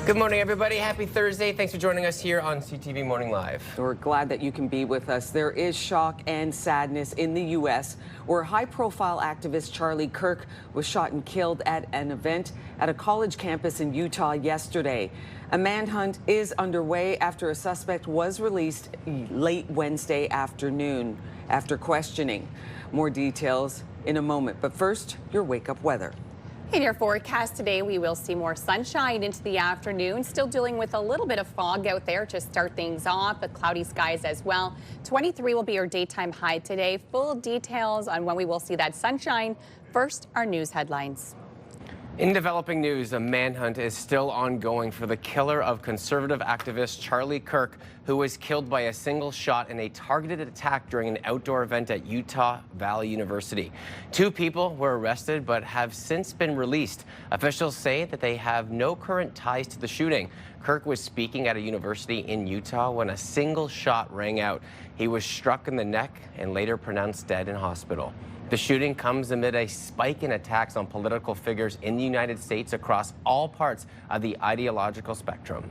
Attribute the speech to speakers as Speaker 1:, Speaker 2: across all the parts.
Speaker 1: Good morning, everybody. Happy Thursday. Thanks for joining us here on CTV Morning Live.
Speaker 2: We're glad that you can be with us. There is shock and sadness in the U.S. where high-profile activist Charlie Kirk was shot and killed at an event at a college campus in Utah yesterday. A manhunt is underway after a suspect was released late Wednesday afternoon after questioning. More details in a moment, but first, your wake-up weather.
Speaker 3: In your forecast today, we will see more sunshine into the afternoon. Still dealing with a little bit of fog out there to start things off, but cloudy skies as well. 23 will be your daytime high today. Full details on when we will see that sunshine. First, our news headlines.
Speaker 1: In developing news, a manhunt is still ongoing for the killer of conservative activist Charlie Kirk, who was killed by a single shot in a targeted attack during an outdoor event at Utah Valley University. 2 people were arrested but have since been released. Officials say that they have no current ties to the shooting. Kirk was speaking at a university in Utah when a single shot rang out. He was struck in the neck and later pronounced dead in hospital. The shooting comes amid a spike in attacks on political figures in the United States across all parts of the ideological spectrum.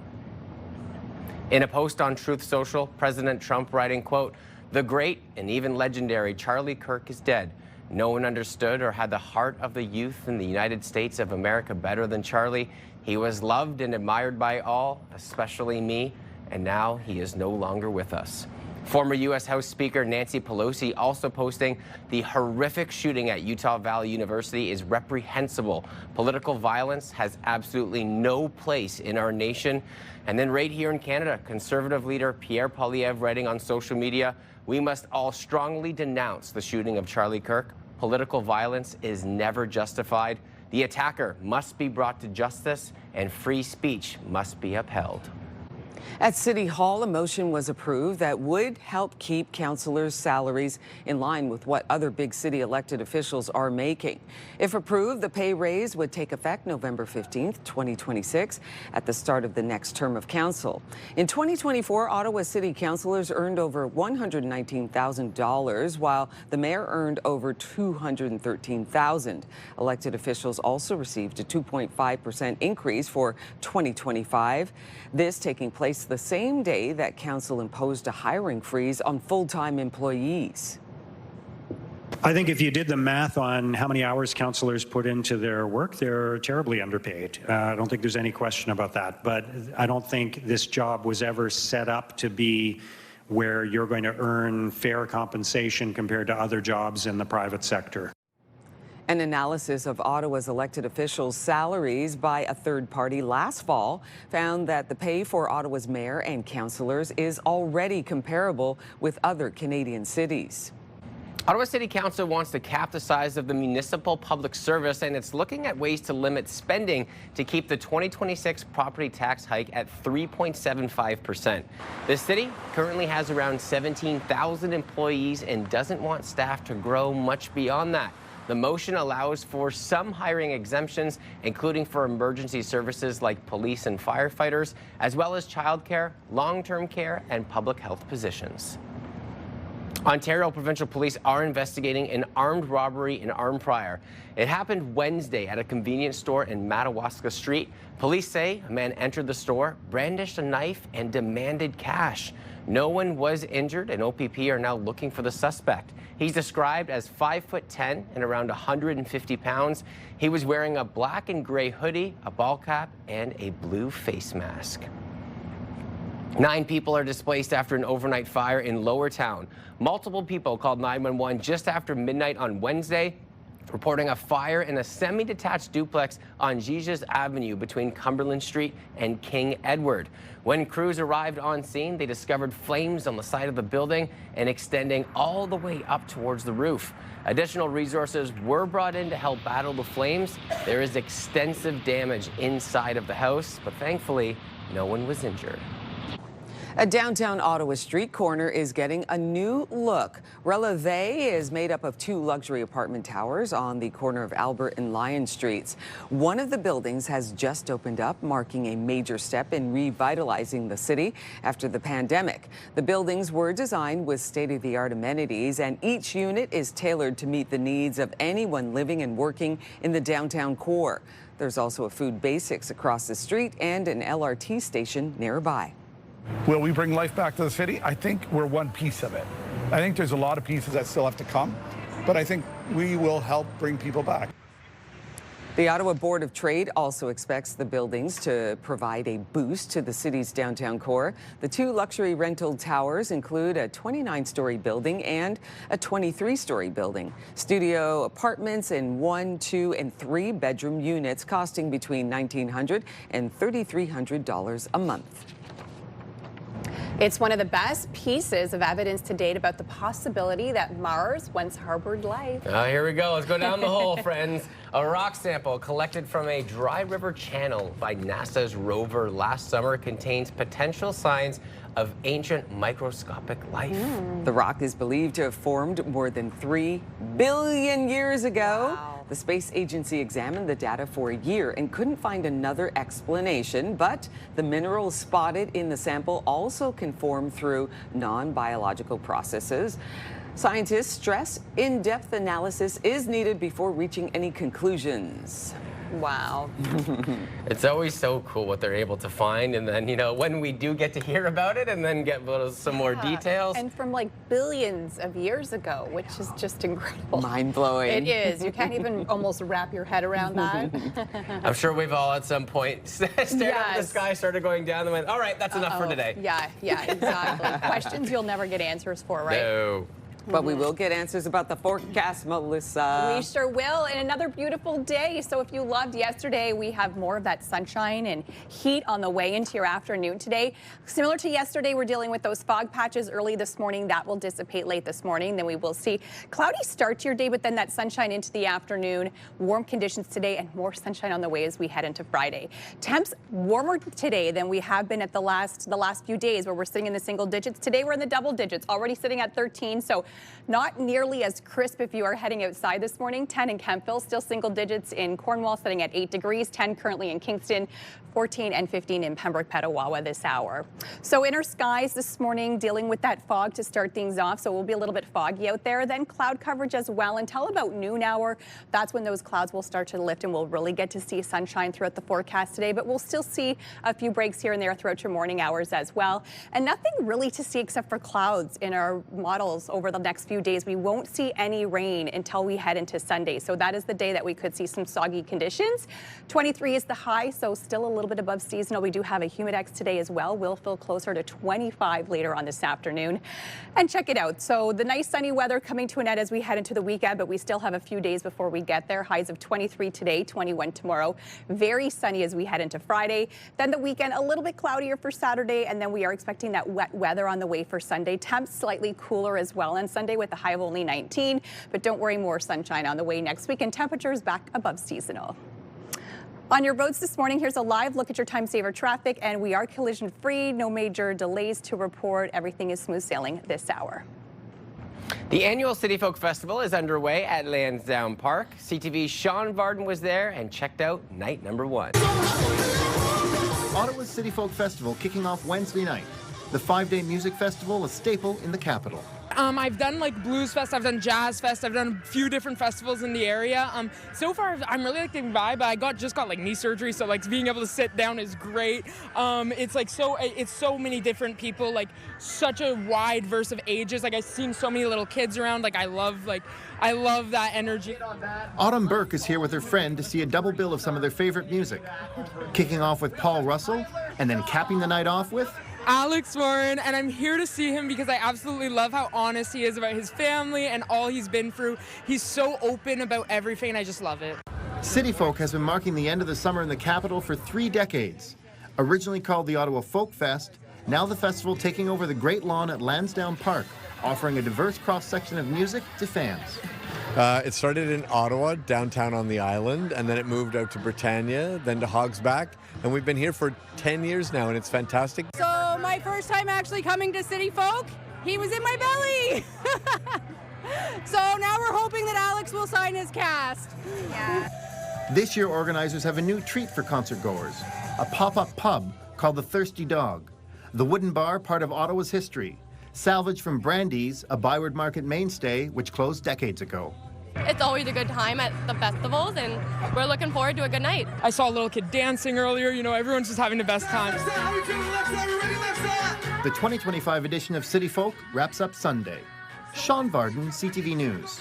Speaker 1: In a post on Truth Social, President Trump writing, quote, "The great and even legendary Charlie Kirk is dead. No one understood or had the heart of the youth in the United States of America better than Charlie. He was loved and admired by all, especially me, and now he is no longer with us." Former U.S. House Speaker Nancy Pelosi also posting, "The horrific shooting at Utah Valley University is reprehensible. Political violence has absolutely no place in our nation." And then right here in Canada, Conservative leader Pierre Poilievre writing on social media, "We must all strongly denounce the shooting of Charlie Kirk. Political violence is never justified. The attacker must be brought to justice and free speech must be upheld."
Speaker 2: At City Hall, a motion was approved that would help keep councillors' salaries in line with what other big city elected officials are making. If approved, the pay raise would take effect November 15th, 2026, at the start of the next term of council. In 2024, Ottawa City councillors earned over $119,000, while the mayor earned over $213,000. Elected officials also received a 2.5% increase for 2025. This taking place the same day that council imposed a hiring freeze on full-time employees.
Speaker 4: I think if you did the math on how many hours councillors put into their work, they're terribly underpaid. I don't think there's any question about that. But I don't think this job was ever set up to be where you're going to earn fair compensation compared to other jobs in the private sector.
Speaker 2: An analysis of Ottawa's elected officials' salaries by a third party last fall found that the pay for Ottawa's mayor and councillors is already comparable with other Canadian cities.
Speaker 1: Ottawa City Council wants to cap the size of the municipal public service, and it's looking at ways to limit spending to keep the 2026 property tax hike at 3.75%. The city currently has around 17,000 employees and doesn't want staff to grow much beyond that. The motion allows for some hiring exemptions, including for emergency services like police and firefighters, as well as childcare, long-term care, and public health positions. Ontario Provincial Police are investigating an armed robbery in Arm Prior. It happened Wednesday at a convenience store in Madawaska Street. Police say a man entered the store, brandished a knife, and demanded cash. No one was injured, and OPP are now looking for the suspect. He's described as 5'10" and around 150 pounds. He was wearing a black and gray hoodie, a ball cap, and a blue face mask. 9 people are displaced after an overnight fire in Lowertown. Multiple people called 911 just after midnight on Wednesday, reporting a fire in a semi-detached duplex on Jesus Avenue between Cumberland Street and King Edward. When crews arrived on scene, they discovered flames on the side of the building and extending all the way up towards the roof. Additional resources were brought in to help battle the flames. There is extensive damage inside of the house, but thankfully, no one was injured.
Speaker 2: A downtown Ottawa street corner is getting a new look. Releve is made up of 2 luxury apartment towers on the corner of Albert and Lyon Streets. One of the buildings has just opened up, marking a major step in revitalizing the city after the pandemic. The buildings were designed with state-of-the-art amenities, and each unit is tailored to meet the needs of anyone living and working in the downtown core. There's also a Food Basics across the street and an LRT station nearby.
Speaker 5: Will we bring life back to the city? I think we're one piece of it. I think there's a lot of pieces that still have to come, but I think we will help bring people back.
Speaker 2: The Ottawa Board of Trade also expects the buildings to provide a boost to the city's downtown core. The 2 luxury rental towers include a 29-story building and a 23-story building. Studio apartments in 1, 2, and 3-bedroom units costing between $1,900 and $3,300 a month.
Speaker 3: It's one of the best pieces of evidence to date about the possibility that Mars once harbored life.
Speaker 1: Here we go. Let's go down the hole, friends. A rock sample collected from a dry river channel by NASA's rover last summer contains potential signs of ancient microscopic life.
Speaker 2: The rock is believed to have formed more than 3 billion years ago.
Speaker 3: Wow.
Speaker 2: The space agency examined the data for a year and couldn't find another explanation, but the minerals spotted in the sample also can form through non-biological processes. Scientists stress in-depth analysis is needed before reaching any conclusions.
Speaker 3: Wow.
Speaker 1: It's always so cool what they're able to find, and then, you know, when we do get to hear about it and then get some more details.
Speaker 3: And from like billions of years ago, which is just incredible.
Speaker 2: Mind-blowing.
Speaker 3: It is. You can't even almost wrap your head around that.
Speaker 1: I'm sure we've all at some point stared up at the sky, started going down, and went, all right, that's enough for today.
Speaker 3: Yeah, exactly. Questions you'll never get answers for, right?
Speaker 1: No.
Speaker 2: But we will get answers about the forecast, Melissa.
Speaker 3: We sure will. And another beautiful day. So if you loved yesterday, we have more of that sunshine and heat on the way into your afternoon today. Similar to yesterday, we're dealing with those fog patches early this morning. That will dissipate late this morning. Then we will see cloudy start to your day, but then that sunshine into the afternoon. Warm conditions today and more sunshine on the way as we head into Friday. Temps warmer today than we have been at the last few days, where we're sitting in the single digits. Today we're in the double digits, already sitting at 13. So not nearly as crisp if you are heading outside this morning. 10 in Kemptville, still single digits in Cornwall, sitting at 8 degrees. 10 currently in Kingston, 14 and 15 in Pembroke Petawawa this hour. So in our skies this morning, dealing with that fog to start things off. So it will be a little bit foggy out there. Then cloud coverage as well until about noon hour. That's when those clouds will start to lift and we'll really get to see sunshine throughout the forecast today. But we'll still see a few breaks here and there throughout your morning hours as well. And nothing really to see except for clouds in our models over the next few days. We won't see any rain until we head into Sunday. So that is the day that we could see some soggy conditions. 23 is the high, so still a little bit above seasonal. We do have a humidex today as well. We'll feel closer to 25 later on this afternoon. And check it out. So the nice sunny weather coming to an end as we head into the weekend, but we still have a few days before we get there. Highs of 23 today, 21 tomorrow. Very sunny as we head into Friday. Then the weekend, a little bit cloudier for Saturday, and then we are expecting that wet weather on the way for Sunday. Temps slightly cooler as well on Sunday with a high of only 19, but don't worry, more sunshine on the way next week and temperatures back above seasonal. On your roads this morning, here's a live look at your time saver traffic, and we are collision free. No major delays to report. Everything is smooth sailing this hour.
Speaker 1: The annual City Folk Festival is underway at Lansdowne Park. CTV's Sean Varden was there and checked out night number 1.
Speaker 6: Ottawa's City Folk Festival kicking off Wednesday night. The 5-day music festival, a staple in the capital.
Speaker 7: I've done like Blues Fest, I've done Jazz Fest, I've done a few different festivals in the area. So far, I'm really liking the vibe. I just got like knee surgery, so like being able to sit down is great. It's like it's so many different people, like such a wide verse of ages. Like I've seen so many little kids around. Like I love that energy.
Speaker 6: Autumn Burke is here with her friend to see a double bill of some of their favorite music. Kicking off with Paul Russell, and then capping the night off with
Speaker 7: Alex Warren, and I'm here to see him because I absolutely love how honest he is about his family and all he's been through. He's so open about everything, and I just love it.
Speaker 6: City Folk has been marking the end of the summer in the capital for 3 decades. Originally called the Ottawa Folk Fest, now the festival taking over the Great Lawn at Lansdowne Park, offering a diverse cross-section of music to fans.
Speaker 8: It started in Ottawa, downtown on the island, and then it moved out to Britannia, then to Hogsback, and we've been here for 10 years now, and it's fantastic.
Speaker 9: So my first time actually coming to City Folk, he was in my belly. So now we're hoping that Alex will sign his cast. Yeah.
Speaker 6: This year, organizers have a new treat for concert goers, a pop-up pub called the Thirsty Dog. The wooden bar, part of Ottawa's history, salvaged from Brandy's, a Byward Market mainstay, which closed decades ago.
Speaker 10: It's always a good time at the festivals, and we're looking forward to a good night.
Speaker 7: I saw a little kid dancing earlier. You know, everyone's just having the best time.
Speaker 6: The 2025 edition of City Folk wraps up Sunday. Sean Varden, CTV News.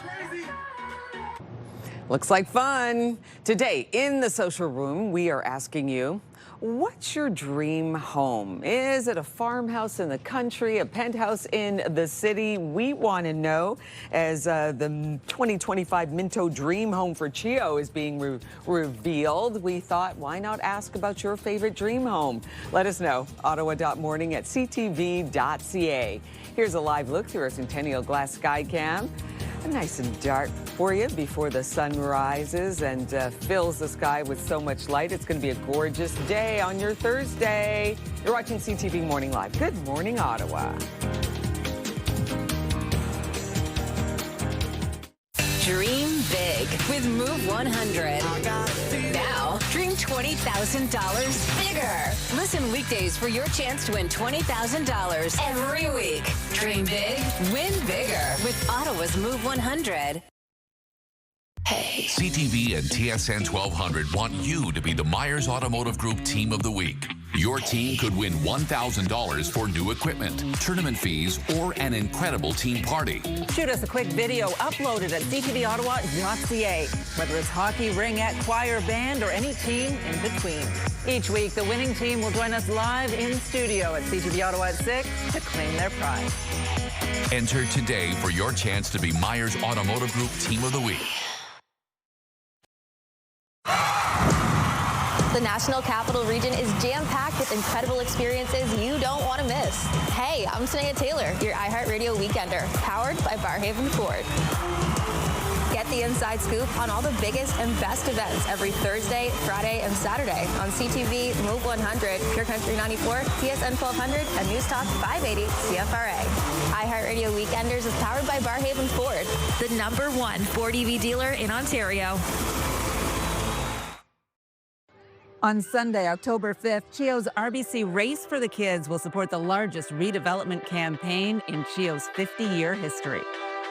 Speaker 2: Looks like fun. Today in the social room, we are asking you, what's your dream home? Is it a farmhouse in the country, a penthouse in the city? We want to know as the 2025 Minto Dream Home for CHEO is being revealed. We thought, why not ask about your favorite dream home? Let us know. Ottawa.morning@ctv.ca. Here's a live look through our Centennial Glass Skycam. Nice and dark for you before the sun rises and fills the sky with so much light. It's going to be a gorgeous day on your Thursday. You're watching CTV Morning Live. Good morning, Ottawa.
Speaker 11: Dream big with Move 100. Now, dream $20,000 bigger. Listen weekdays for your chance to win $20,000 every week. Dream big, win bigger with Ottawa's Move 100. Hey.
Speaker 12: CTV and TSN 1200 want you to be the Myers Automotive Group Team of the Week. Your team could win $1,000 for new equipment, tournament fees, or an incredible team party.
Speaker 13: Shoot us a quick video uploaded at ctvottawa.ca. Whether it's hockey, ringette, choir, band, or any team in between. Each week, the winning team will join us live in studio at CTV Ottawa at 6 to claim their prize.
Speaker 12: Enter today for your chance to be Myers Automotive Group Team of the Week.
Speaker 14: The National Capital Region is jam-packed with incredible experiences you don't want to miss. Hey, I'm Sanaya Taylor, your iHeartRadio Weekender, powered by Barrhaven Ford. Get the inside scoop on all the biggest and best events every Thursday, Friday, and Saturday on CTV, Move 100, Pure Country 94, TSN 1200, and News Talk 580 CFRA. iHeartRadio Weekenders is powered by Barrhaven Ford, the #1 Ford EV dealer in Ontario.
Speaker 13: On Sunday, October 5th, CHEO's RBC Race for the Kids will support the largest redevelopment campaign in CHEO's 50-year history.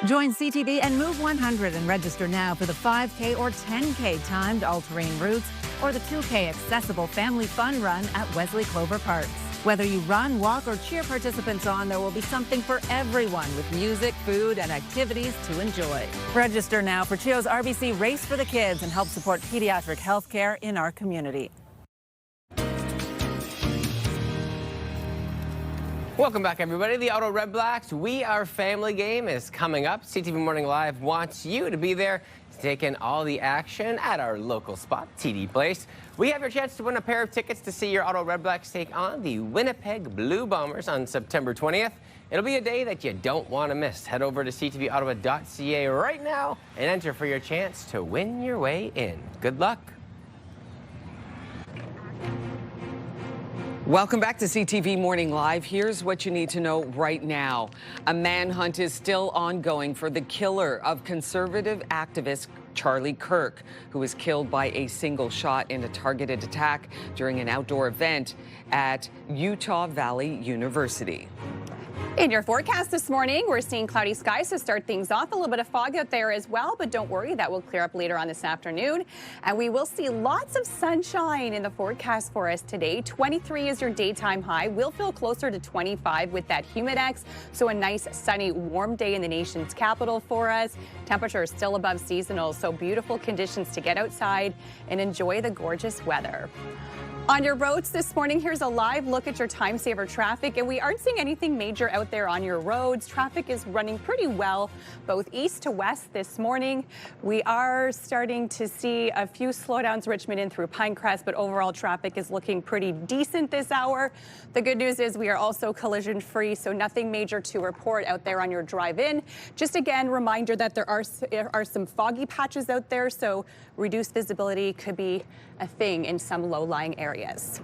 Speaker 13: Join CTV and Move 100 and register now for the 5K or 10K timed all-terrain routes or the 2K accessible family fun run at Wesley Clover Parks. Whether you run, walk, or cheer participants on, there will be something for everyone with music, food, and activities to enjoy. Register now for CHEO's RBC Race for the Kids and help support pediatric health care in our community.
Speaker 1: Welcome back, everybody. The Auto Redblacks We Are Family game is coming up. CTV Morning Live wants you to be there to take in all the action at our local spot, TD Place. We have your chance to win a pair of tickets to see your Auto Redblacks take on the Winnipeg Blue Bombers on September 20th. It'll be a day that you don't want to miss. Head over to ctvottawa.ca right now and enter for your chance to win your way in. Good luck.
Speaker 2: Welcome back to CTV Morning Live. Here's what you need to know right now. A manhunt is still ongoing for the killer of conservative activist Charlie Kirk, who was killed by a single shot in a targeted attack during an outdoor event at Utah Valley University.
Speaker 3: In your forecast this morning, we're seeing cloudy skies to start things off. A little bit of fog out there as well, but don't worry, that will clear up later on this afternoon. And we will see lots of sunshine in the forecast for us today. 23 is your daytime high. We'll feel closer to 25 with that humidex. So a nice, sunny, warm day in the nation's capital for us. Temperature is still above seasonal, so beautiful conditions to get outside and enjoy the gorgeous weather. On your roads this morning, here's a live look at your time saver traffic, and we aren't seeing anything major out there on your roads. Traffic is running pretty well, both east to west this morning. We are starting to see a few slowdowns, Richmond in through Pinecrest, but overall traffic is looking pretty decent this hour. The good news is we are also collision free, so nothing major to report out there on your drive in. Just again, reminder that there are some foggy patches out there, so reduced visibility could be a thing in some low-lying areas.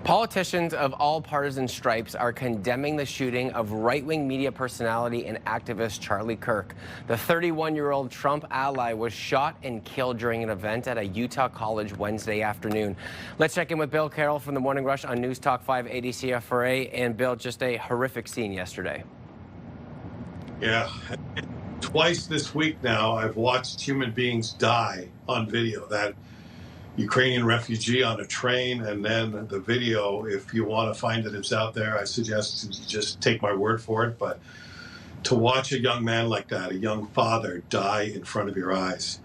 Speaker 1: Politicians of all partisan stripes are condemning the shooting of right-wing media personality and activist Charlie Kirk. The 31-year-old Trump ally was shot and killed during an event at a Utah college Wednesday afternoon. Let's check in with Bill Carroll from the Morning Rush on News Talk 580 CFRA. And Bill, just a horrific scene yesterday.
Speaker 15: Yeah. Twice this week now, I've watched human beings die on video. That Ukrainian refugee on a train, and then the video, if you want to find it, it's out there. I suggest you just take my word for it. But to watch a young man like that, a young father, die in front of your eyes,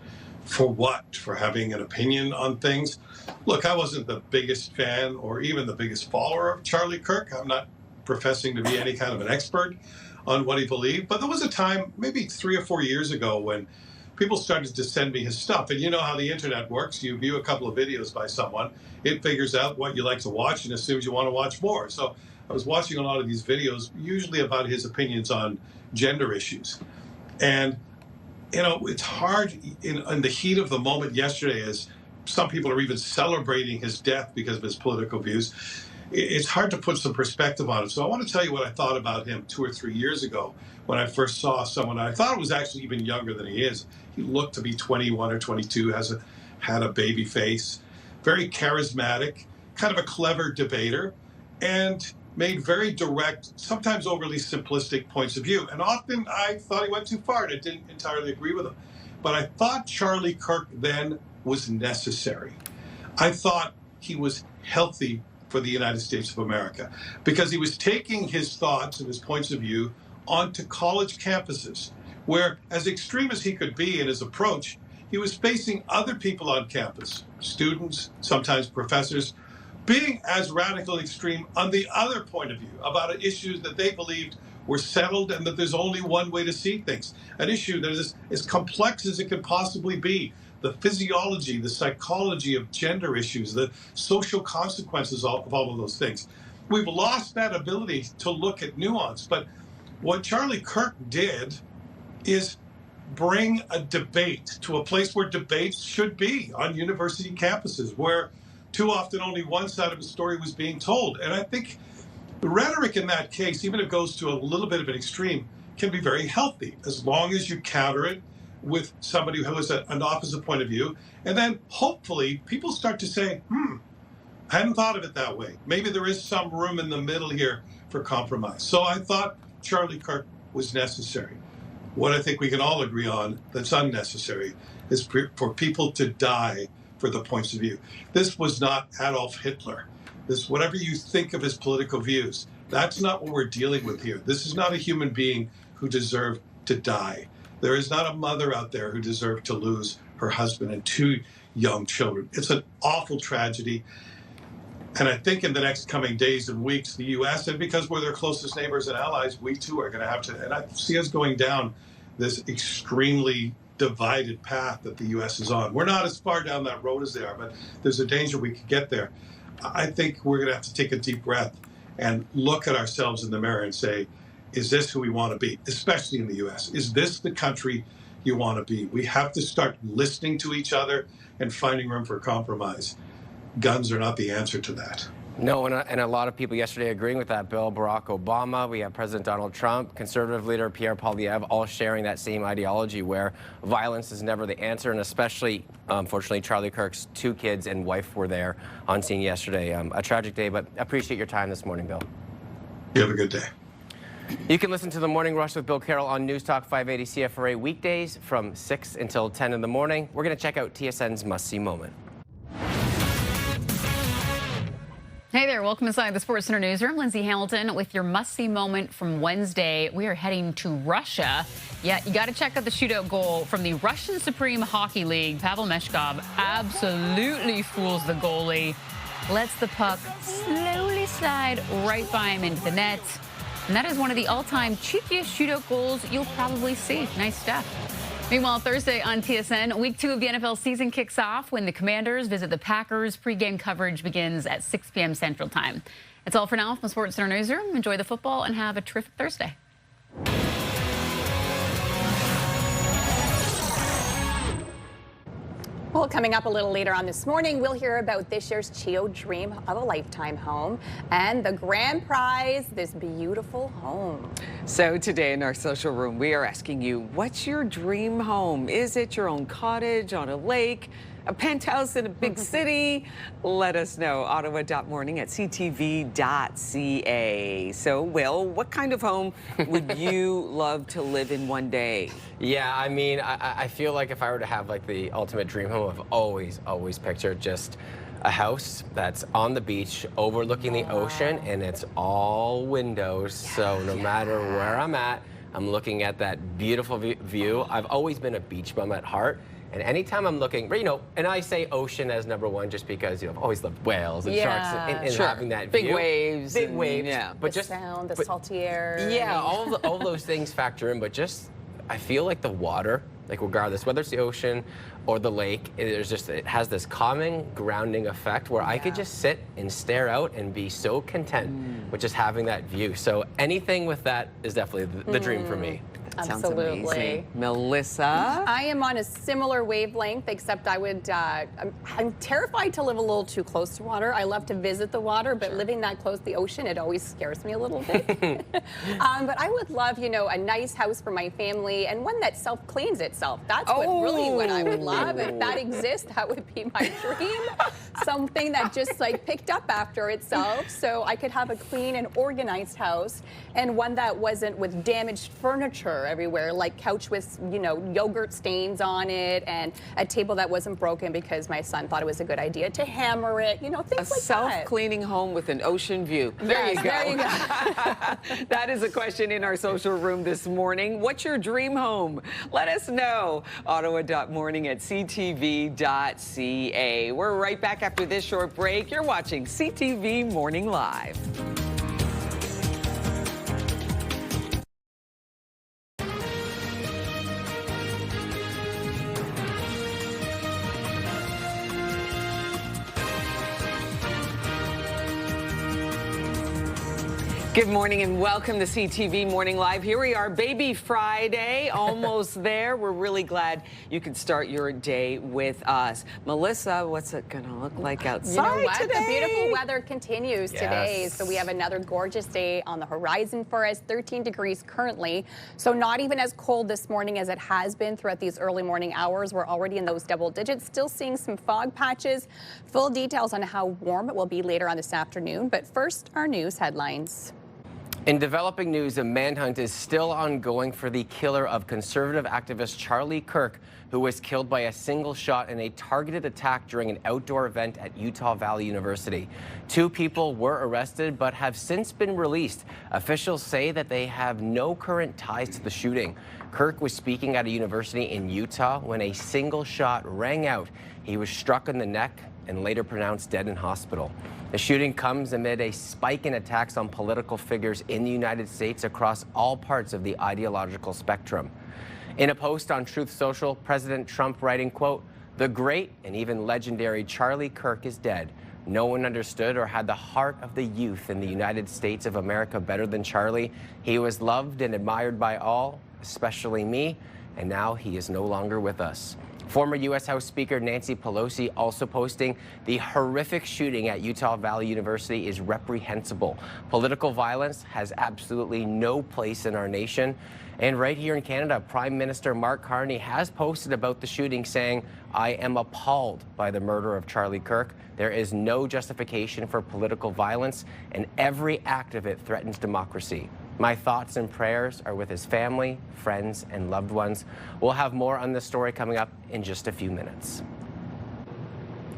Speaker 15: for what? For having an opinion on things? Look, I wasn't the biggest fan or even the biggest follower of Charlie Kirk. I'm not professing to be any kind of an expert on what he believed, but there was a time, maybe 3 or 4 years ago, when people started to send me his stuff. And you know how the internet works. You view a couple of videos by someone, it figures out what you like to watch and assumes you want to watch more. So I was watching a lot of these videos, usually about his opinions on gender issues. And, you know, it's hard in the heat of the moment yesterday, as some people are even celebrating his death because of his political views. It's hard to put some perspective on it. So I want to tell you what I thought about him 2 or 3 years ago when I first saw someone. I thought it was actually even younger than he is. He looked to be 21 or 22, had a baby face, very charismatic, kind of a clever debater, and made very direct, sometimes overly simplistic points of view. And often I thought he went too far, and I didn't entirely agree with him. But I thought Charlie Kirk then was necessary. I thought he was healthy for the United States of America, because he was taking his thoughts and his points of view onto college campuses, where, as extreme as he could be in his approach, he was facing other people on campus, students, sometimes professors, being as radical and extreme on the other point of view about issues that they believed were settled and that there's only one way to see things. An issue that is as complex as it could possibly be. The physiology, the psychology of gender issues, the social consequences of all of those things. We've lost that ability to look at nuance. But what Charlie Kirk did is bring a debate to a place where debates should be, on university campuses, where too often only one side of the story was being told. And I think the rhetoric in that case, even if it goes to a little bit of an extreme, can be very healthy, as long as you counter it with somebody who has an opposite point of view. And then hopefully people start to say, I hadn't thought of it that way. Maybe there is some room in the middle here for compromise. So I thought Charlie Kirk was necessary. What I think we can all agree on that's unnecessary is for people to die for the points of view. This was not Adolf Hitler. This, whatever you think of his political views, that's not what we're dealing with here. This is not a human being who deserved to die. There is not a mother out there who deserved to lose her husband and 2 young children. It's an awful tragedy. And I think in the next coming days and weeks, the U.S., and because we're their closest neighbors and allies, we too are going to have to, and I see us going down this extremely divided path that the U.S. is on. We're not as far down that road as they are, but there's a danger we could get there. I think we're going to have to take a deep breath and look at ourselves in the mirror and say, is this who we want to be, especially in the U.S.? Is this the country you want to be? We have to start listening to each other and finding room for compromise. Guns are not the answer to that.
Speaker 1: No, and a lot of people yesterday agreeing with that, Bill. Barack Obama, we have President Donald Trump, conservative leader Pierre Poilievre, all sharing that same ideology where violence is never the answer, and especially, unfortunately, Charlie Kirk's 2 kids and wife were there on scene yesterday. A tragic day, but appreciate your time this morning, Bill.
Speaker 15: You have a good day.
Speaker 1: You can listen to The Morning Rush with Bill Carroll on News Talk 580 CFRA weekdays from 6 until 10 in the morning. We're going to check out TSN's must-see moment.
Speaker 16: Hey there, welcome inside the Sports Center newsroom. Lindsay Hamilton with your must-see moment from Wednesday. We are heading to Russia. Yeah, you got to check out the shootout goal from the Russian Supreme Hockey League. Pavel Meshkov absolutely fools the goalie. lets the puck slowly slide right by him into the net. And that is one of the all-time cheekiest shootout goals you'll probably see. Nice stuff. Meanwhile, Thursday on TSN, Week 2 of the NFL season kicks off when the Commanders visit the Packers. Pre-game coverage begins at 6 p.m. Central Time. That's all for now from the Sports Center Newsroom. Enjoy the football and have a terrific Thursday.
Speaker 3: Well, coming up a little later on this morning, we'll hear about this year's CHEO Dream of a Lifetime home and the grand prize, this beautiful home.
Speaker 2: So today in our social room, we are asking you, what's your dream home? Is it your own cottage on a lake, a penthouse in a big city? Let us know. Ottawa.morning@ctv.ca. So, Will, what kind of home would you love to live in one day?
Speaker 1: Yeah, I mean, I feel like if I were to have like the ultimate dream home, I've always pictured just a house that's on the beach overlooking the ocean, and it's all windows. So no matter where I'm at, I'm looking at that beautiful view. I've always been a beach bum at heart. And anytime I'm looking, you know, and I say ocean as number one just because, you know, I've always loved whales and sharks and having that
Speaker 2: big
Speaker 1: view.
Speaker 2: waves.
Speaker 1: Big waves.
Speaker 2: Yeah.
Speaker 1: But
Speaker 3: the sound, the salty air.
Speaker 1: Yeah, all those things factor in, but just, I feel like the water, like regardless, whether it's the ocean or the lake, it has this calming, grounding effect where I could just sit and stare out and be so content with just having that view. So anything with that is definitely the dream for me.
Speaker 3: Absolutely.
Speaker 2: Sounds amazing. Melissa?
Speaker 3: I am on a similar wavelength, except I would, I'm terrified to live a little too close to water. I love to visit the water, but living that close to the ocean, it always scares me a little bit. But I would love, you know, a nice house for my family and one that self-cleans itself. That's really what I would love. If that exists, that would be my dream. Something that just like picked up after itself, so I could have a clean and organized house, and one that wasn't with damaged furniture everywhere, like couch with, you know, yogurt stains on it, and a table that wasn't broken because my son thought it was a good idea to hammer it, you know, things like that.
Speaker 2: A self-cleaning home with an ocean view. There you go.
Speaker 3: There you go.
Speaker 2: That is a question in our social room this morning. What's your dream home? Let us know. Ottawa.morning@ctv.ca. We're right back after this short break. You're watching CTV Morning Live. Good morning and welcome to CTV Morning Live. Here we are, Baby Friday, almost there. We're really glad you can start your day with us. Melissa, what's it going to look like outside today?
Speaker 3: The beautiful weather continues today. So we have another gorgeous day on the horizon for us, 13 degrees currently. So not even as cold this morning as it has been throughout these early morning hours. We're already in those double digits, still seeing some fog patches. Full details on how warm it will be later on this afternoon. But first, our news headlines.
Speaker 1: In developing news, a manhunt is still ongoing for the killer of conservative activist Charlie Kirk, who was killed by a single shot in a targeted attack during an outdoor event at Utah Valley University. 2 people were arrested but have since been released. Officials say that they have no current ties to the shooting. Kirk was speaking at a university in Utah when a single shot rang out. He was struck in the neck and later pronounced dead in hospital. The shooting comes amid a spike in attacks on political figures in the United States across all parts of the ideological spectrum. In a post on Truth Social, President Trump writing, quote, "The great and even legendary Charlie Kirk is dead. No one understood or had the heart of the youth in the United States of America better than Charlie. He was loved and admired by all, especially me, and now he is no longer with us." Former U.S. House Speaker Nancy Pelosi also posting, "The horrific shooting at Utah Valley University is reprehensible. Political violence has absolutely no place in our nation." And right here in Canada, Prime Minister Mark Carney has posted about the shooting, saying, "I am appalled by the murder of Charlie Kirk. There is no justification for political violence, and every act of it threatens democracy. My thoughts and prayers are with his family, friends, and loved ones." We'll have more on this story coming up in just a few minutes.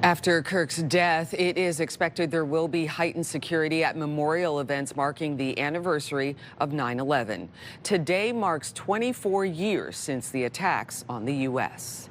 Speaker 2: After Kirk's death, it is expected there will be heightened security at memorial events marking the anniversary of 9/11. Today marks 24 years since the attacks on the U.S.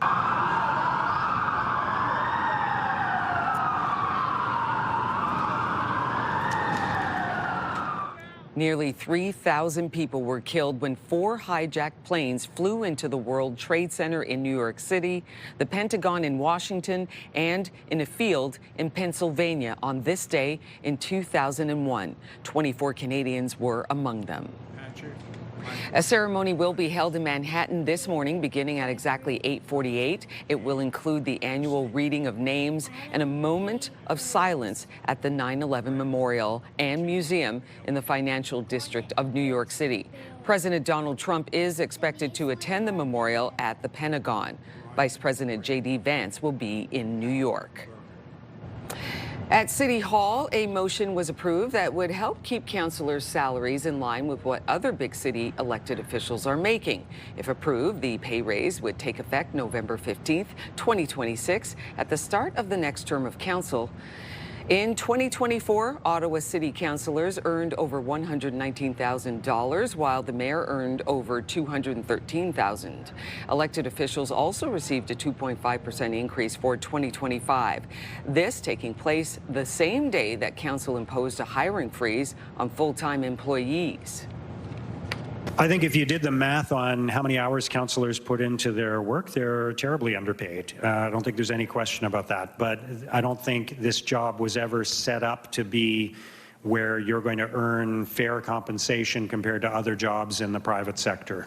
Speaker 2: Nearly 3,000 people were killed when 4 hijacked planes flew into the World Trade Center in New York City, the Pentagon in Washington, and in a field in Pennsylvania on this day in 2001. 24 Canadians were among them. A ceremony will be held in Manhattan this morning, beginning at exactly 8:48. It will include the annual reading of names and a moment of silence at the 9/11 Memorial and Museum in the financial district of New York City. President Donald Trump is expected to attend the memorial at the Pentagon. Vice President J.D. Vance will be in New York. At City Hall, a motion was approved that would help keep councillors' salaries in line with what other big city elected officials are making. If approved, the pay raise would take effect November 15th, 2026, at the start of the next term of council. In 2024, Ottawa City councillors earned over $119,000, while the mayor earned over $213,000. Elected officials also received a 2.5% increase for 2025. This taking place the same day that council imposed a hiring freeze on full-time employees.
Speaker 4: I think if you did the math on how many hours councillors put into their work, they're terribly underpaid. I don't think there's any question about that. But I don't think this job was ever set up to be where you're going to earn fair compensation compared to other jobs in the private sector.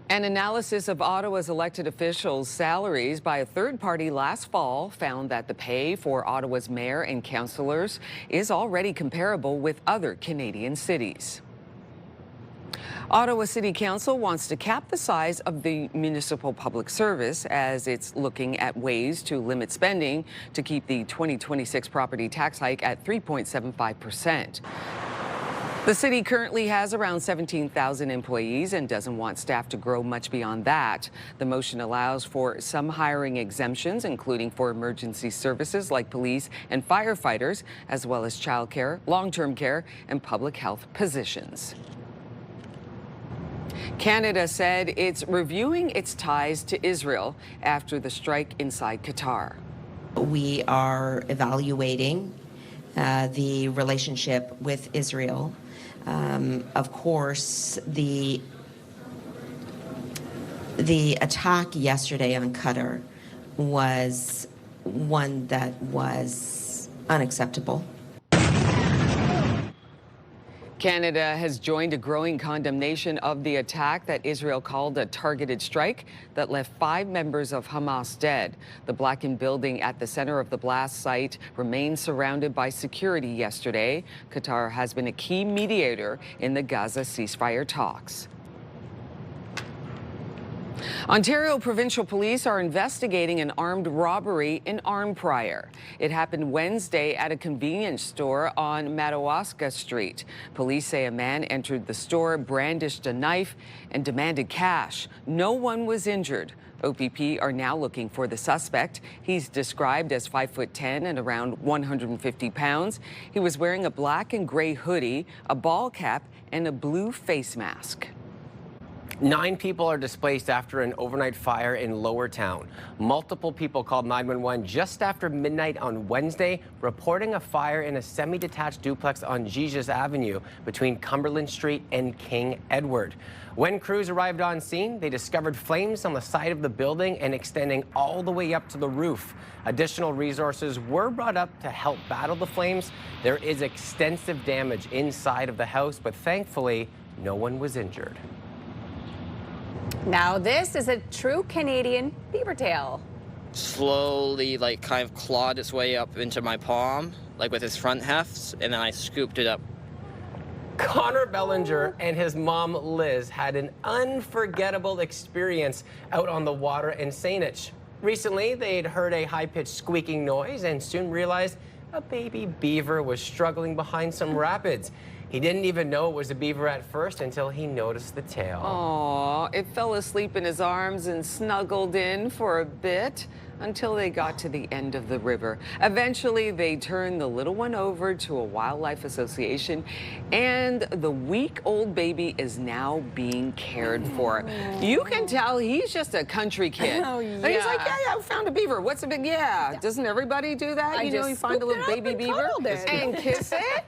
Speaker 2: An analysis of Ottawa's elected officials' salaries by a third party last fall found that the pay for Ottawa's mayor and councillors is already comparable with other Canadian cities. Ottawa City Council wants to cap the size of the municipal public service as it's looking at ways to limit spending to keep the 2026 property tax hike at 3.75%. The city currently has around 17,000 employees and doesn't want staff to grow much beyond that. The motion allows for some hiring exemptions, including for emergency services like police and firefighters, as well as childcare, long-term care, and public health positions. Canada said it's reviewing its ties to Israel after the strike inside Qatar.
Speaker 17: We are evaluating the relationship with Israel. Of course, the attack yesterday on Qatar was one that was unacceptable.
Speaker 2: Canada has joined a growing condemnation of the attack that Israel called a targeted strike that left 5 members of Hamas dead. The blackened building at the center of the blast site remained surrounded by security yesterday. Qatar has been a key mediator in the Gaza ceasefire talks. Ontario Provincial Police are investigating an armed robbery in Arnprior. It happened Wednesday at a convenience store on Madawaska Street. Police say a man entered the store, brandished a knife, and demanded cash. No one was injured. OPP are now looking for the suspect. He's described as 5'10" and around 150 pounds. He was wearing a black and gray hoodie, a ball cap, and a blue face mask.
Speaker 1: 9 people are displaced after an overnight fire in Lowertown. Multiple people called 911 just after midnight on Wednesday, reporting a fire in a semi-detached duplex on Jesus Avenue between Cumberland Street and King Edward. When crews arrived on scene, they discovered flames on the side of the building and extending all the way up to the roof. Additional resources were brought up to help battle the flames. There is extensive damage inside of the house, but thankfully, no one was injured.
Speaker 3: Now this is a true Canadian beaver tail.
Speaker 18: Slowly, kind of clawed its way up into my palm, with its front hefts, and then I scooped it up.
Speaker 1: Connor Bellinger and his mom, Liz, had an unforgettable experience out on the water in Saanich. Recently, they'd heard a high-pitched squeaking noise and soon realized a baby beaver was struggling behind some rapids. He didn't even know it was a beaver at first until he noticed the tail.
Speaker 2: Aw, it fell asleep in his arms and snuggled in for a bit. until they got to the end of the river. Eventually, they turned the little one over to a wildlife association, and the week-old baby is now being cared for. You can tell he's just a country kid.
Speaker 3: Oh,
Speaker 2: And he's like, yeah, I found a beaver. What's a big, yeah. Doesn't everybody do that? You find a little baby beaver and kiss it.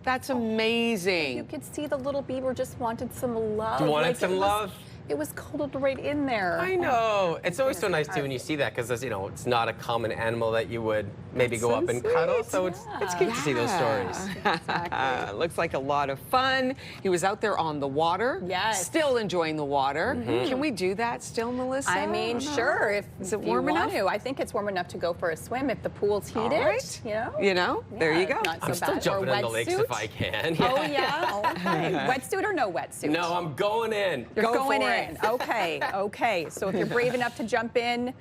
Speaker 2: That's amazing.
Speaker 3: You could see the little beaver just wanted some love.
Speaker 1: Wanted some love?
Speaker 3: It was cuddled right in there.
Speaker 1: I know. It's always so nice too when you see that, because it's not a common animal that you would maybe go up and cuddle. So it's cute to see those stories.
Speaker 2: Exactly. Looks like a lot of fun. He was out there on the water.
Speaker 3: Yes.
Speaker 2: Still enjoying the water. Can we do that still, Melissa?
Speaker 3: I mean, sure.
Speaker 2: Is it warm enough?
Speaker 3: I think it's warm enough to go for a swim if the pool's heated.
Speaker 2: All right. There you go.
Speaker 3: Not so
Speaker 1: I'm still
Speaker 3: bad.
Speaker 1: jumping
Speaker 3: Or
Speaker 1: in the lakes
Speaker 3: wetsuit.
Speaker 1: if I can.
Speaker 3: Oh, yeah? Okay. Wetsuit or no wetsuit?
Speaker 1: No, I'm going in.
Speaker 3: You're going
Speaker 2: for
Speaker 3: in.
Speaker 2: it.
Speaker 3: Okay. So if you're brave enough to jump in,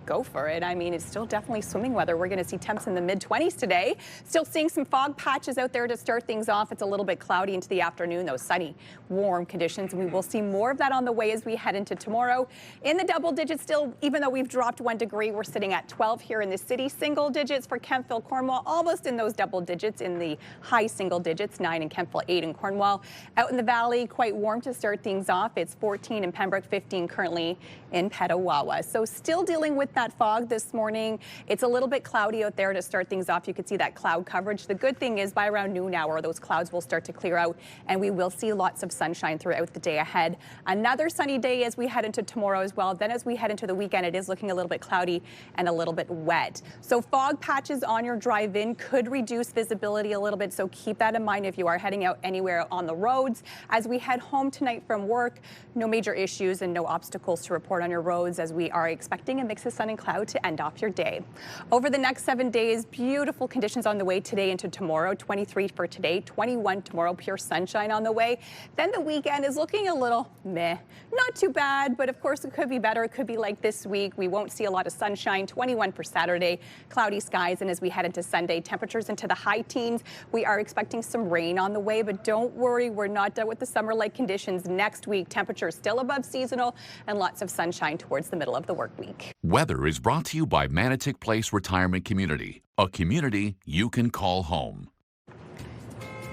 Speaker 3: go for it. I mean, it's still definitely swimming weather. We're going to see temps in the mid-20s today. Still seeing some fog patches out there to start things off. It's a little bit cloudy into the afternoon, those sunny, warm conditions. And we will see more of that on the way as we head into tomorrow. In the double digits still, even though we've dropped 1 degree, we're sitting at 12 here in the city. Single digits for Kemptville, Cornwall, almost in those double digits in the high single digits, 9 in Kemptville, 8 in Cornwall. Out in the valley, quite warm to start things off. It's 14 in Pembroke, 15 currently in Petawawa. So still dealing with that fog this morning. It's a little bit cloudy out there to start things off. You can see that cloud coverage. The good thing is by around noon hour, those clouds will start to clear out and we will see lots of sunshine throughout the day ahead. Another sunny day as we head into tomorrow as well. Then as we head into the weekend, it is looking a little bit cloudy and a little bit wet. So fog patches on your drive-in could reduce visibility a little bit. So keep that in mind if you are heading out anywhere on the roads. As we head home tonight from work, no major issues and no obstacles to report on your roads as we are expecting a mix of sun and cloud to end off your day. Over the next 7 days, beautiful conditions on the way today into tomorrow. 23 for today, 21 tomorrow, pure sunshine on the way. Then the weekend is looking a little meh. Not too bad, but of course it could be better. It could be like this week. We won't see a lot of sunshine. 21 for Saturday, cloudy skies. And as we head into Sunday, temperatures into the high teens. We are expecting some rain on the way, but don't worry, we're not done with the summer-like conditions. Next week, temperatures still above seasonal and lots of sunshine towards the middle of the work week.
Speaker 12: Weather is brought to you by Manotick Place Retirement Community, a community you can call home.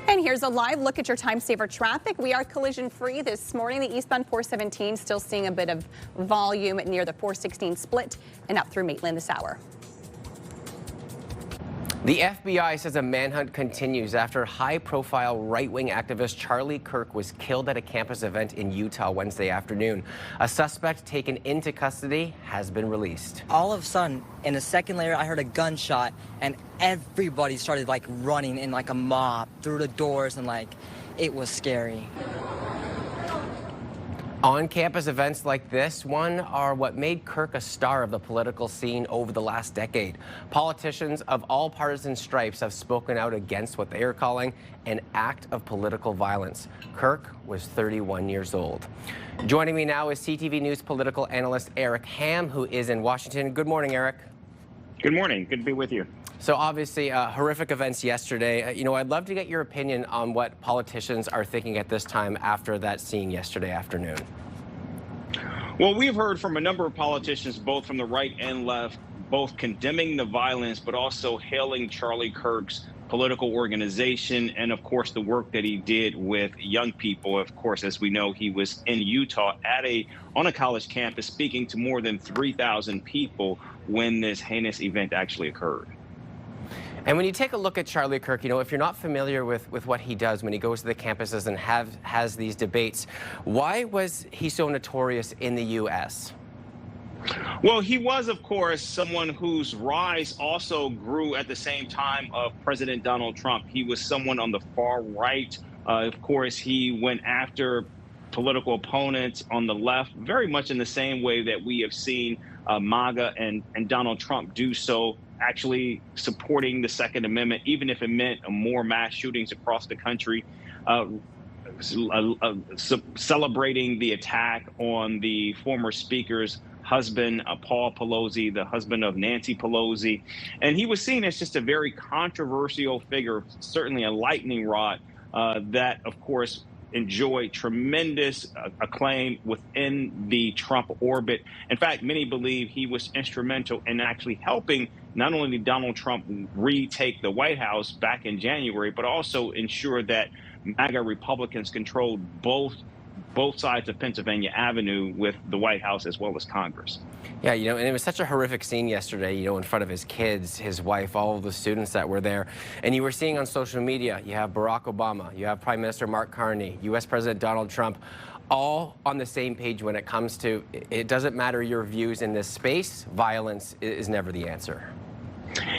Speaker 3: And here's a live look at your time saver traffic. We are collision free this morning. The eastbound 417 still seeing a bit of volume near the 416 split and up through Maitland this hour.
Speaker 1: The FBI says a manhunt continues after high-profile right-wing activist Charlie Kirk was killed at a campus event in Utah Wednesday afternoon. A suspect taken into custody has been released.
Speaker 19: All of a sudden, in a second later, I heard a gunshot, and everybody started running in a mob through the doors, and it was scary.
Speaker 1: On-campus events like this one are what made Kirk a star of the political scene over the last decade. Politicians of all partisan stripes have spoken out against what they are calling an act of political violence. Kirk was 31 years old. Joining me now is CTV News political analyst Eric Ham, who is in Washington. Good morning, Eric.
Speaker 20: Good morning. Good to be with you.
Speaker 1: So obviously, horrific events yesterday. I'd love to get your opinion on what politicians are thinking at this time after that scene yesterday afternoon.
Speaker 20: Well, we've heard from a number of politicians, both from the right and left, both condemning the violence, but also hailing Charlie Kirk's political organization and, of course, the work that he did with young people. Of course, as we know, he was in Utah on a college campus speaking to more than 3,000 people when this heinous event actually occurred.
Speaker 1: And when you take a look at Charlie Kirk, if you're not familiar with what he does when he goes to the campuses and has these debates, why was he so notorious in the U.S.?
Speaker 20: Well, he was, of course, someone whose rise also grew at the same time of President Donald Trump. He was someone on the far right. Of course, he went after political opponents on the left, very much in the same way that we have seen MAGA and Donald Trump do so, actually supporting the Second Amendment, even if it meant more mass shootings across the country, celebrating the attack on the former speaker's husband, Paul Pelosi, the husband of Nancy Pelosi. And he was seen as just a very controversial figure, certainly a lightning rod that, of course, enjoyed tremendous acclaim within the Trump orbit. In fact, many believe he was instrumental in actually helping not only Donald Trump retake the White House back in January, but also ensure that MAGA Republicans controlled both sides of Pennsylvania Avenue with the White House as well as Congress.
Speaker 1: Yeah, and it was such a horrific scene yesterday, in front of his kids, his wife, all of the students that were there. And you were seeing on social media, you have Barack Obama, you have Prime Minister Mark Carney, U.S. President Donald Trump, all on the same page when it comes to, it doesn't matter your views in this space, violence is never the answer.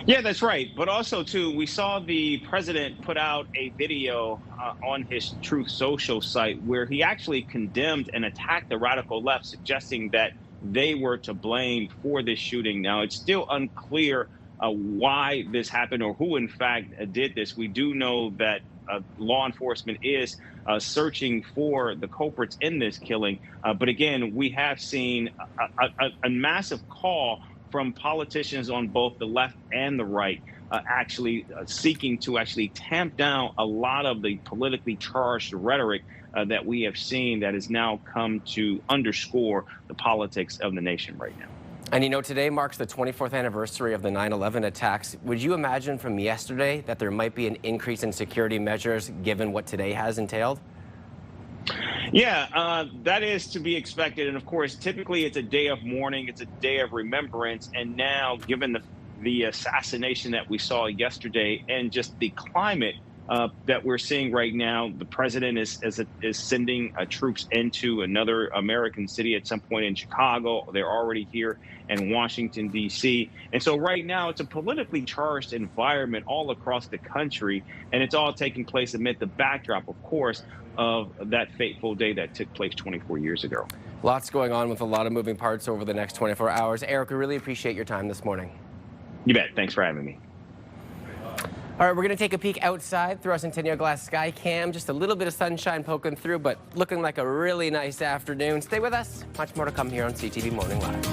Speaker 20: Yeah, that's right. But also, too, we saw the president put out a video on his Truth Social site where he actually condemned and attacked the radical left, suggesting that they were to blame for this shooting. Now, it's still unclear why this happened or who, in fact, did this. We do know that law enforcement is searching for the culprits in this killing. But again, we have seen a massive call from politicians on both the left and the right, actually seeking to actually tamp down a lot of the politically charged rhetoric that we have seen that has now come to underscore the politics of the nation right now.
Speaker 1: And today marks the 24th anniversary of the 9/11 attacks. Would you imagine from yesterday that there might be an increase in security measures given what today has entailed?
Speaker 20: Yeah, that is to be expected. And of course, typically it's a day of mourning, it's a day of remembrance. And now, given the assassination that we saw yesterday and just the climate that we're seeing right now, the president is sending troops into another American city at some point in Chicago. They're already here in Washington, D.C. And so right now it's a politically charged environment all across the country. And it's all taking place amid the backdrop, of course, of that fateful day that took place 24 years ago.
Speaker 1: Lots going on with a lot of moving parts over the next 24 hours. Eric, we really appreciate your time this morning.
Speaker 20: You bet. Thanks for having me.
Speaker 1: All right, we're going to take a peek outside through our Centennial Glass Sky Cam. Just a little bit of sunshine poking through, but looking like a really nice afternoon. Stay with us. Much more to come here on CTV Morning Live.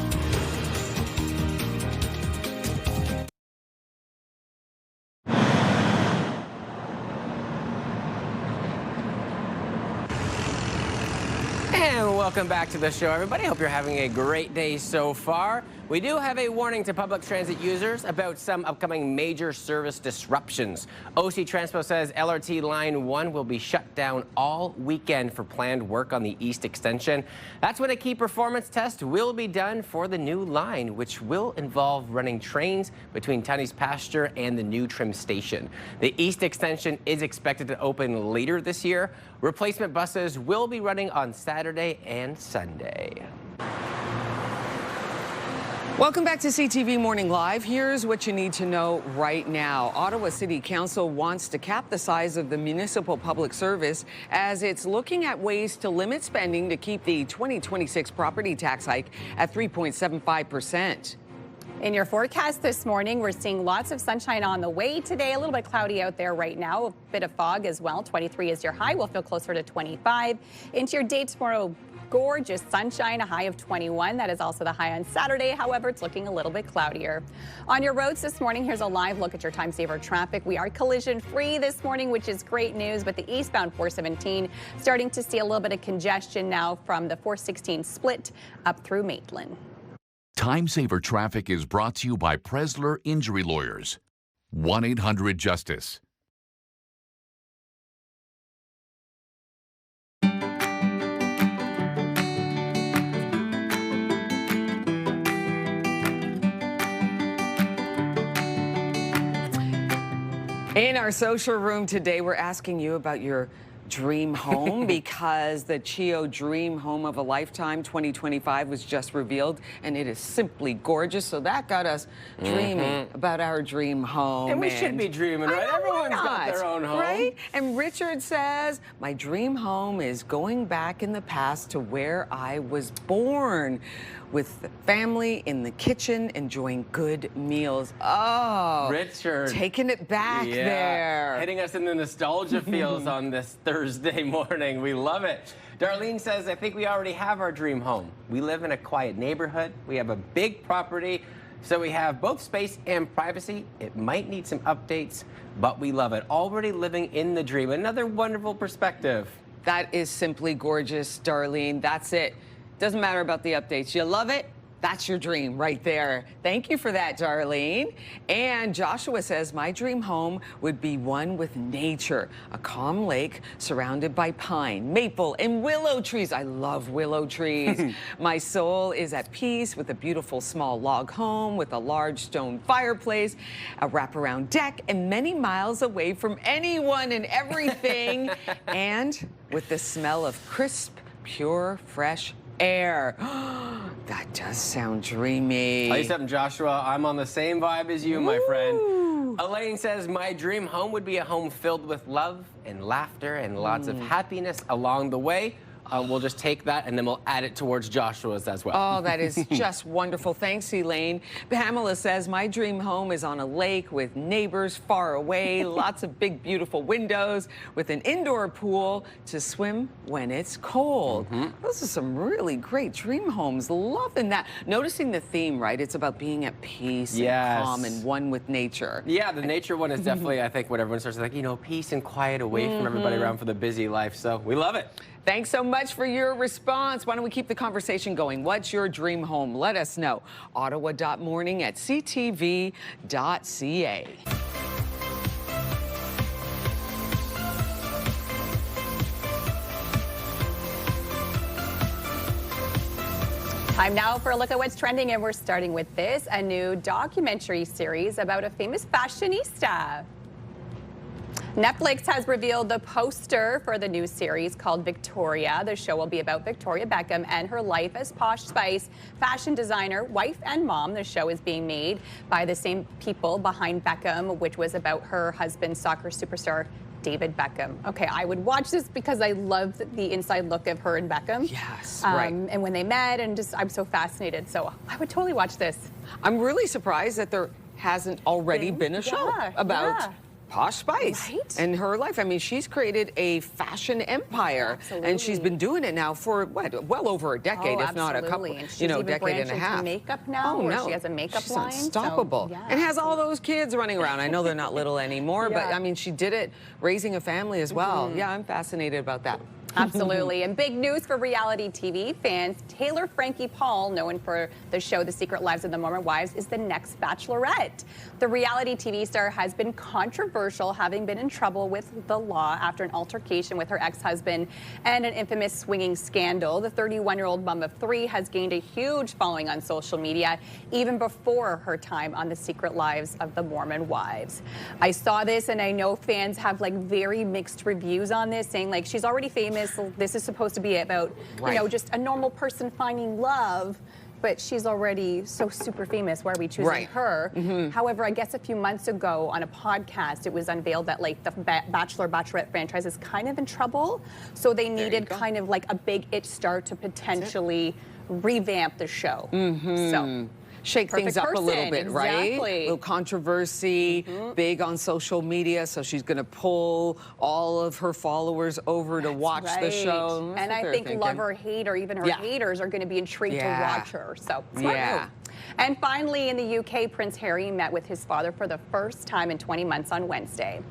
Speaker 1: And welcome back to the show, everybody. Hope you're having a great day so far. We do have a warning to public transit users about some upcoming major service disruptions. OC Transpo says LRT Line 1 will be shut down all weekend for planned work on the East Extension. That's when a key performance test will be done for the new line, which will involve running trains between Tunney's Pasture and the new trim station. The East Extension is expected to open later this year. Replacement buses will be running on Saturday and Sunday.
Speaker 2: Welcome back to CTV Morning Live. Here's what you need to know right now. Ottawa City Council wants to cap the size of the municipal public service as it's looking at ways to limit spending to keep the 2026 property tax hike at 3.75%.
Speaker 3: In your forecast this morning, we're seeing lots of sunshine on the way today. A little bit cloudy out there right now. A bit of fog as well. 23 is your high. We'll feel closer to 25. Into your day tomorrow, gorgeous sunshine, a high of 21. That is also the high on Saturday. However, it's looking a little bit cloudier. On your roads this morning, here's a live look at your time saver traffic. We are collision free this morning, which is great news, but the eastbound 417 starting to see a little bit of congestion now from the 416 split up through Maitland.
Speaker 12: Time Saver Traffic is brought to you by Presler Injury Lawyers. 1-800-JUSTICE.
Speaker 2: In our social room today, we're asking you about your dream home because the CHEO Dream Home of a Lifetime 2025 was just revealed, and it is simply gorgeous. So that got us dreaming about our dream home.
Speaker 1: And we should be dreaming, right? Everyone's got their own home.
Speaker 2: Right? And Richard says, my dream home is going back in the past to where I was born, with the family in the kitchen enjoying good meals. Oh,
Speaker 1: Richard,
Speaker 2: taking it back there.
Speaker 1: Hitting us in the nostalgia feels on this Thursday morning. We love it. Darlene says, I think we already have our dream home. We live in a quiet neighborhood. We have a big property, so we have both space and privacy. It might need some updates, but we love it. Already living in the dream. Another wonderful perspective.
Speaker 2: That is simply gorgeous, Darlene. That's it. Doesn't matter about the updates. You love it? That's your dream right there. Thank you for that, Darlene. And Joshua says, my dream home would be one with nature, a calm lake surrounded by pine, maple, and willow trees. I love willow trees. My soul is at peace with a beautiful small log home with a large stone fireplace, a wraparound deck, and many miles away from anyone and everything. And with the smell of crisp, pure, fresh air. That does sound dreamy.
Speaker 1: Hey, Sept and Joshua, I'm on the same vibe as you, my friend. Elaine says, my dream home would be a home filled with love and laughter and lots of happiness along the way. We'll just take that and then we'll add it towards Joshua's as well.
Speaker 2: Oh, that is just wonderful. Thanks, Elaine. Pamela says, my dream home is on a lake with neighbors far away, lots of big, beautiful windows with an indoor pool to swim when it's cold. Those are some really great dream homes. Loving that. Noticing the theme, right? It's about being at peace and calm and one with nature.
Speaker 1: Yeah, the nature one is definitely, I think, what everyone starts like, you know, peace and quiet away from everybody around for the busy life. So we love it.
Speaker 2: Thanks so much for your response. Why don't we keep the conversation going? What's your dream home? Let us know. Ottawa.morning@ctv.ca.
Speaker 3: Time now for a look at what's trending, and we're starting with this, a new documentary series about a famous fashionista. Netflix has revealed the poster for the new series called Victoria. The show will be about Victoria Beckham and her life as Posh Spice, fashion designer, wife, and mom. The show is being made by the same people behind Beckham, which was about her husband, soccer superstar David Beckham. Okay, I would watch this because I love the inside look of her and Beckham.
Speaker 2: Yes, right.
Speaker 3: And when they met, and just I'm so fascinated. So I would totally watch this.
Speaker 2: I'm really surprised that there hasn't already been a show about Posh Spice and her life. I mean, she's created a fashion empire, and she's been doing it now for what, well over a decade, if not a couple,
Speaker 3: and she's
Speaker 2: decade and a half.
Speaker 3: Makeup now, she has a makeup
Speaker 2: she's
Speaker 3: line.
Speaker 2: Unstoppable, and has all those kids running around. I know they're not little anymore, but I mean, she did it raising a family as well. Yeah, I'm fascinated about that.
Speaker 3: Absolutely. And big news for reality TV fans. Taylor Frankie Paul, known for the show The Secret Lives of the Mormon Wives, is the next Bachelorette. The reality TV star has been controversial, having been in trouble with the law after an altercation with her ex-husband and an infamous swinging scandal. The 31-year-old mom of three has gained a huge following on social media, even before her time on The Secret Lives of the Mormon Wives. I saw this, and I know fans have like very mixed reviews on this, saying like she's already famous. This is supposed to be about, you know, just a normal person finding love, but she's already so super famous. Why are we choosing her? However, I guess a few months ago on a podcast, it was unveiled that like the Bachelor-Bachelorette franchise is kind of in trouble. So they needed kind of like a big itch start to potentially revamp the show. So
Speaker 2: shake things up a little bit, right?
Speaker 3: Exactly.
Speaker 2: A little controversy, big on social media, so she's going to pull all of her followers over to watch the show.
Speaker 3: And I think love or hate, or even her haters, are going to be intrigued to watch her. So smart move. And finally, in the UK, Prince Harry met with his father for the first time in 20 months on Wednesday.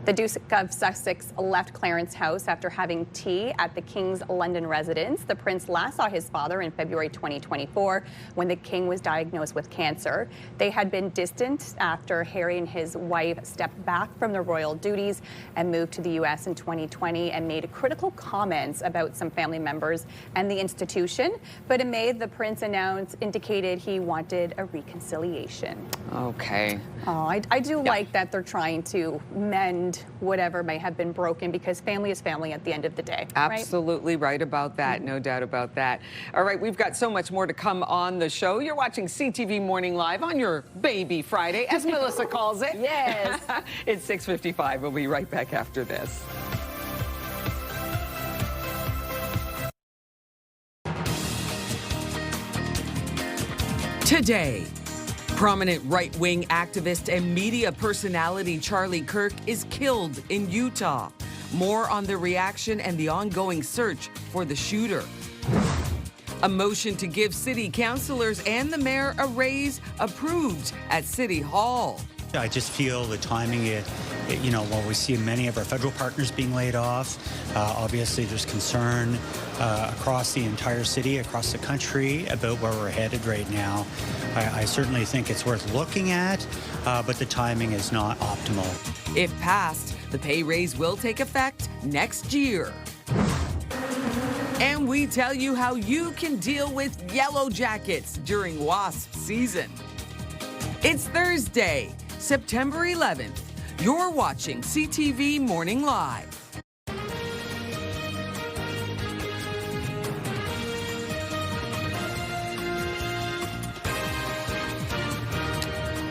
Speaker 3: The Duke of Sussex left Clarence House after having tea at the King's London residence. The prince last saw his father in February 2024 when the king was diagnosed with cancer. They had been distant after Harry and his wife stepped back from their royal duties and moved to the U.S. in 2020 and made critical comments about some family members and the institution. But in May, the prince indicated he wanted a reconciliation.
Speaker 2: Okay.
Speaker 3: Oh, I do like that they're trying to mend whatever may have been broken, because family is family at the end of the day.
Speaker 2: Absolutely right about that. No doubt about that. All right, we've got so much more to come on the show. You're watching CTV Morning Live on your baby Friday, as Melissa calls it.
Speaker 3: Yes.
Speaker 2: It's 6:55. We'll be right back after this. Today, prominent right-wing activist and media personality Charlie Kirk is killed in Utah. More on the reaction and the ongoing search for the shooter. A motion to give city councilors and the mayor a raise approved at City Hall.
Speaker 21: I just feel the timing
Speaker 4: while we see many of our federal partners being laid off, obviously there's concern across the entire city, across the country, about where we're headed right now. I certainly think it's worth looking at, but the timing is not optimal.
Speaker 21: If passed, the pay raise will take effect next year. And we tell you how you can deal with yellow jackets during Wasp season. It's Thursday, September 11th. You're watching CTV Morning Live.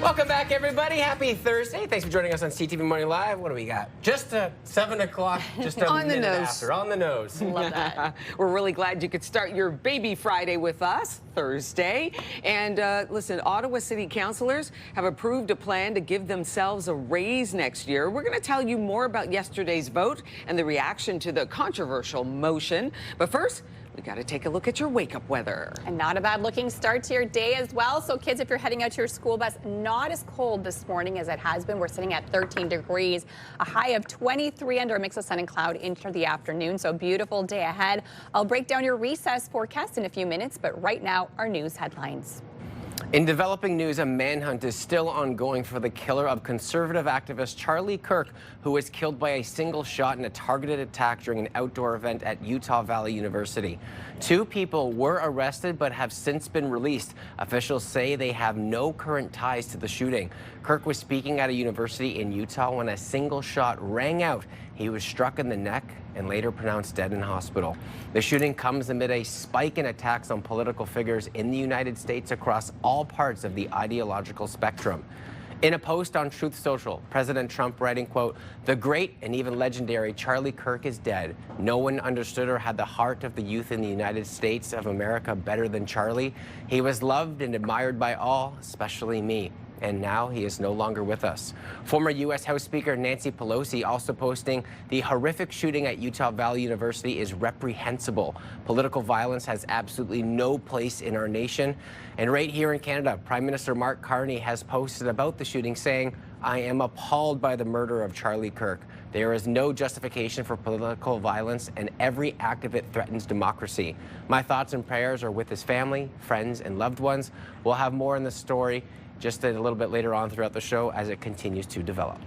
Speaker 1: Welcome back, everybody. Happy Thursday. Thanks for joining us on CTV Morning Live. What do we got? Just 7 o'clock, just a
Speaker 2: On the
Speaker 1: minute
Speaker 2: nose.
Speaker 1: after. On the nose.
Speaker 2: Love that. We're really glad you could start your baby Friday with us, Thursday. And listen, Ottawa City Councillors have approved a plan to give themselves a raise next year. We're going to tell you more about yesterday's vote and the reaction to the controversial motion. But first, we got to take a look at your wake-up weather.
Speaker 3: And not a bad-looking start to your day as well. So kids, if you're heading out to your school bus, not as cold this morning as it has been. We're sitting at 13 degrees, a high of 23 under a mix of sun and cloud into the afternoon. So beautiful day ahead. I'll break down your recess forecast in a few minutes, but right now, our news headlines.
Speaker 1: In developing news, a manhunt is still ongoing for the killer of conservative activist Charlie Kirk, who was killed by a single shot in a targeted attack during an outdoor event at Utah Valley University. 2 people were arrested but have since been released. Officials say they have no current ties to the shooting. Kirk was speaking at a university in Utah when a single shot rang out. He was struck in the neck and later pronounced dead in hospital. The shooting comes amid a spike in attacks on political figures in the United States across all parts of the ideological spectrum. In a post on Truth Social, President Trump writing, quote, "The great and even legendary Charlie Kirk is dead. No one understood or had the heart of the youth in the United States of America better than Charlie. He was loved and admired by all, especially me. And now he is no longer with us." Former U.S. House Speaker Nancy Pelosi also posting, "The horrific shooting at Utah Valley University is reprehensible. Political violence has absolutely no place in our nation." And right here in Canada, Prime Minister Mark Carney has posted about the shooting saying, "I am appalled by the murder of Charlie Kirk. There is no justification for political violence, and every act of it threatens democracy. My thoughts and prayers are with his family, friends, and loved ones." We'll have more on the story just a little bit later on throughout the show as it continues to develop.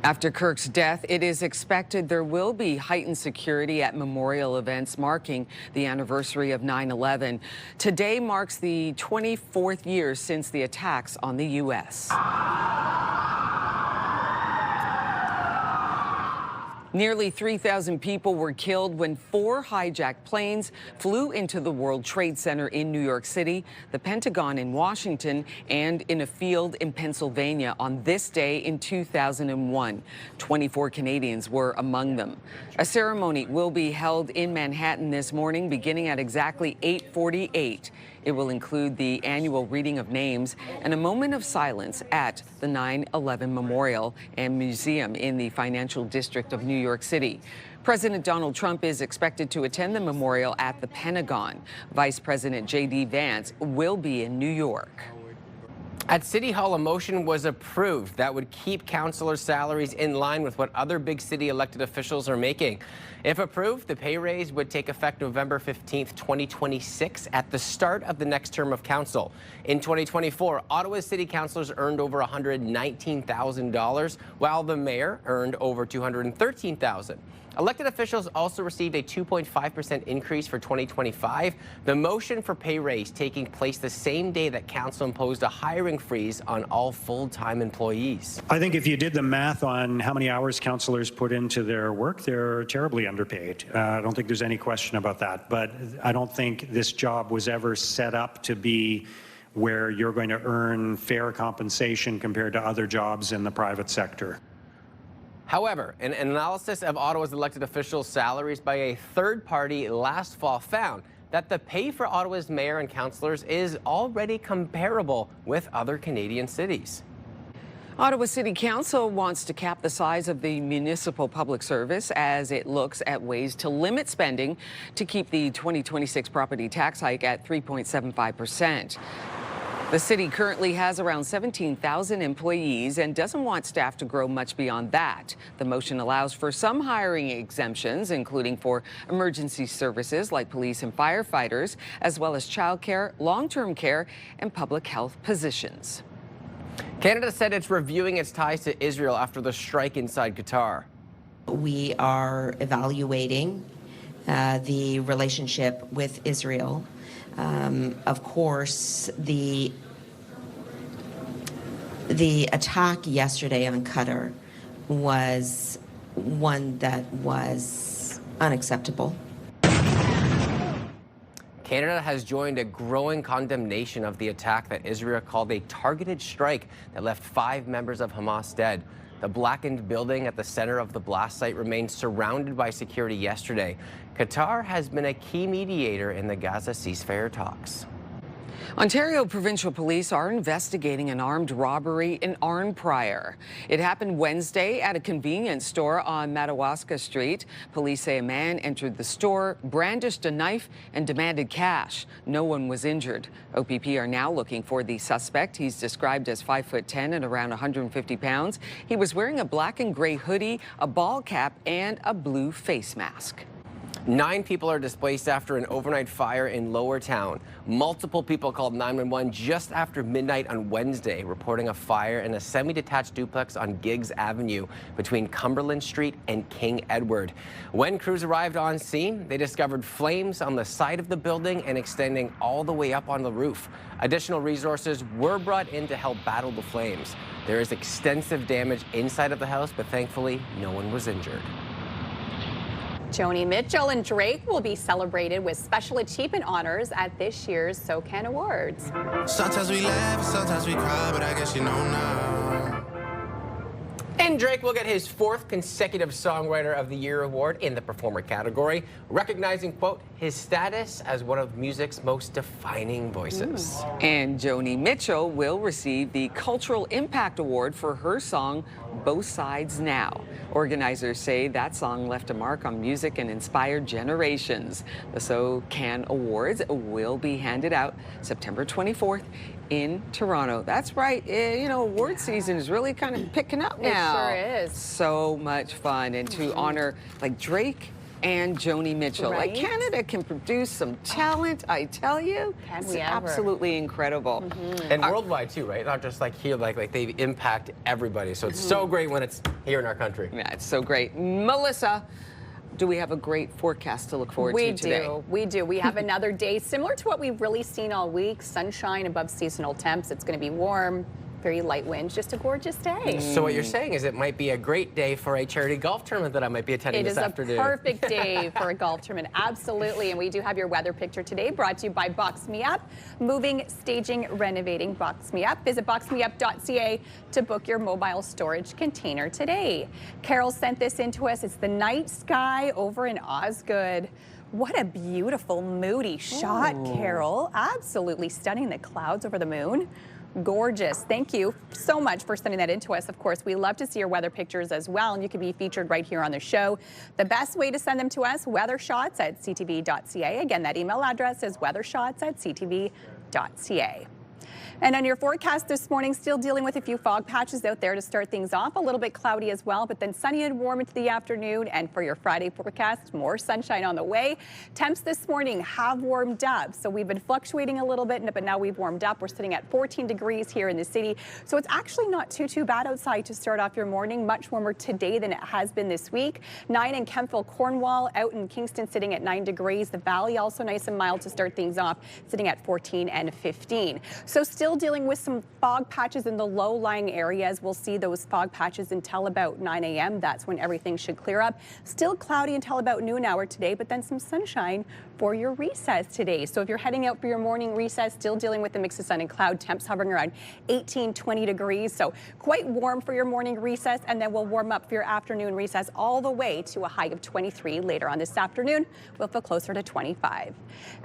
Speaker 2: After Kirk's death, it is expected there will be heightened security at memorial events marking the anniversary of 9/11. Today marks the 24th year since the attacks on the U.S. Nearly 3,000 people were killed when 4 hijacked planes flew into the World Trade Center in New York City, the Pentagon in Washington, and in a field in Pennsylvania on this day in 2001. 24 Canadians were among them. A ceremony will be held in Manhattan this morning, beginning at exactly 8:48. It will include the annual reading of names and a moment of silence at the 9/11 Memorial and Museum in the financial district of New York City. President Donald Trump is expected to attend the memorial at the Pentagon. Vice President J.D. Vance will be in New York.
Speaker 1: At City Hall, a motion was approved that would keep councillors' salaries in line with what other big city elected officials are making. If approved, the pay raise would take effect November 15th, 2026, at the start of the next term of council. In 2024, Ottawa City councillors earned over $119,000, while the mayor earned over $213,000. Elected officials also received a 2.5% increase for 2025. The motion for pay raise taking place the same day that council imposed a hiring freeze on all full-time employees.
Speaker 4: I think if you did the math on how many hours councillors put into their work, they're terribly underpaid. I don't think there's any question about that. But I don't think this job was ever set up to be where you're going to earn fair compensation compared to other jobs in the private sector.
Speaker 1: However, an analysis of Ottawa's elected officials' salaries by a third party last fall found that the pay for Ottawa's mayor and councillors is already comparable with other Canadian cities.
Speaker 2: Ottawa City Council wants to cap the size of the municipal public service as it looks at ways to limit spending to keep the 2026 property tax hike at 3.75%. The city currently has around 17,000 employees and doesn't want staff to grow much beyond that. The motion allows for some hiring exemptions, including for emergency services like police and firefighters, as well as childcare, long-term care, and public health positions.
Speaker 1: Canada said it's reviewing its ties to Israel after the strike inside Qatar.
Speaker 17: We are evaluating the relationship with Israel. Of course, the attack yesterday on Qatar was one that was unacceptable.
Speaker 1: Canada has joined a growing condemnation of the attack that Israel called a targeted strike that left 5 members of Hamas dead. The blackened building at the center of the blast site remained surrounded by security yesterday. Qatar has been a key mediator in the Gaza ceasefire talks.
Speaker 2: Ontario Provincial Police are investigating an armed robbery in Arnprior. It happened Wednesday at a convenience store on Madawaska Street. Police say a man entered the store, brandished a knife, and demanded cash. No one was injured. OPP are now looking for the suspect. He's described as 5'10" and around 150 pounds. He was wearing a black and gray hoodie, a ball cap, and a blue face mask.
Speaker 1: 9 people are displaced after an overnight fire in Lowertown. Multiple people called 911 just after midnight on Wednesday, reporting a fire in a semi-detached duplex on Giggs Avenue between Cumberland Street and King Edward. When crews arrived on scene, they discovered flames on the side of the building and extending all the way up on the roof. Additional resources were brought in to help battle the flames. There is extensive damage inside of the house, but thankfully no one was injured.
Speaker 3: Joni Mitchell and Drake will be celebrated with special achievement honors at this year's SOCAN Awards.
Speaker 5: Sometimes we laugh, sometimes we cry, but I guess you know now.
Speaker 1: And Drake will get his 4th consecutive Songwriter of the Year award in the performer category, recognizing, quote, his status as one of music's most defining voices.
Speaker 2: And Joni Mitchell will receive the Cultural Impact Award for her song, Both Sides Now. Organizers say that song left a mark on music and inspired generations. The SOCAN Awards will be handed out September 24th in Toronto. That's right. You know, award season is really kind of picking up now.
Speaker 3: It sure is.
Speaker 2: So much fun. And to honor like Drake and Joni Mitchell.
Speaker 3: Right?
Speaker 2: Like Canada can produce some talent, I tell you.
Speaker 3: Can
Speaker 2: it's
Speaker 3: we ever?
Speaker 2: absolutely incredible.
Speaker 1: And worldwide too, right? Not just like here, like they impact everybody. So it's so great when it's here in our country.
Speaker 2: Yeah, it's so great. Melissa, do we have a great forecast to look forward to today?
Speaker 3: We do. We have another day similar to what we've really seen all week. Sunshine above seasonal temps. It's going to be warm. Very light winds, just a gorgeous day.
Speaker 1: So what you're saying is it might be a great day for a charity golf tournament that I might be attending this afternoon.
Speaker 3: It is a perfect day for a golf tournament, absolutely. And we do have your weather picture today, brought to you by Box Me Up. Moving, staging, renovating. Box Me Up. Visit boxmeup.ca to book your mobile storage container today. Carol sent this in to us. It's the night sky over in Osgood. What a beautiful, moody shot, Carol. Absolutely stunning. The clouds over the moon. Gorgeous. Thank you so much for sending that in to us. Of course, we love to see your weather pictures as well, and you can be featured right here on the show. The best way to send them to us, weathershots@ctv.ca. Again, that email address is weathershots@ctv.ca. And on your forecast this morning, still dealing with a few fog patches out there to start things off. A little bit cloudy as well, but then sunny and warm into the afternoon. And for your Friday forecast, more sunshine on the way. Temps this morning have warmed up. So we've been fluctuating a little bit, but now we've warmed up. We're sitting at 14 degrees here in the city. So it's actually not too bad outside to start off your morning. Much warmer today than it has been this week. 9 in Kemptville, Cornwall, out in Kingston sitting at 9 degrees. The Valley also nice and mild to start things off, sitting at 14 and 15. So still dealing with some fog patches in the low-lying areas. We'll see those fog patches until about 9 a.m. That's when everything should clear up. Still cloudy until about noon hour today, but then some sunshine for your recess today. So if you're heading out for your morning recess, still dealing with the mix of sun and cloud, temps hovering around 18, 20 degrees. So quite warm for your morning recess, and then we'll warm up for your afternoon recess all the way to a high of 23 later on this afternoon. We'll feel closer to 25.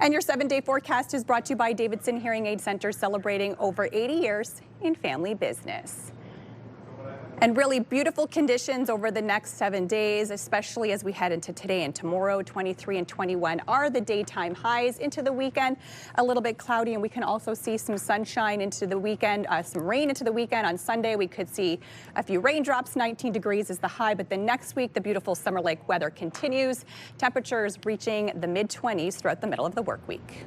Speaker 3: And your 7-day forecast is brought to you by Davidson Hearing Aid Center, celebrating over 80 years in family business. And really beautiful conditions over the next 7 days, especially as we head into today and tomorrow. 23 and 21 are the daytime highs. Into the weekend, a little bit cloudy, and we can also see some sunshine into the weekend, some rain into the weekend. On Sunday, we could see a few raindrops. 19 degrees is the high, but then next week, the beautiful summer-like weather continues. Temperatures reaching the mid-20s throughout the middle of the work week.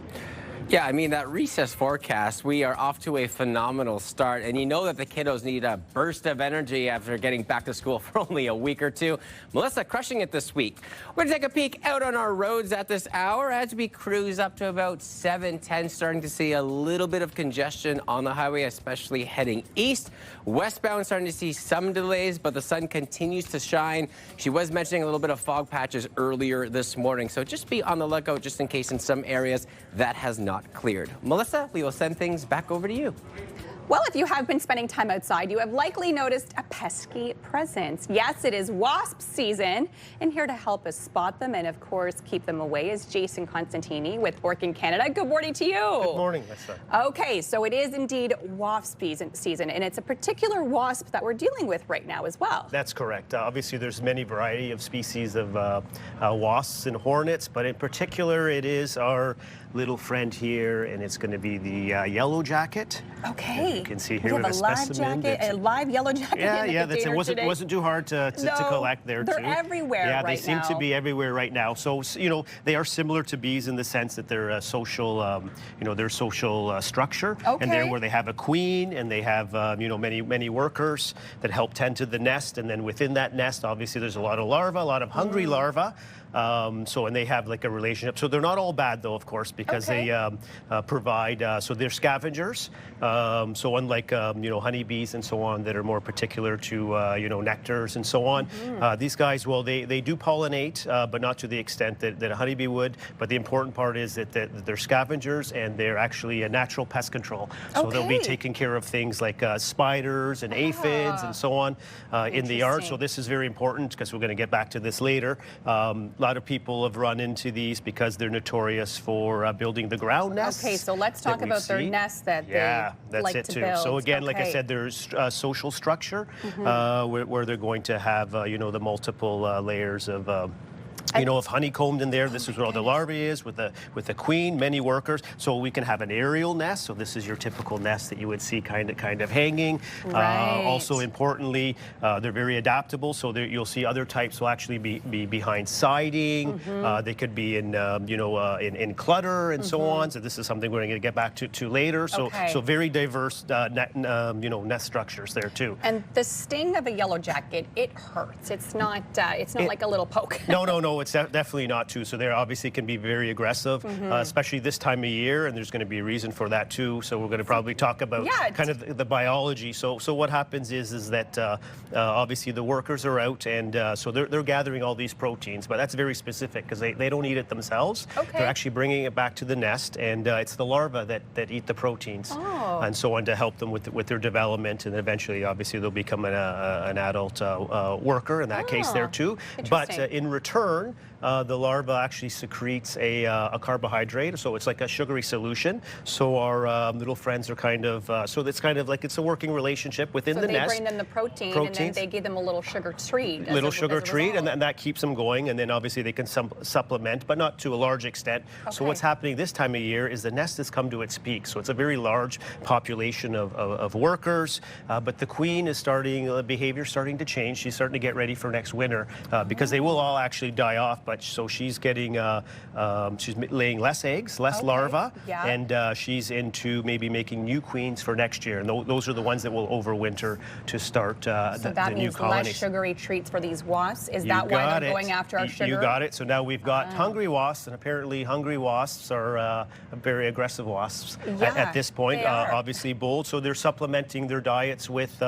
Speaker 1: Yeah, I mean, that recess forecast, we are off to a phenomenal start. And you know that the kiddos need a burst of energy after getting back to school for only a week or two. Melissa crushing it this week. We're going to take a peek out on our roads at this hour as we cruise up to about 7:10, starting to see a little bit of congestion on the highway, especially heading east. Westbound starting to see some delays, but the sun continues to shine. She was mentioning a little bit of fog patches earlier this morning, so just be on the lookout just in case in some areas that has not cleared. Melissa, we will send things back over to you.
Speaker 3: Well, if you have been spending time outside, you have likely noticed a pesky presence. Yes, it is wasp season, and here to help us spot them and, of course, keep them away is Jason Constantini with Orkin Canada. Good morning to you.
Speaker 8: Good morning, Melissa.
Speaker 3: Okay, so it is indeed wasp season, and it's a particular wasp that we're dealing with right now as well.
Speaker 8: That's correct. Obviously, there's many variety of species of wasps and hornets, but in particular, it is our little friend here, and it's going to be the yellow jacket.
Speaker 3: Okay.
Speaker 8: You can see here
Speaker 3: we
Speaker 8: with
Speaker 3: have
Speaker 8: a
Speaker 3: specimen. A live yellow jacket.
Speaker 8: Yeah, that's it. Wasn't too hard to collect there,
Speaker 3: they're
Speaker 8: too.
Speaker 3: Everywhere
Speaker 8: Yeah,
Speaker 3: right
Speaker 8: they seem
Speaker 3: now.
Speaker 8: to be everywhere right now. So, you know, they are similar to bees in the sense that they're a social, their social structure.
Speaker 3: Okay.
Speaker 8: And they're where they have a queen, and they have, many workers that help tend to the nest. And then within that nest, obviously, there's a lot of larvae, a lot of hungry larvae. And they have like a relationship. So they're not all bad, though, of course, because they provide, so they're scavengers. So unlike, honeybees and so on that are more particular to, nectars and so on, these guys, well, they do pollinate, but not to the extent that a honeybee would. But the important part is that they're scavengers, and they're actually a natural pest control. So they'll be taking care of things like spiders and aphids and so on in the yard. So this is very important because we're going to get back to this later. A lot of people have run into these because they're notorious for building the ground nests.
Speaker 3: Okay, so let's talk about their nests that they like to build.
Speaker 8: So again, like I said, there's social structure where they're going to have, the multiple layers of of honeycombed in there. This is where all the larvae is with the queen, many workers. So we can have an aerial nest. So this is your typical nest that you would see kind of hanging.
Speaker 3: Right.
Speaker 8: Also importantly, they're very adaptable. So you'll see other types will actually be behind siding. They could be in clutter and so on. So this is something we're going to get back to later. So very diverse nest structures there too.
Speaker 3: And the sting of a yellow jacket, it hurts. It's not like a little poke.
Speaker 8: No, it's definitely not too. So they obviously can be very aggressive, especially this time of year, and there's going to be a reason for that too. So we're going to probably talk about kind of the biology. So what happens is that obviously the workers are out, and so they're gathering all these proteins, but that's very specific because they don't eat it themselves. They're actually bringing it back to the nest, and it's the larvae that eat the proteins and so on to help them with their development, and eventually, obviously, they'll become an adult worker in that case there too. But in return, the larva actually secretes a carbohydrate, so it's like a sugary solution. So our little friends are kind of, so it's kind of like it's a working relationship within the nest.
Speaker 3: So they bring them the protein, and then they give them a little sugar treat.
Speaker 8: Little sugar treat, and that keeps them going. And then obviously they can supplement, but not to a large extent. So what's happening this time of year is the nest has come to its peak. So it's a very large population of workers, but the queen is behavior starting to change. She's starting to get ready for next winter because they will all actually die off. But so she's getting, she's laying less eggs, less larvae, and she's into maybe making new queens for next year. And those are the ones that will overwinter to start the new colonies. So that means
Speaker 3: less sugary treats for these wasps? Is that why they're going after our sugar?
Speaker 8: You got it. So now we've got hungry wasps, and apparently hungry wasps are very aggressive wasps at this point. Obviously bold, so they're supplementing their diets with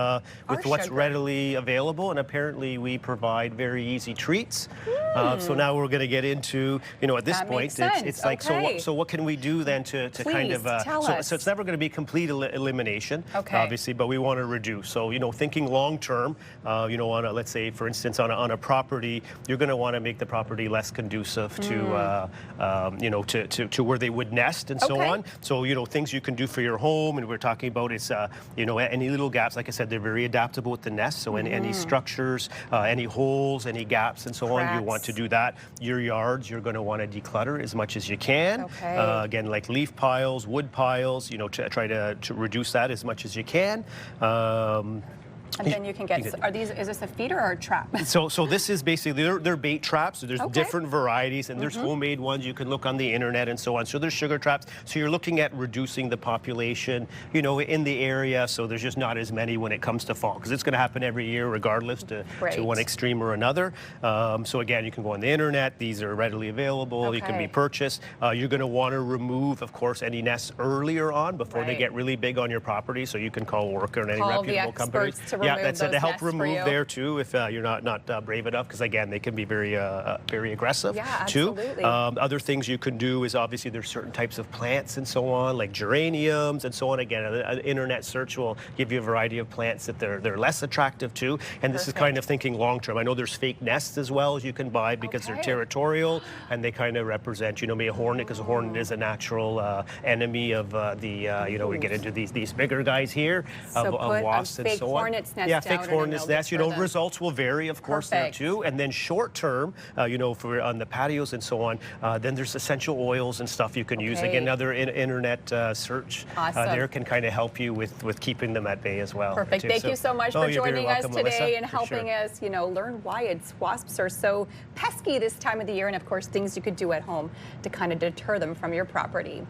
Speaker 8: what's readily available, and apparently we provide very easy treats. So now we're going to get into, at this point, it's like, so what can we do then to kind of, so it's never going to be complete elimination, obviously, but we want to reduce. So, thinking long term, on a, let's say, for instance, on a property, you're going to want to make the property less conducive to, to where they would nest and so on. So, things you can do for your home, and we're talking about is, any little gaps. Like I said, they're very adaptable with the nest. So, any structures, any holes, any gaps, and so on, you want to do that. Your yards, you're going to want to declutter as much as you can. Again, like leaf piles, wood piles, to try to reduce that as much as you can.
Speaker 3: And then you can get, is this a feeder or a trap?
Speaker 8: So this is basically, they're bait traps. So there's different varieties, and there's homemade ones. You can look on the internet and so on. So there's sugar traps. So you're looking at reducing the population, in the area. So there's just not as many when it comes to fall, because it's going to happen every year regardless to one extreme or another. So again, you can go on the internet. These are readily available. You can be purchased. You're going to want to remove, of course, any nests earlier on before they get really big on your property. So you can call a worker and any reputable company. That's it, to help remove there too if you're not brave enough, because again, they can be very aggressive too. Other things you can do is obviously there's certain types of plants and so on, like geraniums and so on. Again, an internet search will give you a variety of plants that they're less attractive to, and this is kind of thinking long term. I know there's fake nests as well as you can buy because they're territorial and they kind of represent, maybe a hornet, because a hornet is a natural enemy of we get into these bigger guys here of wasps and so on. Yeah, fake hornet's nest. Results will vary, of course, there too. And then short term, for on the patios and so on, then there's essential oils and stuff you can use. Again, another internet search there can kind of help you with keeping them at bay as well.
Speaker 3: Perfect. Thank you so much for joining us today and helping us, learn why wasps are so pesky this time of the year, and of course, things you could do at home to kind of deter them from your property.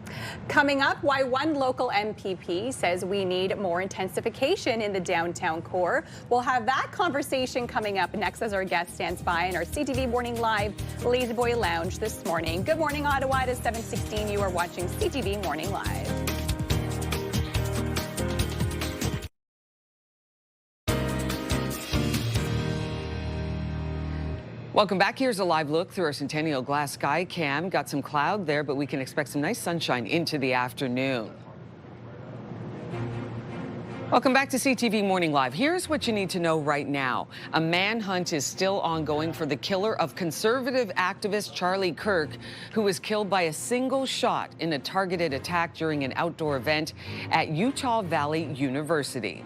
Speaker 3: Coming up, why one local MPP says we need more intensification in the downtown core. We'll have that conversation coming up next as our guest stands by in our CTV Morning Live Lazy Boy Lounge this morning. Good morning, Ottawa. It is 7:16. You are watching CTV Morning Live.
Speaker 2: Welcome back. Here's a live look through our Centennial Glass Sky Cam. Got some cloud there, but we can expect some nice sunshine into the afternoon. Welcome back to CTV Morning Live. Here's what you need to know right now. A manhunt is still ongoing for the killer of conservative activist Charlie Kirk, who was killed by a single shot in a targeted attack during an outdoor event at Utah Valley University.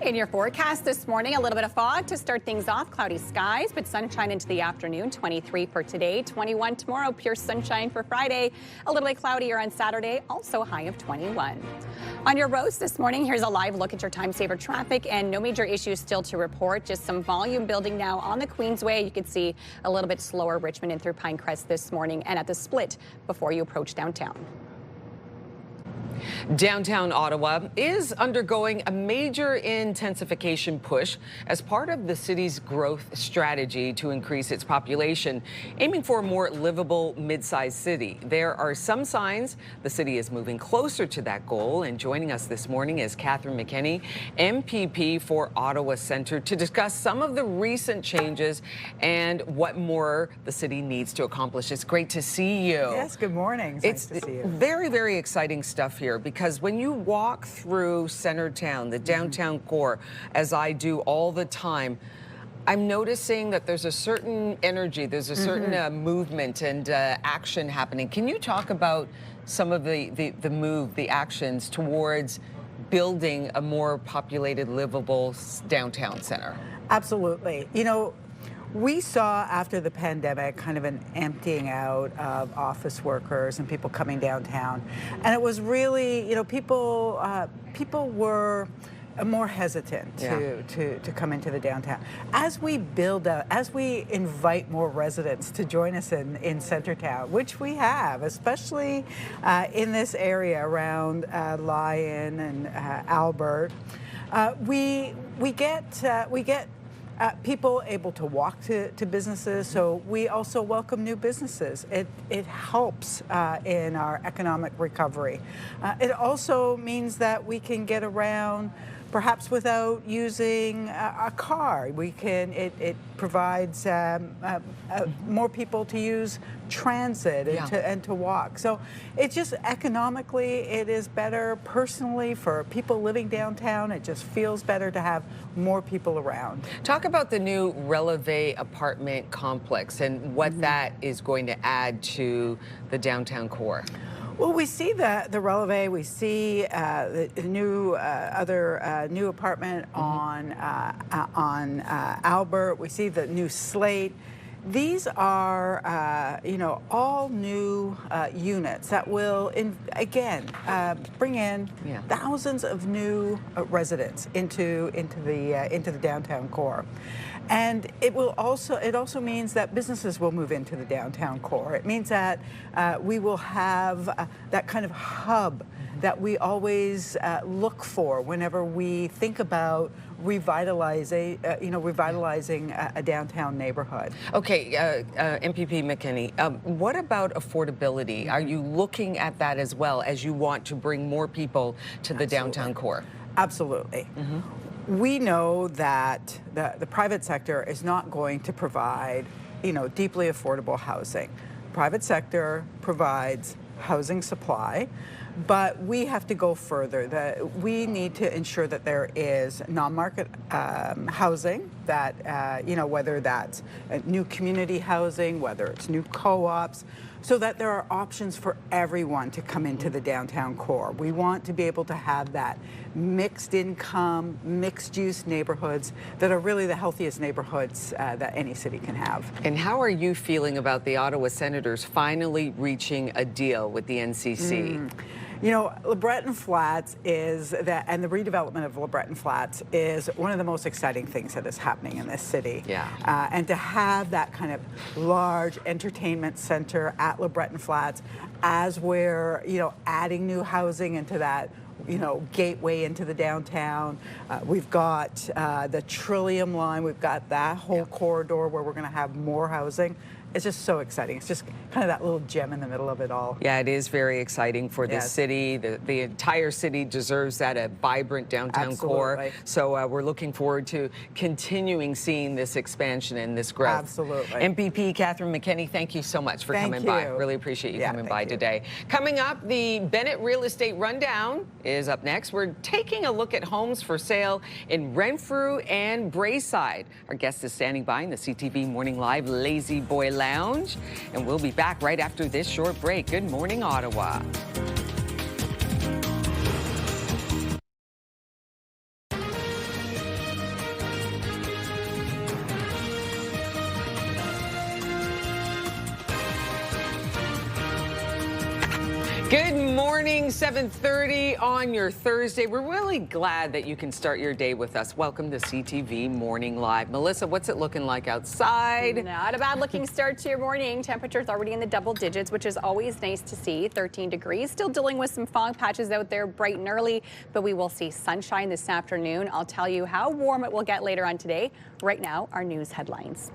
Speaker 3: In your forecast this morning, a little bit of fog to start things off, cloudy skies, but sunshine into the afternoon, 23 for today, 21 tomorrow, pure sunshine for Friday, a little bit cloudier on Saturday, also a high of 21. On your roads this morning, here's a live look at your time saver traffic, and no major issues still to report, just some volume building now on the Queensway. You can see a little bit slower Richmond and through Pinecrest this morning, and at the split before you approach downtown.
Speaker 2: Downtown Ottawa is undergoing a major intensification push as part of the city's growth strategy to increase its population, aiming for a more livable mid-sized city. There are some signs the city is moving closer to that goal, and joining us this morning is Catherine McKenney, MPP for Ottawa Centre, to discuss some of the recent changes and what more the city needs to accomplish. It's great to see you.
Speaker 9: Yes, good morning.
Speaker 2: It's
Speaker 9: nice to see you.
Speaker 2: Very, very exciting stuff here, because when you walk through Centertown, the downtown core, as I do all the time, I'm noticing that there's a certain energy, there's a certain movement and action happening. Can you talk about some of the actions towards building a more populated, livable downtown center?
Speaker 9: Absolutely. We saw after the pandemic kind of an emptying out of office workers and people coming downtown, and it was really, people were more hesitant to come into the downtown. As we build out, as we invite more residents to join us in Centertown, which we have, especially in this area around Lyon and Albert, we get people able to walk to businesses, so we also welcome new businesses. It helps in our economic recovery. It also means that we can get around perhaps without using a car. It provides more people to use transit and to walk. So it's just economically, it is better. Personally, for people living downtown, it just feels better to have more people around.
Speaker 2: Talk about the new Releve apartment complex and what that is going to add to the downtown core.
Speaker 9: Well, we see the Releve, we see the new new apartment on Albert. We see the new Slate. These are, all new units that will, bring in thousands of new residents into the downtown core. And it also means that businesses will move into the downtown core. It means that we will have that kind of hub that we always look for whenever we think about revitalizing a downtown neighborhood.
Speaker 2: Okay, MPP McKinney, what about affordability? Are you looking at that as well as you want to bring more people to the downtown core?
Speaker 9: Absolutely. We know that the private sector is not going to provide, deeply affordable housing. Private sector provides housing supply, but we have to go further. We need to ensure that there is non-market housing, that, whether that's new community housing, whether it's new co-ops, so that there are options for everyone to come into the downtown core. We want to be able to have that mixed income, mixed use neighborhoods that are really the healthiest neighborhoods that any city can have.
Speaker 2: And how are you feeling about the Ottawa Senators finally reaching a deal with the NCC?
Speaker 9: LeBreton Flats and the redevelopment of LeBreton Flats is one of the most exciting things that is happening in this city. And to have that kind of large entertainment center at LeBreton Flats as we're, adding new housing into that, gateway into the downtown. We've got the Trillium line. We've got that whole corridor where we're going to have more housing. It's just so exciting. It's just kind of that little gem in the middle of it all.
Speaker 2: Yeah, it is very exciting for this city. The entire city deserves that, a vibrant downtown core. So we're looking forward to continuing seeing this expansion and this growth.
Speaker 9: Absolutely.
Speaker 2: MPP Catherine McKinney, thank you so much for coming by. Really appreciate you coming by today. Coming up, the Bennett Real Estate Rundown is up next. We're taking a look at homes for sale in Renfrew and Braeside. Our guest is standing by in the CTV Morning Live Lazy Boy Lounge, and we'll be back right after this short break. Good morning, Ottawa. Good morning, 7:30 on your Thursday. We're really glad that you can start your day with us. Welcome to CTV Morning Live. Melissa, what's it looking like outside?
Speaker 3: Not a bad looking start to your morning. Temperatures already in the double digits, which is always nice to see. 13 degrees. Still dealing with some fog patches out there bright and early, but we will see sunshine this afternoon. I'll tell you how warm it will get later on today. Right now, our news headlines.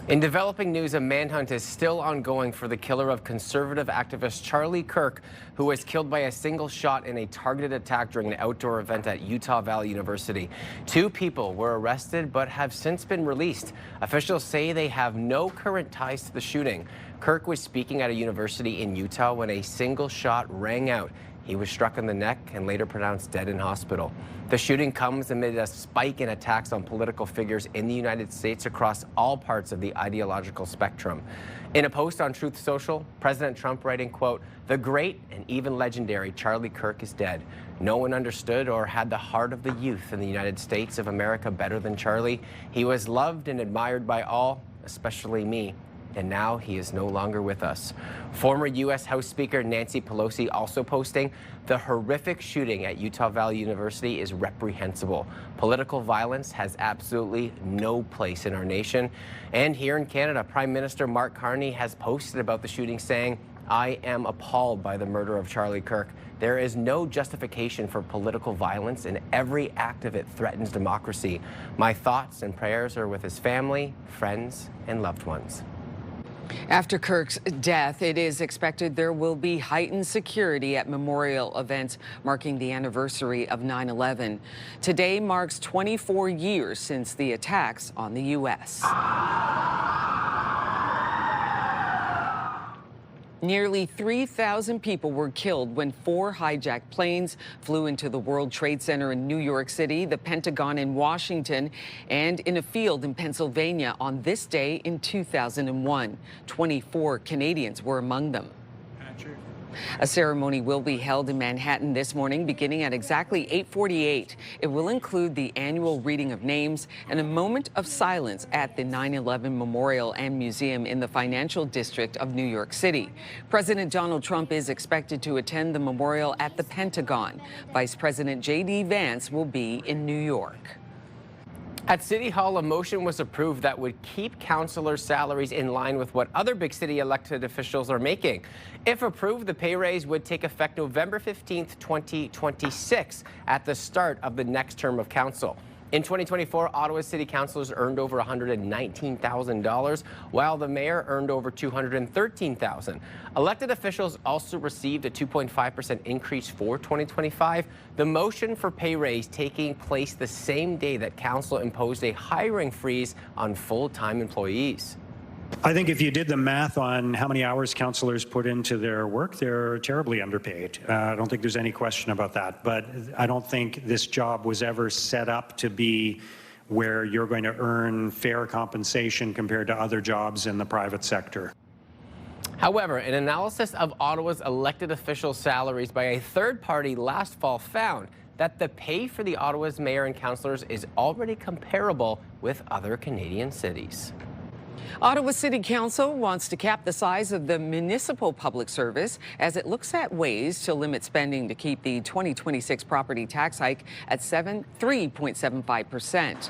Speaker 1: In developing news, a manhunt is still ongoing for the killer of conservative activist Charlie Kirk, who was killed by a single shot in a targeted attack during an outdoor event at Utah Valley University. 2 people were arrested but have since been released. Officials say they have no current ties to the shooting. Kirk was speaking at a university in Utah when a single shot rang out. He was struck in the neck and later pronounced dead in hospital. The shooting comes amid a spike in attacks on political figures in the United States across all parts of the ideological spectrum. In a post on Truth Social, President Trump writing, quote, "The great and even legendary Charlie Kirk is dead. No one understood or had the heart of the youth in the United States of America better than Charlie. He was loved and admired by all, especially me. And now he is no longer with us." Former U.S. House Speaker Nancy Pelosi also posting, "The horrific shooting at Utah Valley University is reprehensible. Political violence has absolutely no place in our nation." And here in Canada, Prime Minister Mark Carney has posted about the shooting saying, "I am appalled by the murder of Charlie Kirk. There is no justification for political violence, and every act of it threatens democracy. My thoughts and prayers are with his family, friends, and loved ones."
Speaker 2: After Kirk's death, it is expected there will be heightened security at memorial events marking the anniversary of 9/11. Today marks 24 years since the attacks on the U.S. Nearly 3,000 people were killed when 4 hijacked planes flew into the World Trade Center in New York City, the Pentagon in Washington, and in a field in Pennsylvania on this day in 2001. 24 Canadians were among them. A ceremony will be held in Manhattan this morning, beginning at exactly 8:48. It will include the annual reading of names and a moment of silence at the 9/11 Memorial and Museum in the financial district of New York City. President Donald Trump is expected to attend the memorial at the Pentagon. Vice President J.D. Vance will be in New York.
Speaker 1: At City Hall, a motion was approved that would keep councillors' salaries in line with what other big city elected officials are making. If approved, the pay raise would take effect November 15th, 2026, at the start of the next term of council. In 2024, Ottawa City councillors earned over $119,000, while the mayor earned over $213,000. Elected officials also received a 2.5% increase for 2025. The motion for pay raise taking place the same day that council imposed a hiring freeze on full-time employees.
Speaker 4: I think if you did the math on how many hours councillors put into their work, they're terribly underpaid. I don't think there's any question about that. But I don't think this job was ever set up to be where you're going to earn fair compensation compared to other jobs in the private sector.
Speaker 1: However, an analysis of Ottawa's elected official salaries by a third party last fall found that the pay for the Ottawa's mayor and councillors is already comparable with other Canadian cities.
Speaker 2: Ottawa City Council wants to cap the size of the municipal public service as it looks at ways to limit spending to keep the 2026 property tax hike at 3.75%.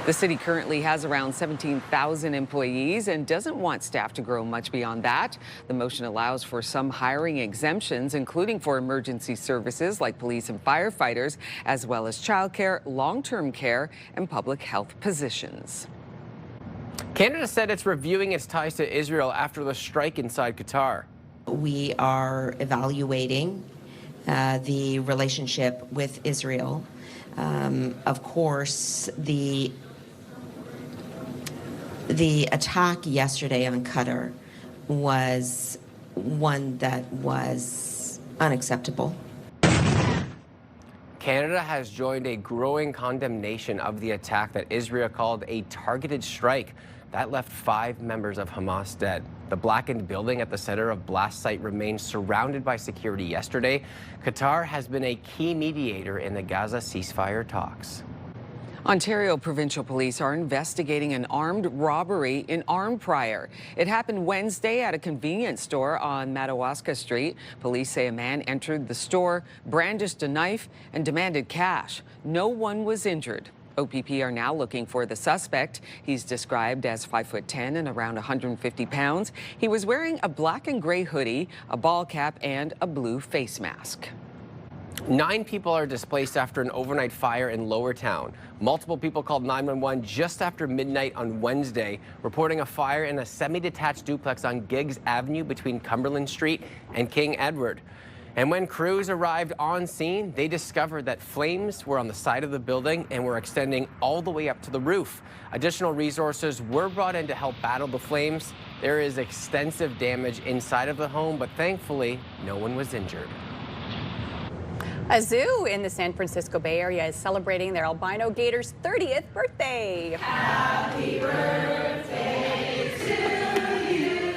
Speaker 2: The city currently has around 17,000 employees and doesn't want staff to grow much beyond that. The motion allows for some hiring exemptions, including for emergency services like police and firefighters, as well as childcare, long-term care, and public health positions.
Speaker 1: Canada said it's reviewing its ties to Israel after the strike inside Qatar.
Speaker 17: We are evaluating the relationship with Israel. Of course, the attack yesterday on Qatar was one that was unacceptable.
Speaker 1: Canada has joined a growing condemnation of the attack that Israel called a targeted strike that left 5 members of Hamas dead. The blackened building at the center of blast site remained surrounded by security yesterday. Qatar has been a key mediator in the Gaza ceasefire talks.
Speaker 2: Ontario Provincial Police are investigating an armed robbery in Arnprior. It happened Wednesday at a convenience store on Madawaska Street. Police say a man entered the store, brandished a knife, and demanded cash. No one was injured. OPP are now looking for the suspect. He's described as 5'10" and around 150 pounds. He was wearing a black and gray hoodie, a ball cap, and a blue face mask.
Speaker 1: 9 people are displaced after an overnight fire in Lowertown. Multiple people called 911 just after midnight on Wednesday, reporting a fire in a semi-detached duplex on Giggs Avenue between Cumberland Street and King Edward. And when crews arrived on scene, they discovered that flames were on the side of the building and were extending all the way up to the roof. Additional resources were brought in to help battle the flames. There is extensive damage inside of the home, but thankfully, no one was injured.
Speaker 3: A zoo in the San Francisco Bay Area is celebrating their albino gator's 30th birthday.
Speaker 10: Happy birthday to you.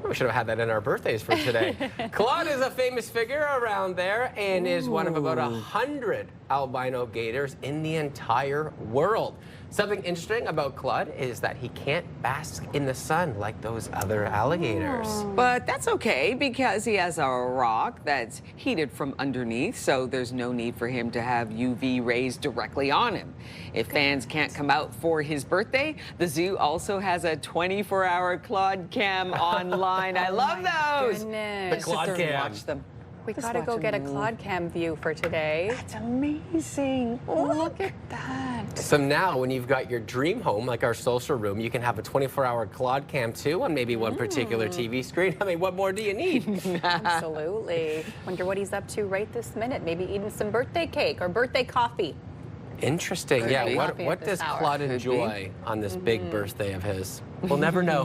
Speaker 1: We should have had that in our birthdays for today. Claude is a famous figure around there and is one of about 100 albino gators in the entire world. Something interesting about Claude is that he can't bask in the sun like those other alligators.
Speaker 2: But that's okay because he has a rock that's heated from underneath, so there's no need for him to have UV rays directly on him. If fans can't come out for his birthday, the zoo also has a 24-hour Claude cam online. I love those.
Speaker 3: Goodness.
Speaker 1: The Claude cam.
Speaker 2: Watch them.
Speaker 3: We
Speaker 2: Just
Speaker 3: gotta go
Speaker 2: watch
Speaker 3: get a
Speaker 2: them move.
Speaker 3: Claude cam view for today.
Speaker 2: That's amazing.
Speaker 3: Look at that.
Speaker 1: So now when you've got your dream home, like our social room, you can have a 24-hour cloud cam too on maybe one particular TV screen. I mean, what more do you need?
Speaker 3: Absolutely. Wonder what he's up to right this minute. Maybe eating some birthday cake or birthday coffee.
Speaker 1: Interesting.
Speaker 3: Could
Speaker 1: yeah.
Speaker 3: be.
Speaker 1: What does Claude enjoy on this big birthday of his? We'll never know.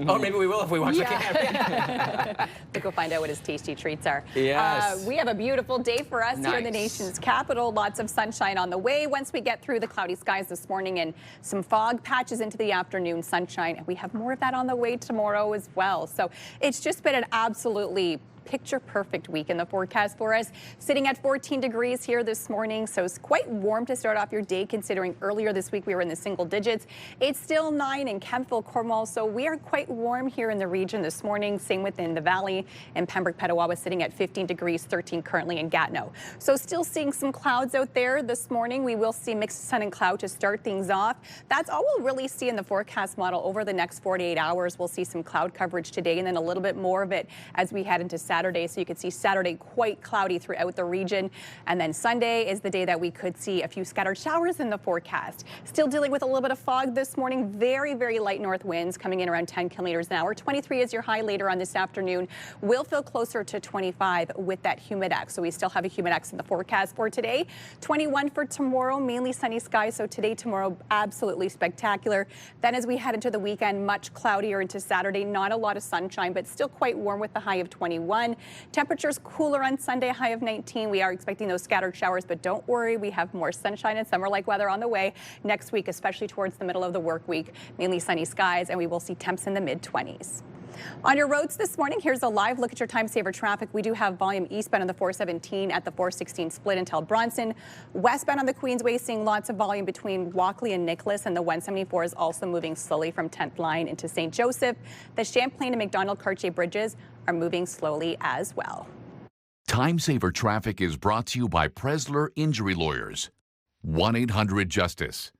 Speaker 1: Oh, maybe we will if we watch the camera.
Speaker 3: We'll go find out what his tasty treats are.
Speaker 1: Yes.
Speaker 3: We have a beautiful day for us here in the nation's capital. Lots of sunshine on the way once we get through the cloudy skies this morning and some fog patches into the afternoon sunshine. And we have more of that on the way tomorrow as well. So it's just been an absolutely picture-perfect week in the forecast for us. Sitting at 14 degrees here this morning, so it's quite warm to start off your day considering earlier this week we were in the single digits. It's still 9 in Kemptville, Cornwall, so we are quite warm here in the region this morning. Same within the valley, and Pembroke, Petawawa sitting at 15 degrees, 13 currently in Gatineau. So still seeing some clouds out there this morning. We will see mixed sun and cloud to start things off. That's all we'll really see in the forecast model over the next 48 hours. We'll see some cloud coverage today and then a little bit more of it as we head into Saturday. So you can see Saturday quite cloudy throughout the region. And then Sunday is the day that we could see a few scattered showers in the forecast. Still dealing with a little bit of fog this morning. Very, very light north winds coming in around 10 kilometers an hour. 23 is your high later on this afternoon. Will feel closer to 25 with that humidex. So we still have a humidex in the forecast for today. 21 for tomorrow, mainly sunny skies. So today, tomorrow, absolutely spectacular. Then as we head into the weekend, much cloudier into Saturday. Not a lot of sunshine, but still quite warm with the high of 21. Temperatures cooler on Sunday, high of 19. We are expecting those scattered showers, but don't worry, we have more sunshine and summer-like weather on the way next week, especially towards the middle of the work week. Mainly sunny skies, and we will see temps in the mid-20s. On your roads this morning, here's a live look at your time saver traffic. We do have volume eastbound on the 417 at the 416 split until Bronson. Westbound on the Queensway, seeing lots of volume between Walkley and Nicholas, and the 174 is also moving slowly from 10th line into St. Joseph. The Champlain and McDonald-Cartier bridges are moving slowly as well.
Speaker 12: Time Saver Traffic is brought to you by Presler Injury Lawyers. 1-800-JUSTICE.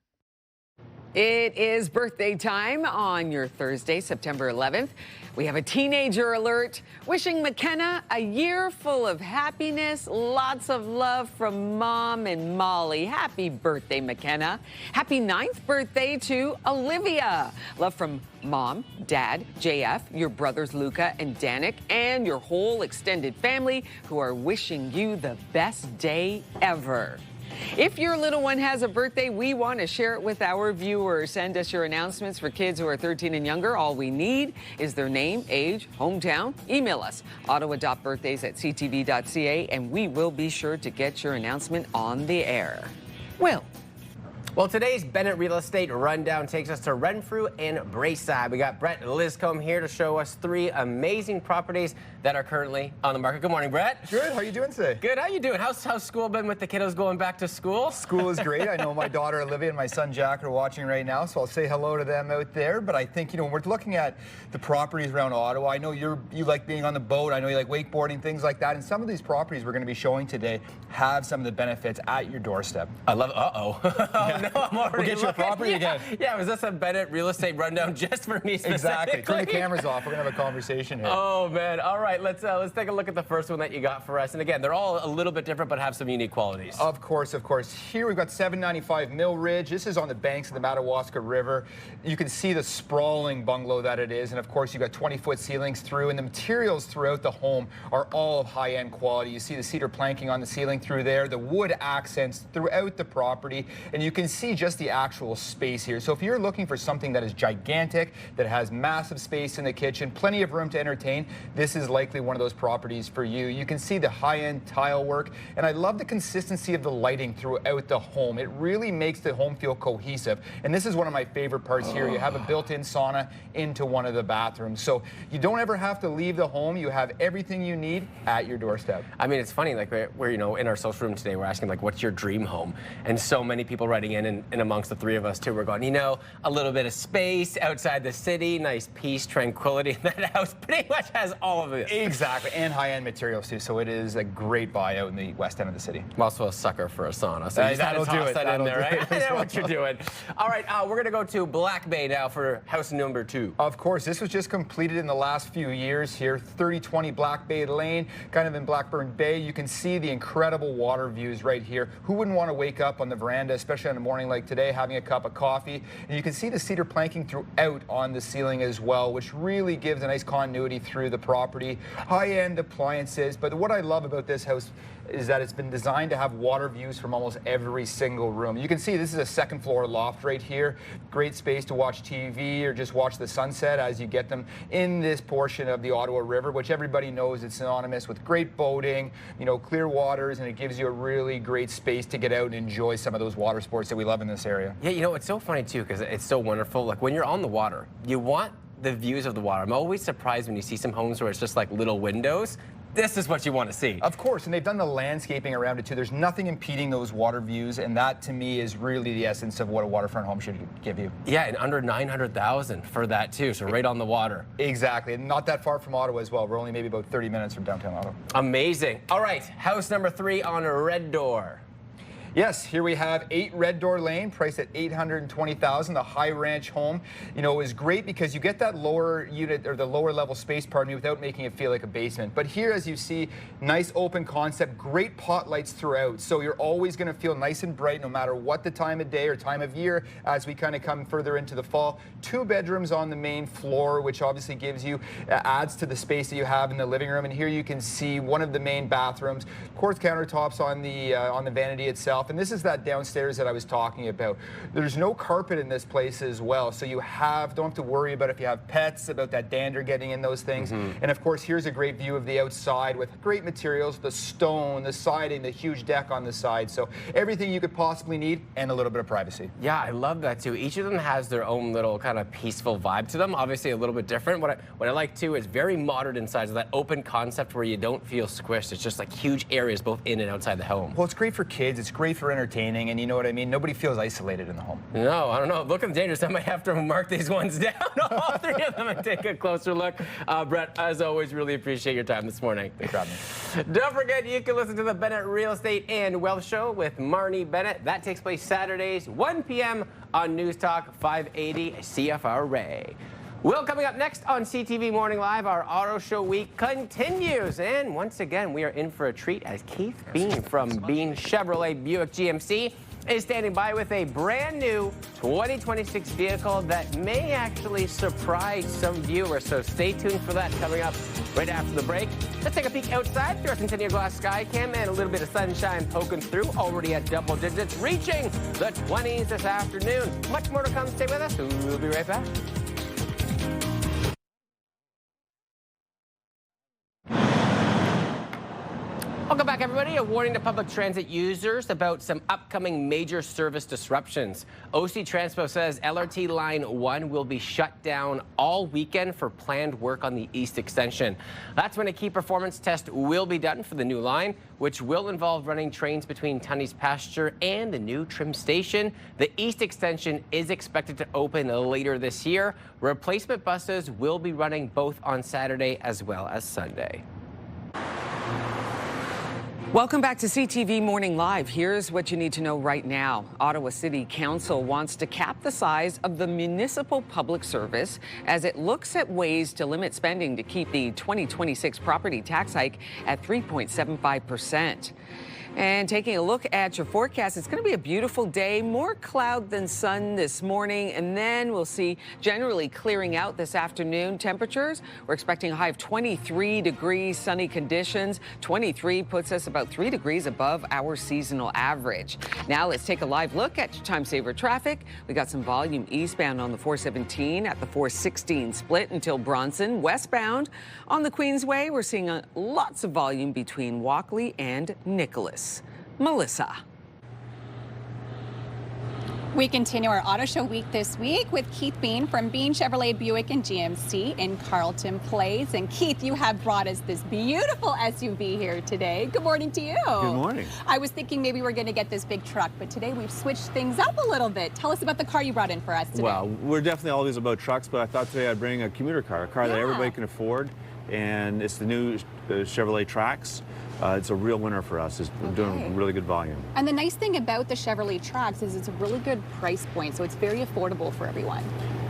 Speaker 21: It is birthday time on your Thursday, September 11th. We have a teenager alert wishing McKenna a year full of happiness, lots of love from Mom and Molly. Happy birthday, McKenna. Happy 9th birthday to Olivia. Love from Mom, Dad, JF, your brothers Luca and Danik, and your whole extended family who are wishing you the best day ever. If your little one has a birthday, we want to share it with our viewers. Send us your announcements for kids who are 13 and younger. All we need is their name, age, hometown. Email us, ottawa.birthdays@ctv.ca, and we will be sure to get your announcement on the air.
Speaker 1: Well, today's Bennett Real Estate Rundown takes us to Renfrew and Braeside. We got Brett Liscombe here to show us 3 amazing properties that are currently on the market. Good morning, Brett.
Speaker 7: Good. How are you doing today?
Speaker 1: Good. How you doing? How's school been with the kiddos going back to school?
Speaker 7: School is great. I know my daughter Olivia and my son Jack are watching right now, so I'll say hello to them out there. But I think, when we're looking at the properties around Ottawa, I know you like being on the boat. I know you like wakeboarding, things like that. And some of these properties we're going to be showing today have some of the benefits at your doorstep.
Speaker 1: I love it. Uh-oh. No, I'm already
Speaker 7: We'll get you a property again.
Speaker 1: Yeah, was this a Bennett Real Estate Rundown just for me specifically?
Speaker 7: Exactly. Turn the cameras off. We're going to have a conversation here.
Speaker 1: Oh, man. All right, let's take a look at the first one that you got for us. And again, they're all a little bit different, but have some unique qualities.
Speaker 7: Of course, of course. Here we've got 795 Mill Ridge. This is on the banks of the Madawaska River. You can see the sprawling bungalow that it is. And of course, you've got 20-foot ceilings through, and the materials throughout the home are all of high-end quality. You see the cedar planking on the ceiling through there, the wood accents throughout the property, and you can see just the actual space here. So if you're looking for something that is gigantic, that has massive space in the kitchen, plenty of room to entertain, this is likely one of those properties for you. You can see the high-end tile work, and I love the consistency of the lighting throughout the home. It really makes the home feel cohesive, and this is one of my favorite parts here. You have a built-in sauna into one of the bathrooms, so you don't ever have to leave the home. You have everything you need at your doorstep.
Speaker 1: I mean, it's funny, like we're in our social room today, we're asking like, what's your dream home? And so many people writing in, and amongst the 3 of us too, we're going, a little bit of space outside the city, nice peace, tranquility. That house pretty much has all of it.
Speaker 7: Exactly, and high-end materials too, so it is a great buy out in the west end of the city.
Speaker 1: I'm also a sucker for a sauna, so you just had to toss that in there, right? I know what you're doing. All right, we're going to go to Black Bay now for house number 2.
Speaker 7: Of course, this was just completed in the last few years here, 3020 Black Bay Lane, kind of in Blackburn Bay. You can see the incredible water views right here. Who wouldn't want to wake up on the veranda, especially on a morning morning like today, having a cup of coffee. And you can see the cedar planking throughout on the ceiling as well, which really gives a nice continuity through the property. High-end appliances, but what I love about this house is that it's been designed to have water views from almost every single room. You can see this is a second floor loft right here. Great space to watch TV or just watch the sunset as you get them in this portion of the Ottawa River, which everybody knows it's synonymous with great boating, you know, clear waters, and it gives you a really great space to get out and enjoy some of those water sports that we love in this area.
Speaker 1: Yeah, you know, it's so funny too, because it's so wonderful. Like when you're on the water, you want the views of the water. I'm always surprised when you see some homes where it's just like little windows. This is what you want to see.
Speaker 7: Of course, and they've done the landscaping around it too. There's nothing impeding those water views, and that to me is really the essence of what a waterfront home should give you.
Speaker 1: Yeah, and under 900,000 for that too, so right on the water.
Speaker 7: Exactly, and not that far from Ottawa as well. We're only maybe about 30 minutes from downtown Ottawa.
Speaker 1: Amazing. All right, house number 3 on Red Door.
Speaker 7: Yes, here we have 8 Red Door Lane, priced at $820,000. The high ranch home, you know, is great because you get that lower unit or the lower level space, pardon me, without making it feel like a basement. But here, as you see, nice open concept, great pot lights throughout. So you're always going to feel nice and bright no matter what the time of day or time of year as we kind of come further into the fall. 2 bedrooms on the main floor, which obviously gives you, adds to the space that you have in the living room. And here you can see one of the main bathrooms, quartz countertops on the vanity itself. And this is that downstairs that I was talking about. There's no carpet in this place as well, so you don't have to worry about if you have pets, about that dander getting in those things. And of course, here's a great view of the outside with great materials, the stone, the siding, the huge deck on the side. So everything you could possibly need and a little bit of privacy.
Speaker 1: Yeah, I love that too. Each of them has their own little kind of peaceful vibe to them. Obviously a little bit different. What I like too is very modern inside, so that open concept where you don't feel squished. It's just like huge areas both in and outside the home.
Speaker 7: Well, it's great for kids. It's great for entertaining, and you know what I mean? Nobody feels isolated in the home.
Speaker 1: No, I don't know. Looking dangerous. I might have to mark these ones down, all 3 of them, and take a closer look. Brett, as always, really appreciate your time this morning.
Speaker 7: Thanks for having me.
Speaker 1: Don't forget, you can listen to the Bennett Real Estate and Wealth Show with Marnie Bennett. That takes place Saturdays, 1 p.m. on News Talk 580 CFRA. Well, coming up next on CTV Morning Live, our Auto Show Week continues. And once again, we are in for a treat as Keith Bean from Bean Chevrolet Buick GMC is standing by with a brand new 2026 vehicle that may actually surprise some viewers. So stay tuned for that coming up right after the break. Let's take a peek outside through our Centennial Glass Sky Cam, and a little bit of sunshine poking through, already at double digits, reaching the 20s this afternoon. Much more to come. Stay with us. We'll be right back. Welcome back, everybody. A warning to public transit users about some upcoming major service disruptions. OC Transpo says LRT Line 1 will be shut down all weekend for planned work on the East Extension. That's when a key performance test will be done for the new line, which will involve running trains between Tunney's Pasture and the new trim station. The East Extension is expected to open later this year. Replacement buses will be running both on Saturday as well as Sunday.
Speaker 2: Welcome back to CTV Morning Live. Here's what you need to know right now. Ottawa City Council wants to cap the size of the municipal public service as it looks at ways to limit spending to keep the 2026 property tax hike at 3.75%. And taking a look at your forecast, it's going to be a beautiful day, more cloud than sun this morning, and then we'll see generally clearing out this afternoon. Temperatures, we're expecting a high of 23 degrees, sunny conditions. 23 puts us about 3 degrees above our seasonal average. Now let's take a live look at your time saver traffic. We got some volume eastbound on the 417 at the 416 split until Bronson. Westbound on the Queensway, we're seeing lots of volume between Walkley and Nicholas. Melissa.
Speaker 3: We continue our Auto Show Week this week with Keith Bean from Bean Chevrolet Buick and GMC in Carleton Place. And Keith, you have brought us this beautiful SUV here today. Good morning to you.
Speaker 6: Good morning.
Speaker 3: I was thinking maybe we're going to get this big truck, but today we've switched things up a little bit. Tell us about the car you brought in for us today.
Speaker 6: Well, we're definitely always about trucks, but I thought today I'd bring a commuter car, a car that everybody can afford. And it's the new Chevrolet Trax. It's a real winner for us. It's doing really good volume.
Speaker 3: And the nice thing about the Chevrolet Trax is it's a really good price point, so it's very affordable for everyone.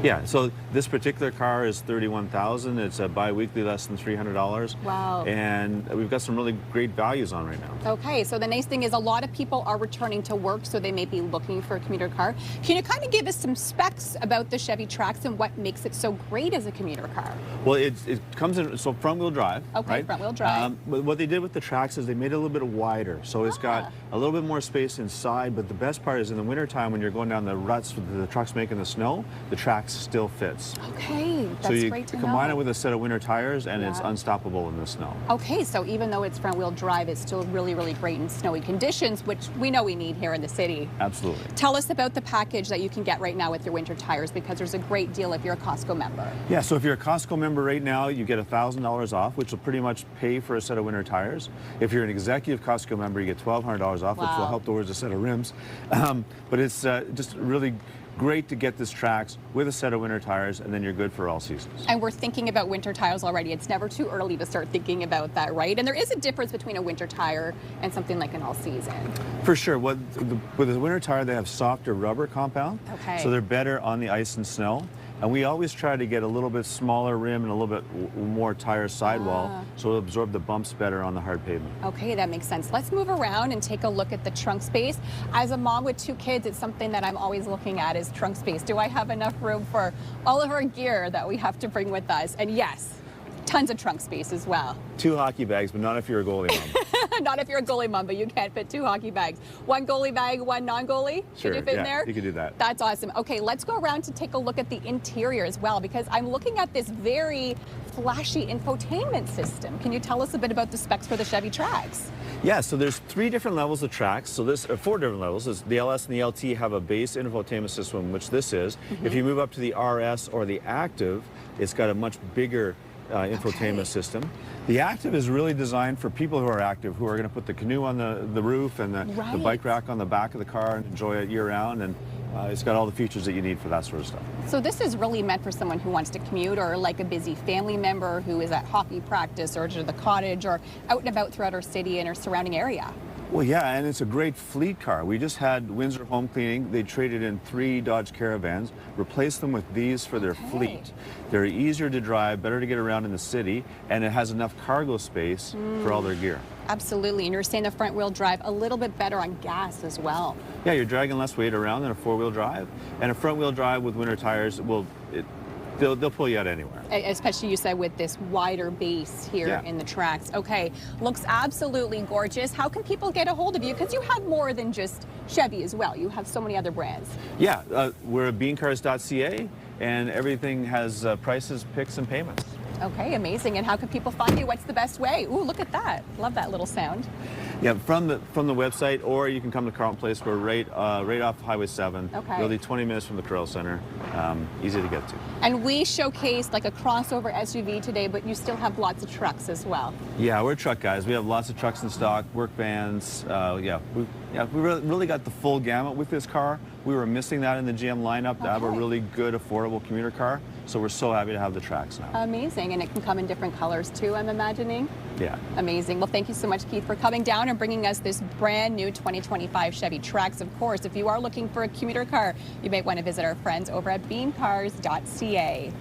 Speaker 6: Yeah, so this particular car is $31,000. It's a bi-weekly less than $300.
Speaker 3: Wow.
Speaker 6: And we've got some really great values on right now.
Speaker 3: Okay, so the nice thing is a lot of people are returning to work, so they may be looking for a commuter car. Can you kind of give us some specs about the Chevy Trax and what makes it so great as a commuter car?
Speaker 6: Well, it comes in, so front-wheel drive.
Speaker 3: Okay,
Speaker 6: right?
Speaker 3: front-wheel drive.
Speaker 6: But what they did with the Trax is they made it a little bit wider. So it's got a little bit more space inside, but the best part is in the wintertime when you're going down the ruts with the trucks making the snow, the Trax still fits.
Speaker 3: Okay, that's
Speaker 6: so you
Speaker 3: great to
Speaker 6: combine
Speaker 3: know.
Speaker 6: it with a set of winter tires and it's
Speaker 3: Yeah.
Speaker 6: unstoppable in the snow.
Speaker 3: Okay, so even though it's front-wheel drive, it's still really, really great in snowy conditions, which we know we need here in the city.
Speaker 6: Absolutely.
Speaker 3: Tell us about the package that you can get right now with your winter tires, because there's a great deal if you're a Costco member.
Speaker 6: Yeah, so if you're a Costco member right now, you get $1,000 off, which will pretty much pay for a set of winter tires. If you're an executive Costco member, you get $1,200 off, which will help towards a set of rims. But it's just really great to get this Trax with a set of winter tires, and then you're good for all seasons.
Speaker 3: And we're thinking about winter tires already. It's never too early to start thinking about that, right? And there is a difference between a winter tire and something like an all-season.
Speaker 6: For sure. With a winter tire, they have softer rubber compound,
Speaker 3: Okay.
Speaker 6: so they're better on the ice and snow. And we always try to get a little bit smaller rim and a little bit more tire sidewall, so it'll absorb the bumps better on the hard pavement.
Speaker 3: Okay, that makes sense. Let's move around and take a look at the trunk space. As a mom with 2 kids, it's something that I'm always looking at is trunk space. Do I have enough room for all of our gear that we have to bring with us? And yes, tons of trunk space as well.
Speaker 6: 2 hockey bags, but not if you're a goalie mom.
Speaker 3: Not if you're a goalie mom, but you can't fit 2 hockey bags. 1 goalie bag, 1 non-goalie?
Speaker 6: Sure,
Speaker 3: Can you fit in
Speaker 6: yeah,
Speaker 3: there?
Speaker 6: you can do that.
Speaker 3: That's awesome. Okay, let's go around to take a look at the interior as well, because I'm looking at this very flashy infotainment system. Can you tell us a bit about the specs for the Chevy Trax?
Speaker 6: Yeah, so there's 3 different levels of Trax. So this, 4 different levels. The LS and the LT have a base infotainment system, which this is. If you move up to the RS or the Active, it's got a much bigger infotainment system. The Active is really designed for people who are active, who are going to put the canoe on the roof and the bike rack on the back of the car and enjoy it year-round. And it's got all the features that you need for that sort of stuff.
Speaker 3: So this is really meant for someone who wants to commute, or like a busy family member who is at hockey practice or to the cottage or out and about throughout our city and our surrounding area.
Speaker 6: Well, yeah, and it's a great fleet car. We just had Windsor Home Cleaning. They traded in 3 Dodge Caravans, replaced them with these for their fleet. They're easier to drive, better to get around in the city, and it has enough cargo space for all their gear.
Speaker 3: Absolutely, and you're saying the front wheel drive a little bit better on gas as well.
Speaker 6: Yeah, you're dragging less weight around than a 4-wheel drive, and a front-wheel drive with winter tires they'll pull you out anywhere.
Speaker 3: Especially, you said, with this wider base here in the Trax. Okay, looks absolutely gorgeous. How can people get a hold of you? Because you have more than just Chevy as well. You have so many other brands.
Speaker 6: Yeah, we're at beancars.ca, and everything has prices, picks, and payments.
Speaker 3: Okay, amazing. And how can people find you? What's the best way? Ooh, look at that. Love that little sound.
Speaker 6: Yeah, from the website, or you can come to Carlton Place. We're right off Highway 7.
Speaker 3: Okay.
Speaker 6: Really 20 minutes from the Corral Center. Easy to get to.
Speaker 3: And we showcased like a crossover SUV today, but you still have lots of trucks as well.
Speaker 6: Yeah, we're truck guys. We have lots of trucks in stock, work vans. We really got the full gamut with this car. We were missing that in the GM lineup to have a really good, affordable commuter car. So we're so happy to have the Trax now.
Speaker 3: Amazing, and it can come in different colors too, I'm imagining.
Speaker 6: Yeah.
Speaker 3: Amazing. Well, thank you so much, Keith, for coming down and bringing us this brand new 2025 Chevy Trax. Of course, if you are looking for a commuter car, you may want to visit our friends over at beancars.ca.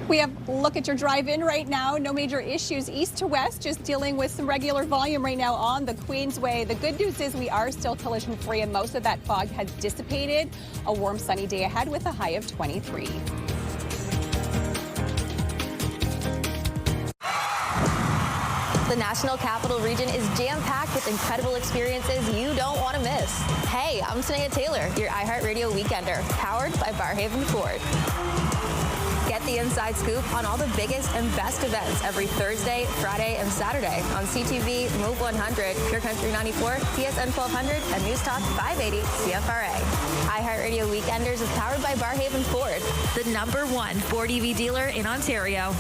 Speaker 3: We have a look at your drive-in right now. No major issues east to west, just dealing with some regular volume right now on the Queensway. The good news is we are still collision-free, and most of that fog has dissipated. A warm, sunny day ahead with a high of 23.
Speaker 14: The National Capital Region is jam-packed with incredible experiences you don't want to miss. Hey, I'm Sanaya Taylor, your iHeartRadio Weekender, powered by Barrhaven Ford. Get the inside scoop on all the biggest and best events every Thursday, Friday, and Saturday on CTV, Move 100, Pure Country 94, TSN 1200, and News Talk 580 CFRA. iHeartRadio Weekenders is powered by Barrhaven Ford, the #1 Ford EV dealer in Ontario.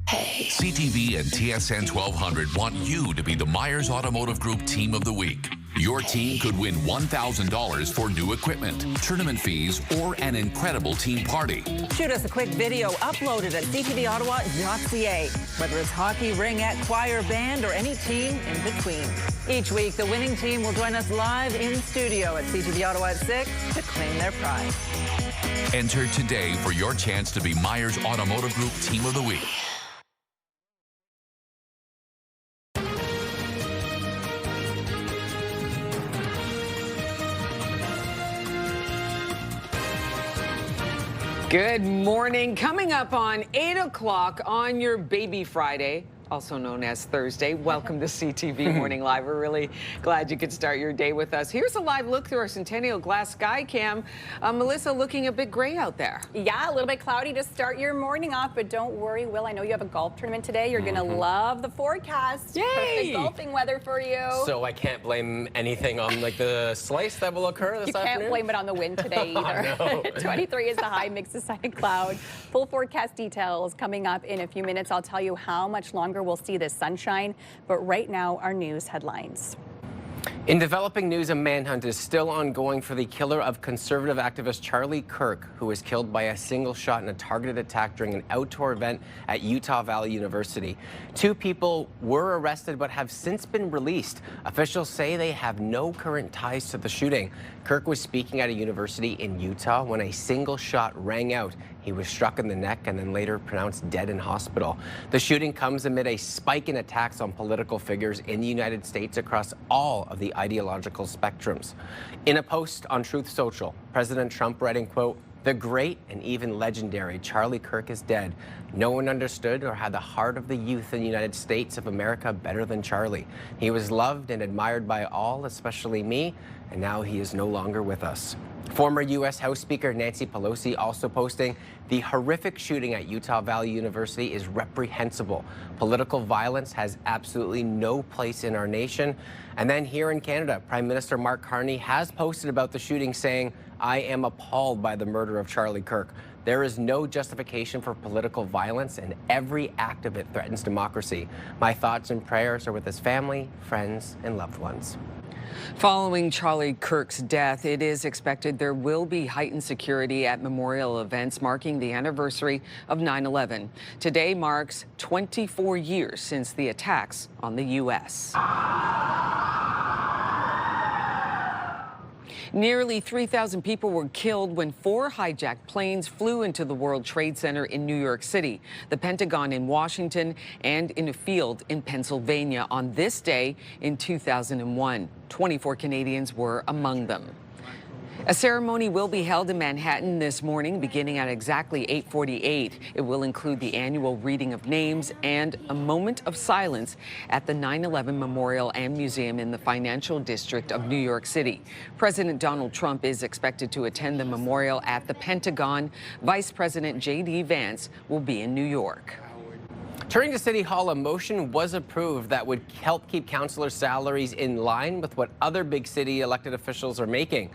Speaker 12: CTV and TSN 1200 want you to be the Myers Automotive Group Team of the Week. Your team could win $1,000 for new equipment, tournament fees, or an incredible team party.
Speaker 13: Shoot us a quick video, upload it at ctvottawa.ca. Whether it's hockey, ringette, choir, band, or any team in between. Each week, the winning team will join us live in studio at CTV Ottawa at 6 to claim their prize.
Speaker 12: Enter today for your chance to be Myers Automotive Group Team of the Week.
Speaker 2: Good morning. Coming up on 8 o'clock on your Baby Friday, also known as Thursday. Welcome to CTV Morning Live. We're really glad you could start your day with us. Here's a live look through our Centennial Glass Sky Cam. Melissa, looking a bit gray out there.
Speaker 3: Yeah, a little bit cloudy to start your morning off, but don't worry, Will. I know you have a golf tournament today. You're going to love the forecast.
Speaker 2: Yay!
Speaker 3: Perfect golfing weather for you.
Speaker 1: So I can't blame anything on like the slice that will occur this afternoon?
Speaker 3: You can't blame it on the wind today either.
Speaker 1: No.
Speaker 3: 23 is the high, mix of sun and cloud. Full forecast details coming up in a few minutes. I'll tell you how much longer we'll see this sunshine, but right now our news headlines.
Speaker 1: In developing news, a manhunt is still ongoing for the killer of conservative activist Charlie Kirk, who was killed by a single shot in a targeted attack during an outdoor event at Utah Valley University. 2 people were arrested but have since been released. Officials say they have no current ties to the shooting. Kirk was speaking at a university in Utah when a single shot rang out. He was struck in the neck and then later pronounced dead in hospital. The shooting comes amid a spike in attacks on political figures in the United States across all of the ideological spectrums. In a post on Truth Social, President Trump writing, quote, "The great and even legendary Charlie Kirk is dead. No one understood or had the heart of the youth in the United States of America better than Charlie. He was loved and admired by all, especially me, and now he is no longer with us." Former U.S. House Speaker Nancy Pelosi also posting, "The horrific shooting at Utah Valley University is reprehensible. Political violence has absolutely no place in our nation." And then here in Canada, Prime Minister Mark Carney has posted about the shooting saying, "I am appalled by the murder of Charlie Kirk. There is no justification for political violence, and every act of it threatens democracy. My thoughts and prayers are with his family, friends, and loved ones."
Speaker 2: Following Charlie Kirk's death, it is expected there will be heightened security at memorial events marking the anniversary of 9/11. Today marks 24 years since the attacks on the U.S. Nearly 3,000 people were killed when 4 hijacked planes flew into the World Trade Center in New York City, the Pentagon in Washington, and in a field in Pennsylvania on this day in 2001. 24 Canadians were among them. A ceremony will be held in Manhattan this morning, beginning at exactly 8:48. It will include the annual reading of names and a moment of silence at the 9/11 Memorial and Museum in the financial district of New York City. President Donald Trump is expected to attend the memorial at the Pentagon. Vice President J.D. Vance will be in New York.
Speaker 1: Turning to City Hall, a motion was approved that would help keep councillors' salaries in line with what other big city elected officials are making.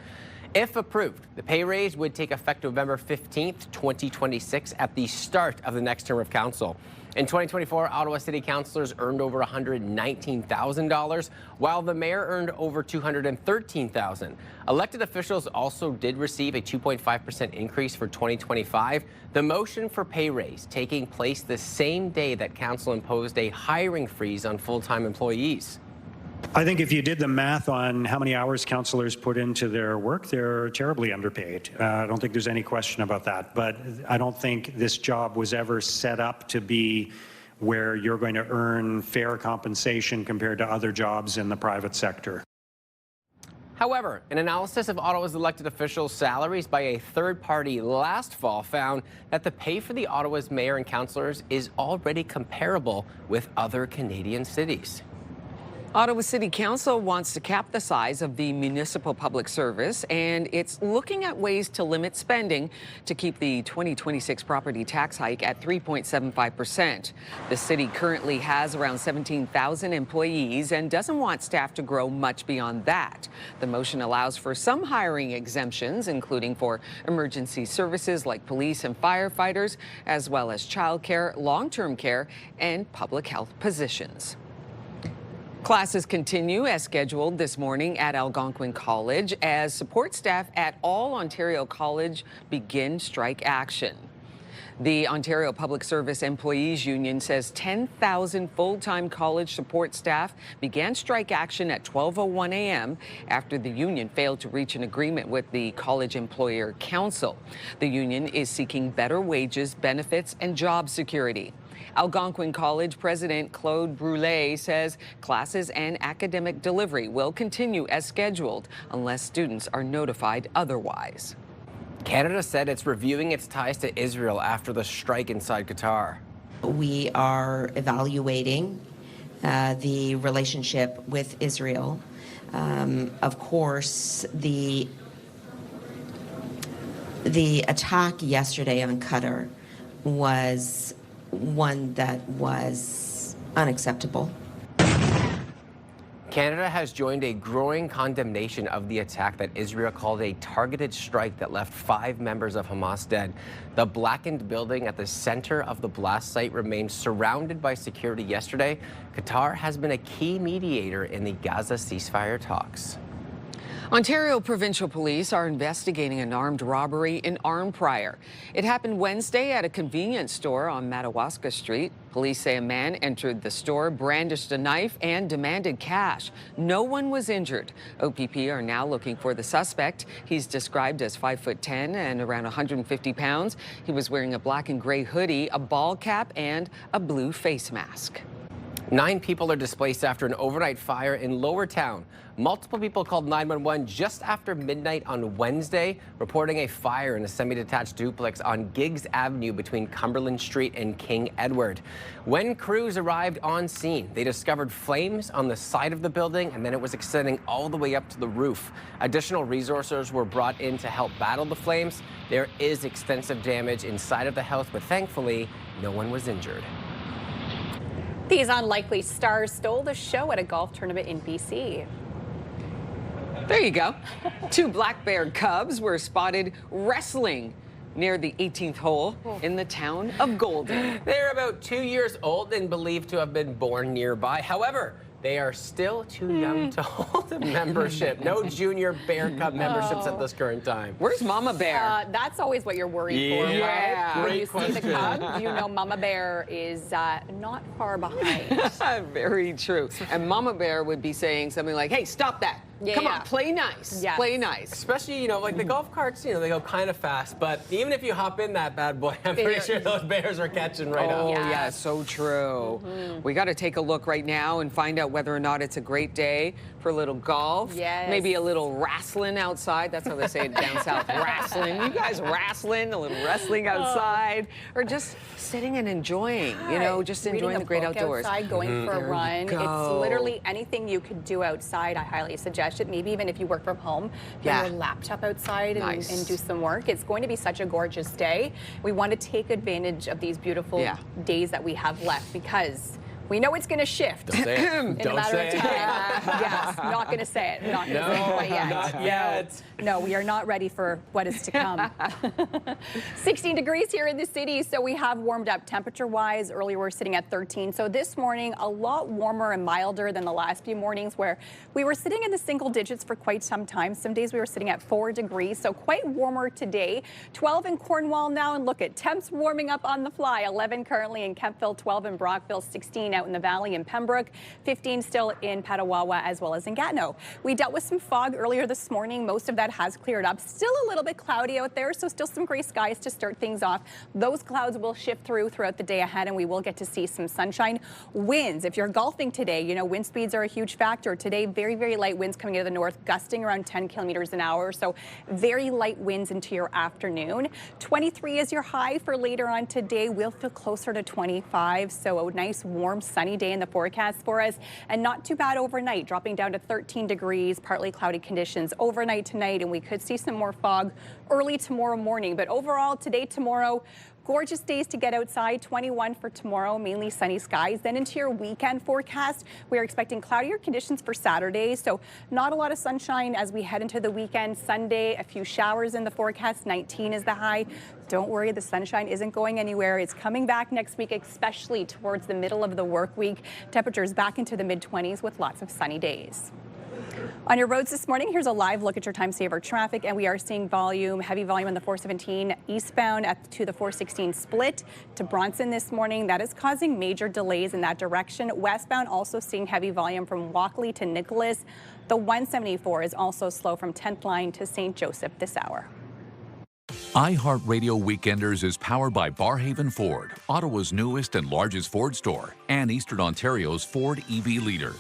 Speaker 1: If approved, the pay raise would take effect November 15th, 2026, at the start of the next term of council. In 2024, Ottawa City councillors earned over $119,000, while the mayor earned over $213,000. Elected officials also did receive a 2.5% increase for 2025. The motion for pay raise taking place the same day that council imposed a hiring freeze on full-time employees.
Speaker 4: I think if you did the math on how many hours councillors put into their work, they're terribly underpaid. I don't think there's any question about that. But I don't think this job was ever set up to be where you're going to earn fair compensation compared to other jobs in the private sector.
Speaker 1: However, an analysis of Ottawa's elected officials' salaries by a third party last fall found that the pay for the Ottawa's mayor and councillors is already comparable with other Canadian cities.
Speaker 2: Ottawa City Council wants to cap the size of the municipal public service, and it's looking at ways to limit spending to keep the 2026 property tax hike at 3.75%. The city currently has around 17,000 employees and doesn't want staff to grow much beyond that. The motion allows for some hiring exemptions, including for emergency services like police and firefighters, as well as childcare, long-term care, and public health positions. Classes continue as scheduled this morning at Algonquin College as support staff at all Ontario College begin strike action. The Ontario Public Service Employees Union says 10,000 full-time college support staff began strike action at 12:01 a.m. after the union failed to reach an agreement with the College Employer Council. The union is seeking better wages, benefits, and job security. Algonquin College President Claude Brulé says classes and academic delivery will continue as scheduled unless students are notified otherwise.
Speaker 1: Canada said it's reviewing its ties to Israel after the strike inside Qatar.
Speaker 17: We are evaluating the relationship with Israel. Of course, the attack yesterday on Qatar was one that was unacceptable.
Speaker 1: Canada has joined a growing condemnation of the attack that Israel called a targeted strike that left 5 members of Hamas dead. The blackened building at the center of the blast site remained surrounded by security yesterday. Qatar has been a key mediator in the Gaza ceasefire talks.
Speaker 2: Ontario Provincial Police are investigating an armed robbery in Arnprior. It happened Wednesday at a convenience store on Madawaska Street. Police say a man entered the store, brandished a knife, and demanded cash. No one was injured. OPP are now looking for the suspect. He's described as 5'10" and around 150 pounds. He was wearing a black and gray hoodie, a ball cap, and a blue face mask.
Speaker 1: 9 people are displaced after an overnight fire in Lowertown. Multiple people called 911 just after midnight on Wednesday, reporting a fire in a semi-detached duplex on Giggs Avenue between Cumberland Street and King Edward. When crews arrived on scene, they discovered flames on the side of the building, and then it was extending all the way up to the roof. Additional resources were brought in to help battle the flames. There is extensive damage inside of the house, but thankfully, no one was injured.
Speaker 3: These unlikely stars stole the show at a golf tournament in BC.
Speaker 2: There you go. 2 black bear cubs were spotted wrestling near the 18th hole in the town of Golden.
Speaker 1: They're about 2 years old and believed to have been born nearby. However, they are still too young to hold a membership. No junior bear cub memberships at this current time.
Speaker 2: Where's Mama Bear?
Speaker 3: That's always what you're worried for,
Speaker 2: Yeah.
Speaker 3: right? When you
Speaker 2: Great
Speaker 3: see the cub, you know Mama Bear is not far behind.
Speaker 2: Very true. And Mama Bear would be saying something like, hey, stop that. Come on, play nice.
Speaker 3: Yes.
Speaker 2: Play nice.
Speaker 1: Especially, you know, like the golf carts, you know, they go kind of fast, but even if you hop in that bad boy, I'm pretty sure those bears are catching right up.
Speaker 2: Oh, yeah, so true. We got to take a look right now and find out whether or not it's a great day for a little golf.
Speaker 3: Yes.
Speaker 2: Maybe a little wrestling outside. That's how they say it down south. Wrestling. You guys wrestling, a little wrestling outside, or just sitting and enjoying, you know, just enjoying the great outdoors.
Speaker 3: Outside, going for a
Speaker 2: There
Speaker 3: run.
Speaker 2: you go.
Speaker 3: It's literally anything you could do outside. I highly suggest it. Maybe even if you work from home, bring your laptop outside and do some work. It's going to be such a gorgeous day. We want to take advantage of these beautiful days that we have left because we know it's going to shift
Speaker 1: Don't say it.
Speaker 3: in a matter of time. Yes, not going to say it. Not going to say it quite yet.
Speaker 1: Not yet.
Speaker 3: No, we are not ready for what is to come. 16 degrees here in the city, so we have warmed up temperature-wise. Earlier, we're sitting at 13. So this morning, a lot warmer and milder than the last few mornings where we were sitting in the single digits for quite some time. Some days we were sitting at 4 degrees, so quite warmer today. 12 in Cornwall now, and look at temps warming up on the fly. 11 currently in Kemptville, 12 in Brockville, 16 out in the valley in Pembroke, 15 still in Petawawa as well as in Gatineau. We dealt with some fog earlier this morning. Most of that has cleared up. Still a little bit cloudy out there, so still some gray skies to start things off. Those clouds will shift throughout the day ahead, and we will get to see some sunshine. Winds, if you're golfing today, you know, wind speeds are a huge factor. Today, very, very light winds coming out of the north, gusting around 10 kilometers an hour, so very light winds into your afternoon. 23 is your high for later on today. We'll feel closer to 25, so a nice, warm, sunny day in the forecast for us, and not too bad overnight, dropping down to 13 degrees, partly cloudy conditions overnight tonight, and we could see some more fog early tomorrow morning. But overall, today, tomorrow, Gorgeous days to get outside, 21 for tomorrow, mainly sunny skies. Then into your weekend forecast, we're expecting cloudier conditions for Saturday, so not a lot of sunshine as we head into the weekend. Sunday, a few showers in the forecast, 19 is the high. Don't worry, the sunshine isn't going anywhere. It's coming back next week, especially towards the middle of the work week. Temperatures back into the mid-20s with lots of sunny days. On your roads this morning, here's a live look at your time saver traffic, and we are seeing heavy volume on the 417 eastbound to the 416 split to Bronson this morning. That is causing major delays in that direction. Westbound also seeing heavy volume from Walkley to Nicholas. The 174 is also slow from 10th line to St. Joseph this hour.
Speaker 12: iHeartRadio Weekenders is powered by Barhaven Ford, Ottawa's newest and largest Ford store, and Eastern Ontario's Ford EV leader.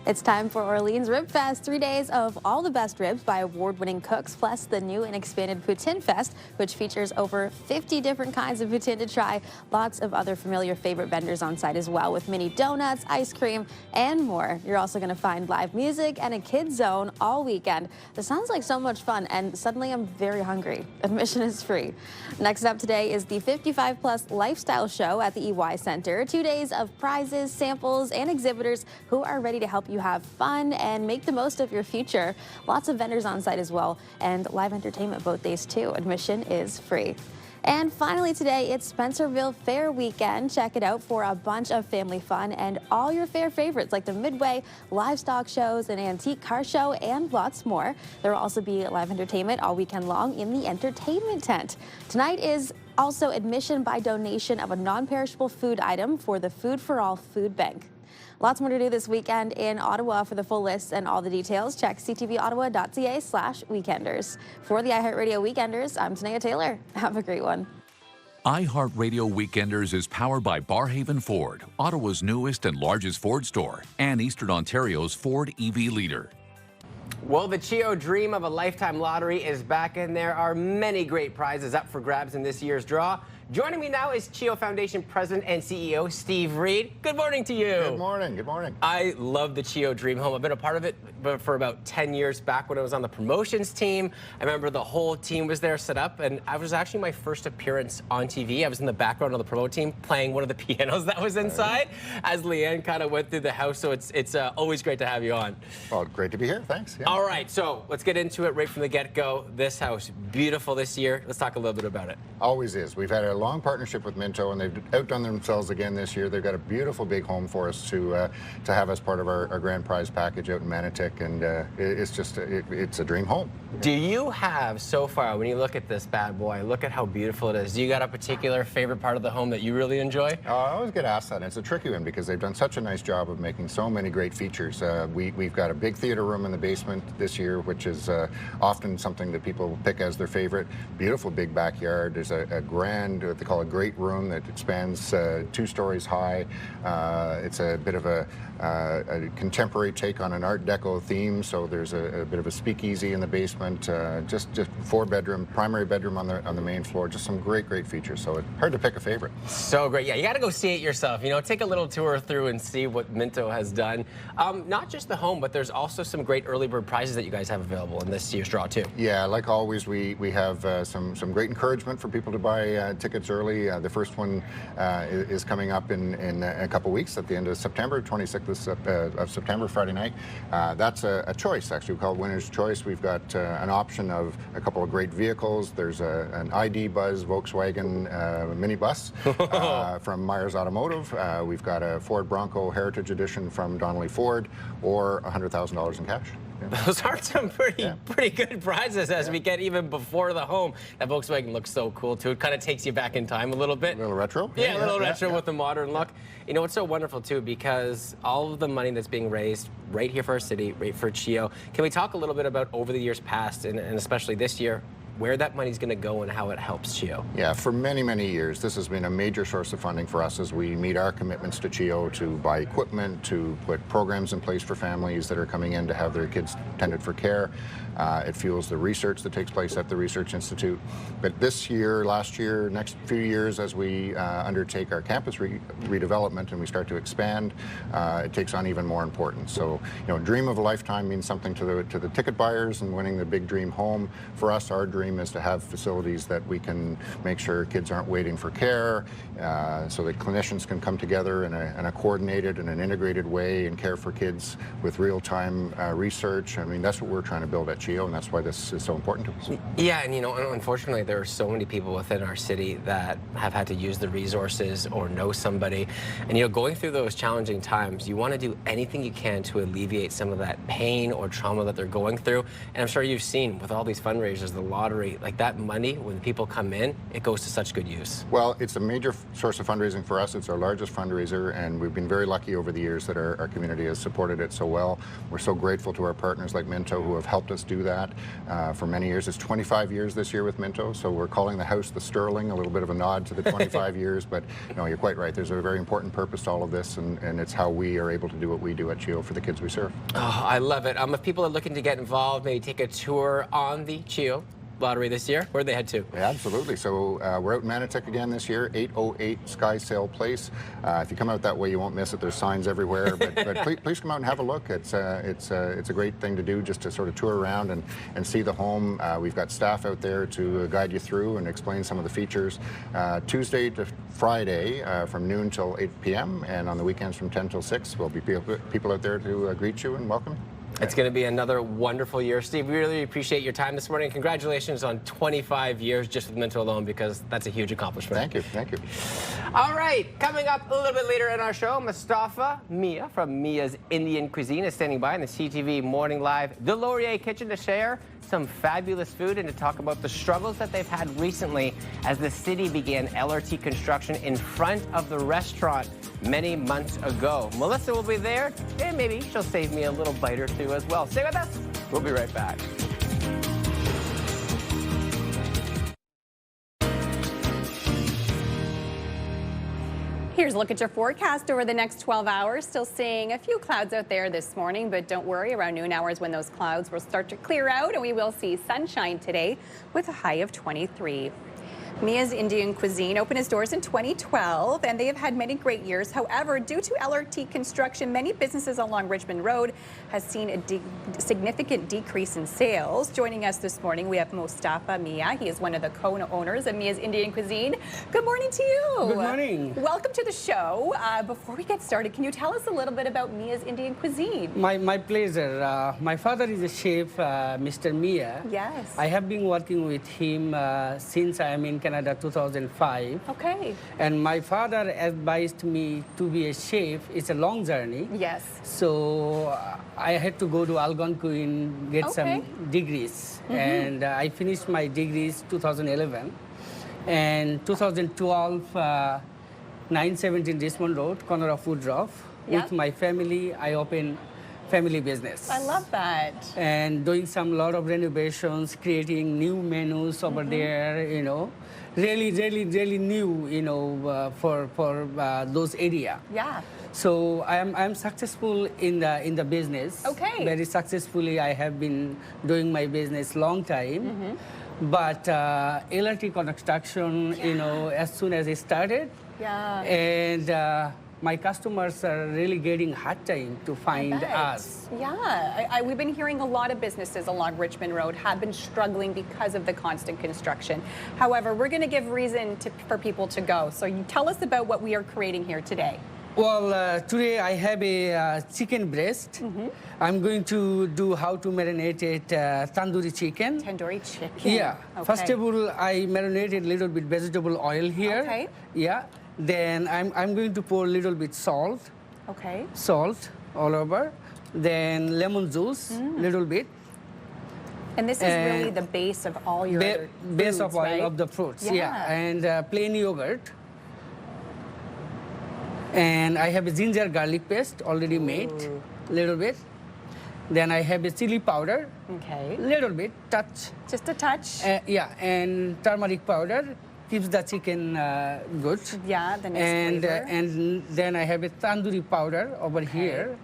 Speaker 14: It's time for Orleans Rib Fest. 3 days of all the best ribs by award-winning cooks, plus the new and expanded Poutine Fest, which features over 50 different kinds of poutine to try. Lots of other familiar favorite vendors on site as well, with mini donuts, ice cream, and more. You're also going to find live music and a kids zone all weekend. This sounds like so much fun, and suddenly I'm very hungry. Admission is free. Next up today is the 55-plus lifestyle show at the EY Center. 2 days of prizes, samples, and exhibitors who are ready to help you have fun and make the most of your future. Lots of vendors on site as well, and live entertainment both days too. Admission is free. And finally today, it's Spencerville Fair weekend. Check it out for a bunch of family fun and all your fair favorites like the Midway, livestock shows, an antique car show, and lots more. There will also be live entertainment all weekend long in the entertainment tent. Tonight is also admission by donation of a non-perishable food item for the Food for All Food Bank. Lots more to do this weekend in Ottawa. For the full list and all the details, check ctvottawa.ca/weekenders. For the iHeartRadio Weekenders, I'm Tanea Taylor. Have a great one.
Speaker 12: iHeartRadio Weekenders is powered by Barhaven Ford, Ottawa's newest and largest Ford store, and Eastern Ontario's Ford EV leader.
Speaker 1: Well, the CHEO Dream of a Lifetime Lottery is back, and there are many great prizes up for grabs in this year's draw. Joining me now is CHEO Foundation President and CEO Steve Reed. Good morning to you.
Speaker 11: Good morning. Good morning.
Speaker 1: I love the CHEO Dream Home. I've been a part of it for about 10 years back when I was on the promotions team. I remember the whole team was there set up, and I was actually my first appearance on TV. I was in the background of the promo team playing one of the pianos that was inside as Leanne kind of went through the house. So it's always great to have you on.
Speaker 11: Well, great to be here. Thanks. Yeah.
Speaker 1: All right, so let's get into it right from the get-go. This house, beautiful this year. Let's talk a little bit about it.
Speaker 11: Always is. We've had a long partnership with Minto, and they've outdone themselves again this year. They've got a beautiful big home for us to have as part of our grand prize package out in Manotick, and it's just it's a dream home.
Speaker 1: Do you have, so far, when you look at this bad boy, look at how beautiful it is, do you got a particular favorite part of the home that you really enjoy?
Speaker 11: I always get asked that, and it's a tricky one because they've done such a nice job of making so many great features. We've got a big theater room in the basement this year, which is often something that people pick as their favorite. Beautiful big backyard. There's a grand, what they call a great room that spans 2 stories high. It's a bit of a contemporary take on an Art Deco theme, so there's a bit of a speakeasy in the basement. Just 4-bedroom, primary bedroom on the main floor. Just some great features. So it's hard to pick a favorite.
Speaker 1: So great. Yeah, you got to go see it yourself. You know, take a little tour through and see what Minto has done. Not just the home, but there's also some great early bird prizes that you guys have available in this year's draw too.
Speaker 11: Yeah, like always, we have some great encouragement for people to buy tickets early. The first one is coming up in a couple weeks at the end of September, 26th of September, Friday night. That's a choice, actually. We call it Winner's Choice. We've got an option of a couple of great vehicles. There's an ID Buzz Volkswagen minibus from Myers Automotive. We've got a Ford Bronco Heritage Edition from Donnelly Ford, or $100,000 in cash.
Speaker 1: Yeah. Those are some pretty good prizes as we get even before the home. That Volkswagen looks so cool too. It kind of takes you back in time a little bit.
Speaker 11: A little retro.
Speaker 1: Yeah, a little retro with the modern look. You know, it's so wonderful too because all of the money that's being raised right here for our city, right for CHEO. Can we talk a little bit about over the years past and especially this year, where that money's going to go and how it helps CHEO?
Speaker 11: Yeah, for many years, this has been a major source of funding for us as we meet our commitments to CHEO to buy equipment, to put programs in place for families that are coming in to have their kids tended for care. It fuels the research that takes place at the Research Institute. But this year, last year, next few years, as we undertake our campus redevelopment and we start to expand, it takes on even more importance. So, you know, dream of a lifetime means something to the ticket buyers and winning the big dream home. For us, our dream dream is to have facilities that we can make sure kids aren't waiting for care, so that clinicians can come together in a coordinated and an integrated way and care for kids with real-time research. I mean, that's what we're trying to build at CHEO, and that's why this is so important to us.
Speaker 1: Yeah, and unfortunately, there are so many people within our city that have had to use the resources or know somebody. And going through those challenging times, you want to do anything you can to alleviate some of that pain or trauma that they're going through. And I'm sure you've seen with all these fundraisers, the lottery, like that money, when people come in, it goes to such good use.
Speaker 11: Well, it's a major source of fundraising for us. It's our largest fundraiser, and we've been very lucky over the years that our community has supported it so well. We're so grateful to our partners like Minto who have helped us do that for many years. It's 25 years this year with Minto, so we're calling the house the Sterling, a little bit of a nod to the 25 years, but no, you're quite right. There's a very important purpose to all of this, and it's how we are able to do what we do at CHEO for the kids we serve.
Speaker 1: Oh, I love it. If people are looking to get involved, maybe take a tour on the CHEO lottery this year, where'd they head to?
Speaker 11: Yeah, absolutely. So we're out in Manotick again this year, 808 Skysail Place. If you come out that way, you won't miss it. There's signs everywhere, but please come out and have a look. It's a great thing to do, just to sort of tour around and see the home. We've got staff out there to guide you through and explain some of the features. Tuesday to Friday from noon till 8 p.m. and on the weekends from 10 till 6. We'll be people out there to greet you and welcome you.
Speaker 1: It's going to be another wonderful year. Steve, we really appreciate your time this morning. Congratulations on 25 years just with Minto alone, because that's a huge accomplishment.
Speaker 11: Thank you. Thank you.
Speaker 1: All right, coming up a little bit later in our show, Mustafa Mia from Mia's Indian Cuisine is standing by in the CTV Morning Live the Laurier Kitchen to share some fabulous food and to talk about the struggles that they've had recently as the city began LRT construction in front of the restaurant many months ago. Melissa will be there, and maybe she'll save me a little bite or two as well. Stay with us. We'll be right back.
Speaker 3: Here's a look at your forecast over the next 12 hours. Still seeing a few clouds out there this morning, but don't worry, around noon hours when those clouds will start to clear out and we will see sunshine today with a high of 23. Mia's Indian Cuisine opened its doors in 2012, and they have had many great years. However, due to LRT construction, many businesses along Richmond Road has seen a significant decrease in sales. Joining us this morning, we have Mustafa Mia. He is one of the co-owners of Mia's Indian Cuisine. Good morning to you.
Speaker 15: Good morning.
Speaker 3: Welcome to the show. Before we get started, can you tell us a little bit about Mia's Indian Cuisine?
Speaker 15: My pleasure. My father is a chef, Mr. Mia.
Speaker 3: Yes.
Speaker 15: I have been working with him since I am in Canada 2005.
Speaker 3: Okay.
Speaker 15: And my father advised me to be a chef. It's a long journey.
Speaker 3: Yes.
Speaker 15: So I had to go to Algonquin, get some degrees. And I finished my degrees 2011. And 2012, 917 Richmond Road, corner of Woodruff. With my family, I opened family business.
Speaker 3: I love that.
Speaker 15: And doing lot of renovations, creating new menus over there, really new, for those area.
Speaker 3: Yeah.
Speaker 15: So I'm successful in the business.
Speaker 3: Okay.
Speaker 15: Very successfully, I have been doing my business long time. But LRT construction, as soon as it started, and my customers are really getting hard time to find us.
Speaker 3: Yeah, we've been hearing a lot of businesses along Richmond Road have been struggling because of the constant construction. However, we're going to give reason for people to go. So you tell us about what we are creating here today.
Speaker 15: Well, today I have a chicken breast. I'm going to do how to marinate it, tandoori chicken.
Speaker 3: Tandoori chicken.
Speaker 15: Yeah.
Speaker 3: Okay.
Speaker 15: First of all, I marinated a little bit vegetable oil here.
Speaker 3: Okay.
Speaker 15: Yeah. Then I'm going to pour a little bit salt.
Speaker 3: Okay.
Speaker 15: Salt all over. Then lemon juice, little bit.
Speaker 3: And this is really the base of all your other
Speaker 15: base
Speaker 3: foods,
Speaker 15: of all
Speaker 3: right?
Speaker 15: of the fruits. Yeah. And plain yogurt. And I have a ginger garlic paste already made, little bit. Then I have a chili powder.
Speaker 3: Okay.
Speaker 15: Little bit, touch.
Speaker 3: Just a touch.
Speaker 15: Yeah, and turmeric powder keeps the chicken good.
Speaker 3: Yeah, the nice flavor.
Speaker 15: And then I have a tandoori powder over here,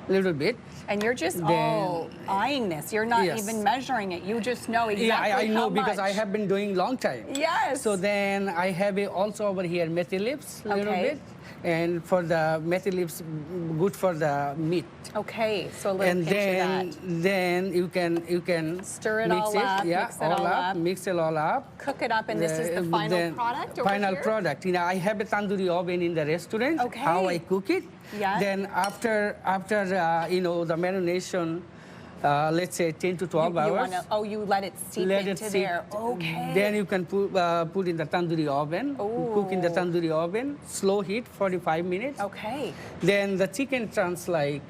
Speaker 15: little bit.
Speaker 3: And you're just all eyeing this. You're not even measuring it. You just know exactly
Speaker 15: I know
Speaker 3: how
Speaker 15: because
Speaker 3: much.
Speaker 15: I have been doing long time.
Speaker 3: Yes.
Speaker 15: So then I have also over here methi leaves, little bit. and for the methyl leaves, good for the meat.
Speaker 3: Okay, so a little
Speaker 15: And
Speaker 3: pinch
Speaker 15: then,
Speaker 3: of that.
Speaker 15: then you can
Speaker 3: Stir it
Speaker 15: mix
Speaker 3: all up,
Speaker 15: yeah,
Speaker 3: mix it all up.
Speaker 15: mix it all up.
Speaker 3: Cook it up, and this is the final product over
Speaker 15: Final
Speaker 3: here?
Speaker 15: product. You know, I have a tandoori oven in the restaurant.
Speaker 3: Okay.
Speaker 15: How I cook it.
Speaker 3: Yeah.
Speaker 15: Then after you know, the marination, let's say 10 to 12 hours.
Speaker 3: You let it seep into there. Okay.
Speaker 15: Then you can put in the tandoori oven. Cook in the tandoori oven, slow heat, 45 minutes.
Speaker 3: Okay.
Speaker 15: Then the chicken turns like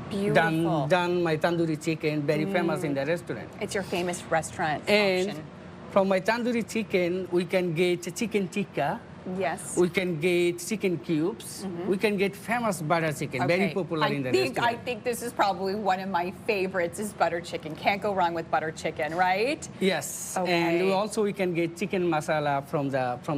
Speaker 3: beautiful.
Speaker 15: Done my tandoori chicken, very famous in the restaurant.
Speaker 3: It's your famous restaurant
Speaker 15: And
Speaker 3: option.
Speaker 15: from my tandoori chicken, we can get chicken tikka.
Speaker 3: Yes.
Speaker 15: We can get chicken cubes. We can get famous butter chicken, very popular in the restaurant.
Speaker 3: I think this is probably one of my favorites is butter chicken. Can't go wrong with butter chicken, right?
Speaker 15: Yes,
Speaker 3: Okay.
Speaker 15: and we can get chicken masala from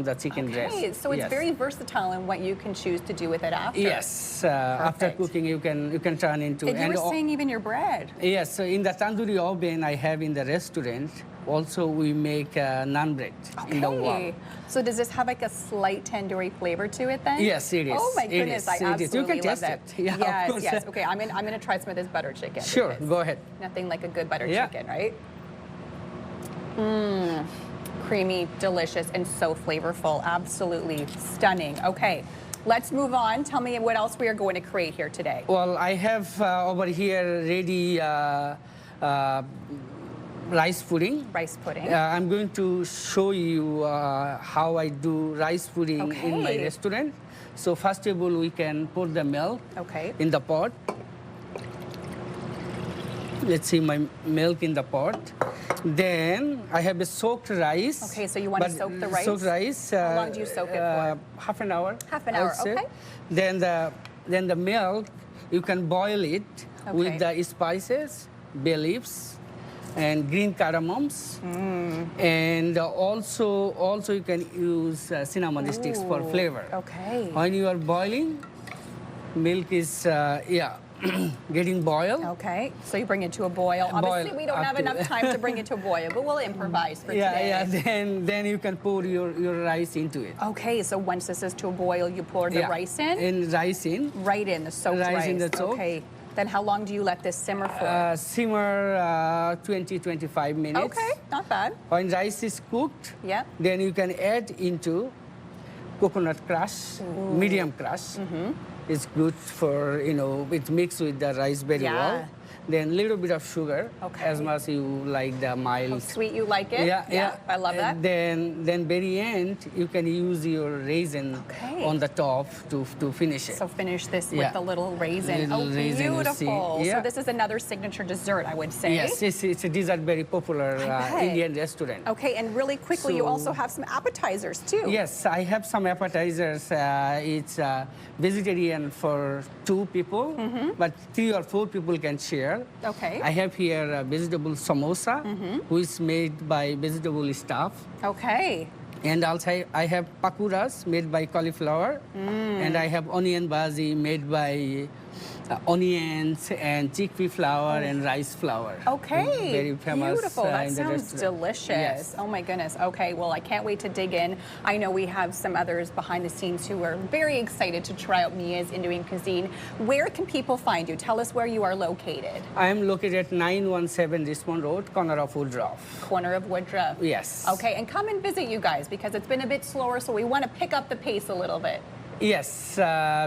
Speaker 15: the chicken breast.
Speaker 3: Okay, so it's
Speaker 15: Yes.
Speaker 3: very versatile in what you can choose to do with it after.
Speaker 15: Yes, after cooking you can turn into.
Speaker 3: And you were saying even your bread.
Speaker 15: Yes, so in the tandoori oven I have in the restaurant, also we make naan bread in the wok.
Speaker 3: So does this have like a slight tandoori flavor to it then?
Speaker 15: Yes, it is.
Speaker 3: Oh my
Speaker 15: It
Speaker 3: goodness,
Speaker 15: is.
Speaker 3: I
Speaker 15: It is.
Speaker 3: absolutely
Speaker 15: You can
Speaker 3: love
Speaker 15: taste
Speaker 3: that.
Speaker 15: it. Yeah, of
Speaker 3: yes,
Speaker 15: course.
Speaker 3: yes. Okay, I'm gonna try some of this butter chicken.
Speaker 15: Sure,
Speaker 3: because
Speaker 15: go ahead.
Speaker 3: Nothing like a good butter
Speaker 15: Yeah.
Speaker 3: chicken, right? Mmm, creamy, delicious, and so flavorful. Absolutely stunning. Okay, let's move on. Tell me what else we are going to create here today.
Speaker 15: Well, I have over here ready rice pudding.
Speaker 3: Rice pudding.
Speaker 15: I'm going to show you how I do rice pudding in my
Speaker 3: Okay.
Speaker 15: restaurant. So first of all, we can put the milk in the pot. Let's see my milk in the pot. Then I have a soaked rice.
Speaker 3: Okay, so you want to soak the rice?
Speaker 15: Soaked rice.
Speaker 3: How long do you soak it for?
Speaker 15: Half an hour.
Speaker 3: Half an
Speaker 15: I would
Speaker 3: hour,
Speaker 15: say.
Speaker 3: okay.
Speaker 15: Then the milk, you can boil it with
Speaker 3: Okay.
Speaker 15: the spices, bay leaves, and green cardamoms.
Speaker 3: Mm.
Speaker 15: And also you can use cinnamon sticks for
Speaker 3: Ooh,
Speaker 15: flavor.
Speaker 3: Okay.
Speaker 15: When you are boiling, milk is getting boiled.
Speaker 3: Okay, so you bring it to a boil. Obviously, we don't
Speaker 15: up
Speaker 3: have
Speaker 15: to-
Speaker 3: enough time to bring it to a boil, but we'll improvise for today.
Speaker 15: Then you can pour your rice into it.
Speaker 3: Okay, so once this is to a boil, you pour the rice in?
Speaker 15: And rice in.
Speaker 3: Right in, the soaked rice.
Speaker 15: Rice in the soak.
Speaker 3: Okay, then how long do you let this simmer for?
Speaker 15: Simmer 20-25 minutes.
Speaker 3: Okay, not bad.
Speaker 15: When rice is cooked,
Speaker 3: Yeah.
Speaker 15: then you can add into coconut crush, medium crush. It's good for, it mixes with the rice very well. Then a little bit of sugar, as much as you like the mild.
Speaker 3: How sweet you like it?
Speaker 15: Yeah.
Speaker 3: I love that.
Speaker 15: And then very end, you can use your raisin on the top to finish it.
Speaker 3: So finish this
Speaker 15: Yeah.
Speaker 3: with the little raisin.
Speaker 15: Little raisin, you see.
Speaker 3: Beautiful.
Speaker 15: Yeah.
Speaker 3: So this is another signature dessert, I would say.
Speaker 15: Yes, it's a dessert very popular
Speaker 3: bet.
Speaker 15: Indian restaurant.
Speaker 3: Okay, and really quickly, you
Speaker 15: So-
Speaker 3: also have some appetizers too.
Speaker 15: Yes, I have some appetizers. It's vegetarian for 2 people, but 3 or 4 people can share.
Speaker 3: Okay.
Speaker 15: I have here a vegetable samosa, which is made by vegetable stuff.
Speaker 3: Okay.
Speaker 15: And also I have pakuras made by cauliflower. And I have onion bhaji made by onions and chickpea flour and rice flour.
Speaker 3: Okay.
Speaker 15: Very famous.
Speaker 3: Beautiful. That
Speaker 15: in the
Speaker 3: sounds
Speaker 15: restaurant.
Speaker 3: delicious.
Speaker 15: Yes.
Speaker 3: Oh my goodness. Okay. Well, I can't wait to dig in. I know we have some others behind the scenes who are very excited to try out Mia's Indian Cuisine. Where can people find you? Tell us where you are located.
Speaker 15: I am located at 917 Richmond Road, corner of Woodruff.
Speaker 3: Corner of Woodruff.
Speaker 15: Yes.
Speaker 3: Okay. And come and visit you guys because it's been a bit slower, so we want to pick up the pace a little bit.
Speaker 15: Yes,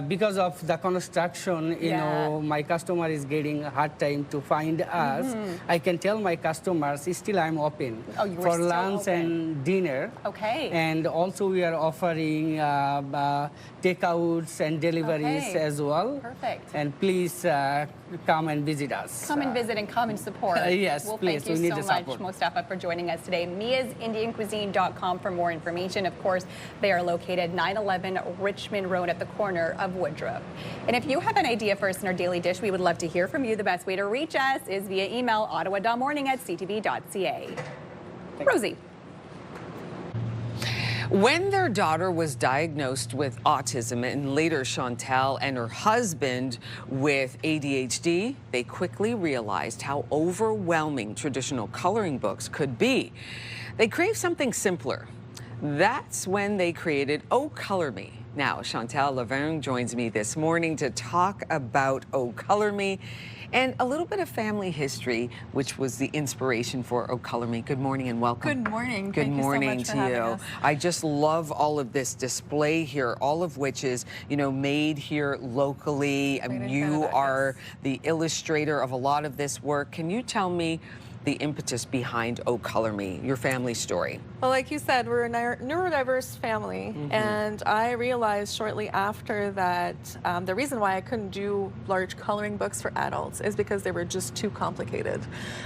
Speaker 15: because of the construction, you know, my customer is getting a hard time to find us. I can tell my customers still I'm open for
Speaker 3: still
Speaker 15: lunch
Speaker 3: open.
Speaker 15: and dinner.
Speaker 3: Okay.
Speaker 15: And also we are offering takeouts and deliveries
Speaker 3: Okay.
Speaker 15: as well.
Speaker 3: Perfect.
Speaker 15: And please come and visit us.
Speaker 3: Come and visit and come and support.
Speaker 15: Yes,
Speaker 3: well,
Speaker 15: please.
Speaker 3: Thank
Speaker 15: We
Speaker 3: you
Speaker 15: need
Speaker 3: so
Speaker 15: the
Speaker 3: much,
Speaker 15: support.
Speaker 3: Mustafa, for joining us today. miasindiancuisine.com for more information. Of course, they are located 911 Richmond Road at the corner of Woodruff. And if you have an idea for us in our daily dish, we would love to hear from you. The best way to reach us is via email, ottawa.morning@ctv.ca. Rosie.
Speaker 2: When their daughter was diagnosed with autism and later Chantel and her husband with ADHD, they quickly realized how overwhelming traditional coloring books could be. They craved something simpler. That's when they created Oh Color Me. Now, Chantal Laverne joins me this morning to talk about Oh Color Me and a little bit of family history, which was the inspiration for Oh Color Me. Good morning and welcome.
Speaker 16: Good morning.
Speaker 2: Good
Speaker 16: Thank
Speaker 2: morning
Speaker 16: you so
Speaker 2: to
Speaker 16: much for
Speaker 2: you.
Speaker 16: having us.
Speaker 2: I just love all of this display here, all of which is, you know, made here locally. You are the illustrator of a lot of this work. Can you tell me the impetus behind Oh Color Me, your family story?
Speaker 16: Well, like you said, we're a neurodiverse family, and I realized shortly after that the reason why I couldn't do large coloring books for adults is because they were just too complicated.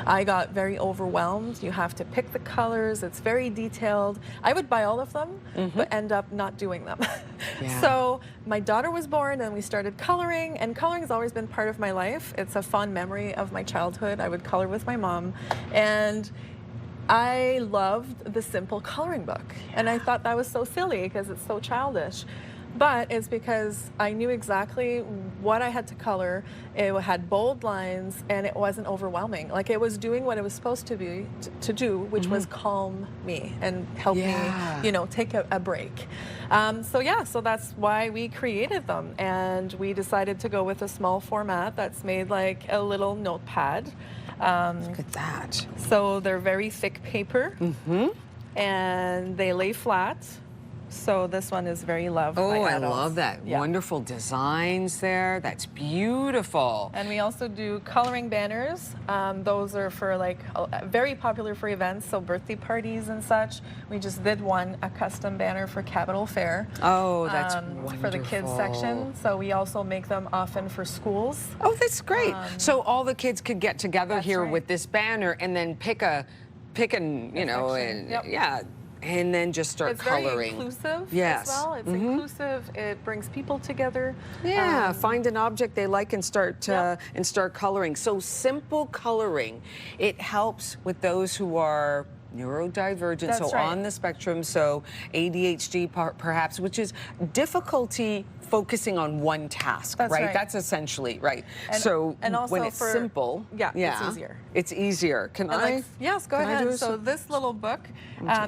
Speaker 16: I got very overwhelmed. You have to pick the colors. It's very detailed. I would buy all of them, but end up not doing them. So my daughter was born, and we started coloring, and coloring has always been part of my life. It's a fond memory of my childhood. I would color with my mom, and I loved the simple coloring book, and I thought that was so silly because it's so childish. But it's because I knew exactly what I had to color. It had bold lines, and it wasn't overwhelming. Like, it was doing what it was supposed to be to do, which was calm me and help me, you know, take a break. So that's why we created them, and we decided to go with a small format that's made like a little notepad.
Speaker 2: Look at that.
Speaker 16: So they're very thick paper, and they lay flat. So this one is very loved by
Speaker 2: I
Speaker 16: adults.
Speaker 2: love that. Wonderful designs there. That's beautiful.
Speaker 16: And we also do coloring banners. Those are for like very popular for events, so birthday parties and such. We just did a custom banner for Capitol Fair.
Speaker 2: Oh, that's wonderful.
Speaker 16: For the kids section. So we also make them often for schools.
Speaker 2: Oh, that's great. So all the kids could get together here with this banner and then pick a you know, and and then just start coloring.
Speaker 16: It's very inclusive as well. It's inclusive. It brings people together.
Speaker 2: Yeah, find an object they like and start coloring. So simple coloring, it helps with those who are neurodivergent, so on the spectrum, so ADHD perhaps, which is difficulty focusing on one task, right? That's essentially, and also when it's simple,
Speaker 16: it's easier.
Speaker 2: It's easier.
Speaker 16: Yes, go ahead. So this little book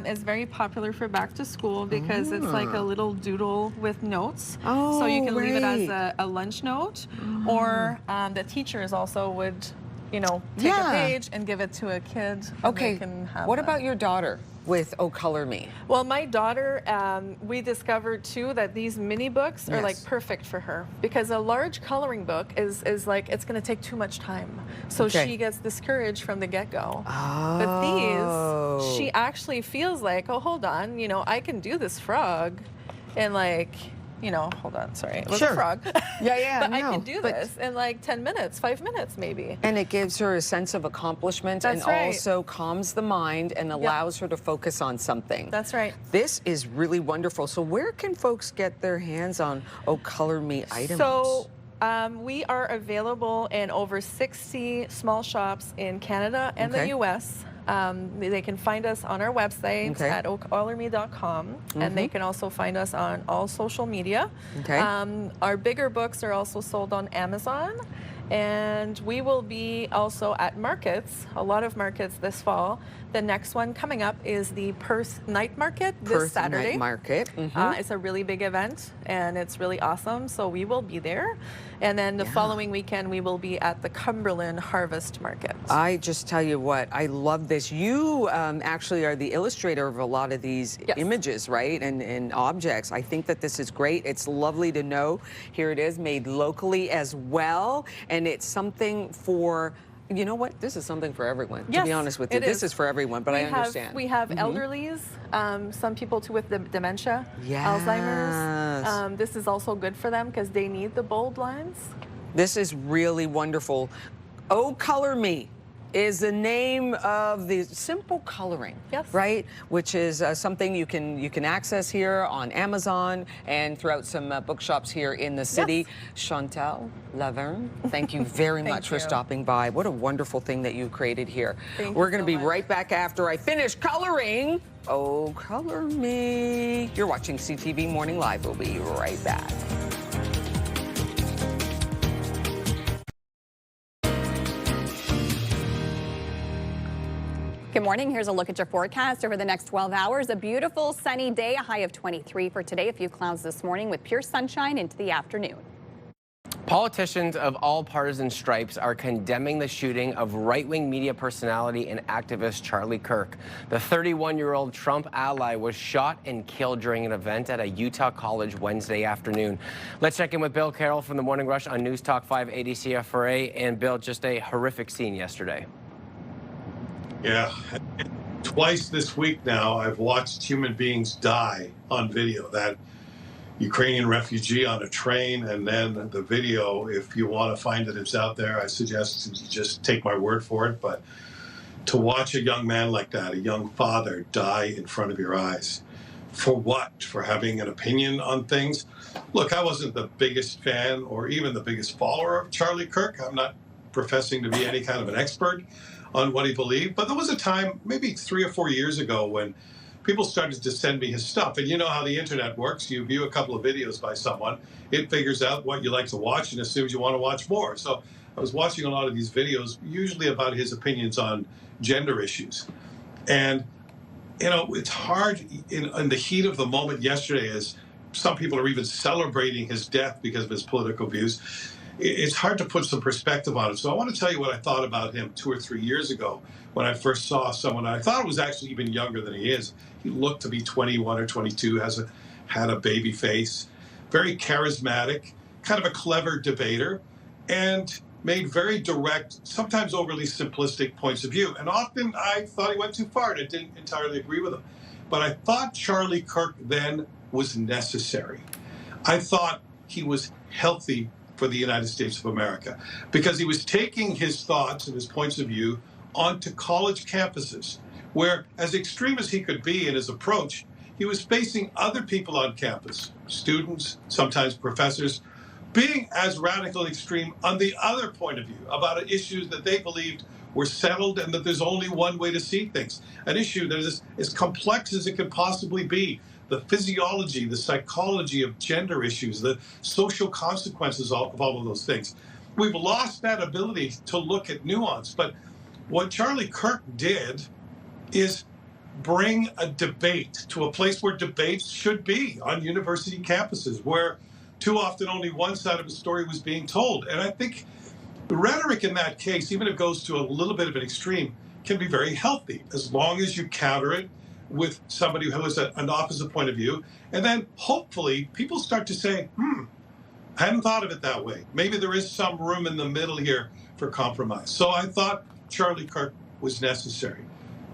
Speaker 16: is very popular for back to school because it's like a little doodle with notes. So you can leave it as a lunch note, or the teachers also would, you know, take a page and give it to a kid.
Speaker 2: Okay, what about your daughter with Oh Color Me?
Speaker 16: Well, my daughter, we discovered too that these mini books are like perfect for her, because a large coloring book is like, it's going to take too much time. So she gets discouraged from the get-go. But these, she actually feels like, oh, hold on, you know, I can do this frog in like, you know, hold on, sorry, it was a frog. But I can do this in like 10 minutes, 5 minutes maybe.
Speaker 2: And it gives her a sense of accomplishment and also calms the mind and allows her to focus on something.
Speaker 16: That's right.
Speaker 2: This is really wonderful. So where can folks get their hands on Oh Color Me items?
Speaker 16: So we are available in over 60 small shops in Canada and the US. They can find us on our website at ohcolorme.com, and they can also find us on all social media. Our bigger books are also sold on Amazon, and we will be also at markets, a lot of markets this fall. The next one coming up is the Perth Night Market this Saturday.
Speaker 2: Night Market.
Speaker 16: It's a really big event, and it's really awesome, so we will be there. And then the following weekend, we will be at the Cumberland Harvest Market.
Speaker 2: I just tell you what, I love this. You actually are the illustrator of a lot of these images, right, and objects. I think that this is great. It's lovely to know. Here it is, made locally as well, and it's something for, you know what? This is something for everyone, to be honest with you. This is for everyone, but I understand.
Speaker 16: We have elderlies, some people too with dementia, Alzheimer's. This is also good for them because they need the bold lines.
Speaker 2: This is really wonderful. Oh Color Me is the name of the simple coloring, right? Which is something you can access here on Amazon and throughout some bookshops here in the city. Chantal Laverne, thank you very much for stopping by. What a wonderful thing that you created here. We're going to be right back after I finish coloring. Oh, Color Me. You're watching CTV Morning Live. We'll be right back.
Speaker 3: Good morning. Here's a look at your forecast over the next 12 hours. A beautiful sunny day, a high of 23 for today. A few clouds this morning with pure sunshine into the afternoon.
Speaker 1: Politicians of all partisan stripes are condemning the shooting of right-wing media personality and activist Charlie Kirk. The 31-year-old Trump ally was shot and killed during an event at a Utah college Wednesday afternoon. Let's check in with Bill Carroll from the Morning Rush on News Talk 580 CFRA. And Bill, just a horrific scene yesterday.
Speaker 18: Yeah, twice this week now I've watched human beings die on video. That Ukrainian refugee on a train, and then the video, if you want to find it, it's out there. I suggest you just take my word for it. But to watch a young man like that, a young father, die in front of your eyes, for what? For having an opinion on things? Look, I wasn't the biggest fan or even the biggest follower of Charlie Kirk. I'm not professing to be any kind of an expert on what he believed, but there was a time, maybe 3 or 4 years ago, when people started to send me his stuff. And you know how the internet works. You view a couple of videos by someone, it figures out what you like to watch and assumes you want to watch more. So I was watching a lot of these videos, usually about his opinions on gender issues. And, you know, it's hard in the heat of the moment yesterday, as some people are even celebrating his death because of his political views. It's hard to put some perspective on it. So I want to tell you what I thought about him 2 or 3 years ago when I first saw someone. I thought it was actually even younger than he is. He looked to be 21 or 22, had a baby face, very charismatic, kind of a clever debater, and made very direct, sometimes overly simplistic points of view. And often I thought he went too far, and I didn't entirely agree with him. But I thought Charlie Kirk then was necessary. I thought he was healthy for the United States of America, because he was taking his thoughts and his points of view onto college campuses, where, as extreme as he could be in his approach, he was facing other people on campus, students, sometimes professors, being as radical and extreme on the other point of view about issues that they believed were settled and that there's only one way to see things. An issue that is as complex as it could possibly be. The physiology, the psychology of gender issues, the social consequences of all of those things. We've lost that ability to look at nuance. But what Charlie Kirk did is bring a debate to a place where debates should be, on university campuses, where too often only one side of the story was being told. And I think the rhetoric in that case, even if it goes to a little bit of an extreme, can be very healthy, as long as you counter it with somebody who has an opposite point of view. And then hopefully people start to say, I hadn't thought of it that way. Maybe there is some room in the middle here for compromise. So I thought Charlie Kirk was necessary.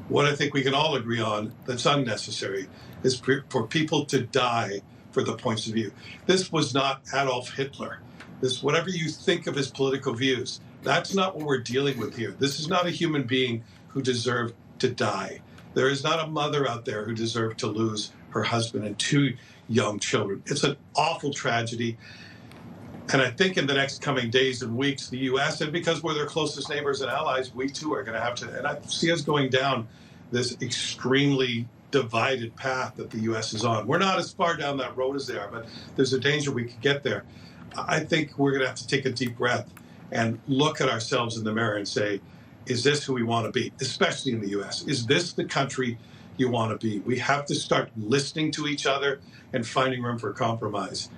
Speaker 18: What I think we can all agree on that's unnecessary is for people to die for the points of view. This was not Adolf Hitler. This, whatever you think of his political views, that's not what we're dealing with here. This is not a human being who deserved to die. There is not a mother out there who deserved to lose her husband and 2 young children. It's an awful tragedy. And I think in the next coming days and weeks, the U.S., and because we're their closest neighbors and allies, we too are going to have to, and I see us going down this extremely divided path that the U.S. is on. We're not as far down that road as they are, but there's a danger we could get there. I think we're going to have to take a deep breath and look at ourselves in the mirror and say, is this who we want to be, especially in the U.S.? Is this the country you want to be? We have to start listening to each other and finding room for compromise.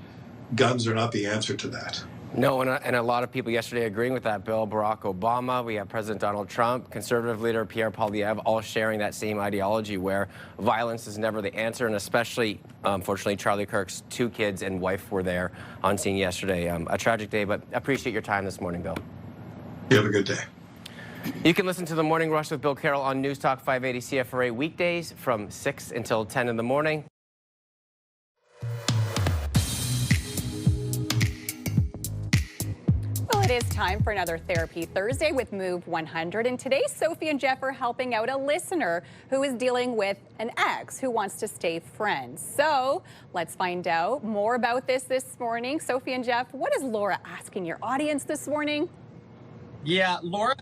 Speaker 18: Guns are not the answer to that.
Speaker 1: No, and a lot of people yesterday agreeing with that, Bill. Barack Obama, we have President Donald Trump, conservative leader Pierre Poilievre, all sharing that same ideology where violence is never the answer, and especially, unfortunately, Charlie Kirk's 2 kids and wife were there on scene yesterday. A tragic day, but appreciate your time this morning, Bill.
Speaker 18: You have a good day.
Speaker 1: You can listen to The Morning Rush with Bill Carroll on News Talk 580 CFRA weekdays from 6 until 10 in the morning.
Speaker 3: Well, it is time for another Therapy Thursday with Move 100. And today, Sophie and Jeff are helping out a listener who is dealing with an ex who wants to stay friends. So let's find out more about this morning. Sophie and Jeff, what is Laura asking your audience this morning?
Speaker 22: Yeah, Laura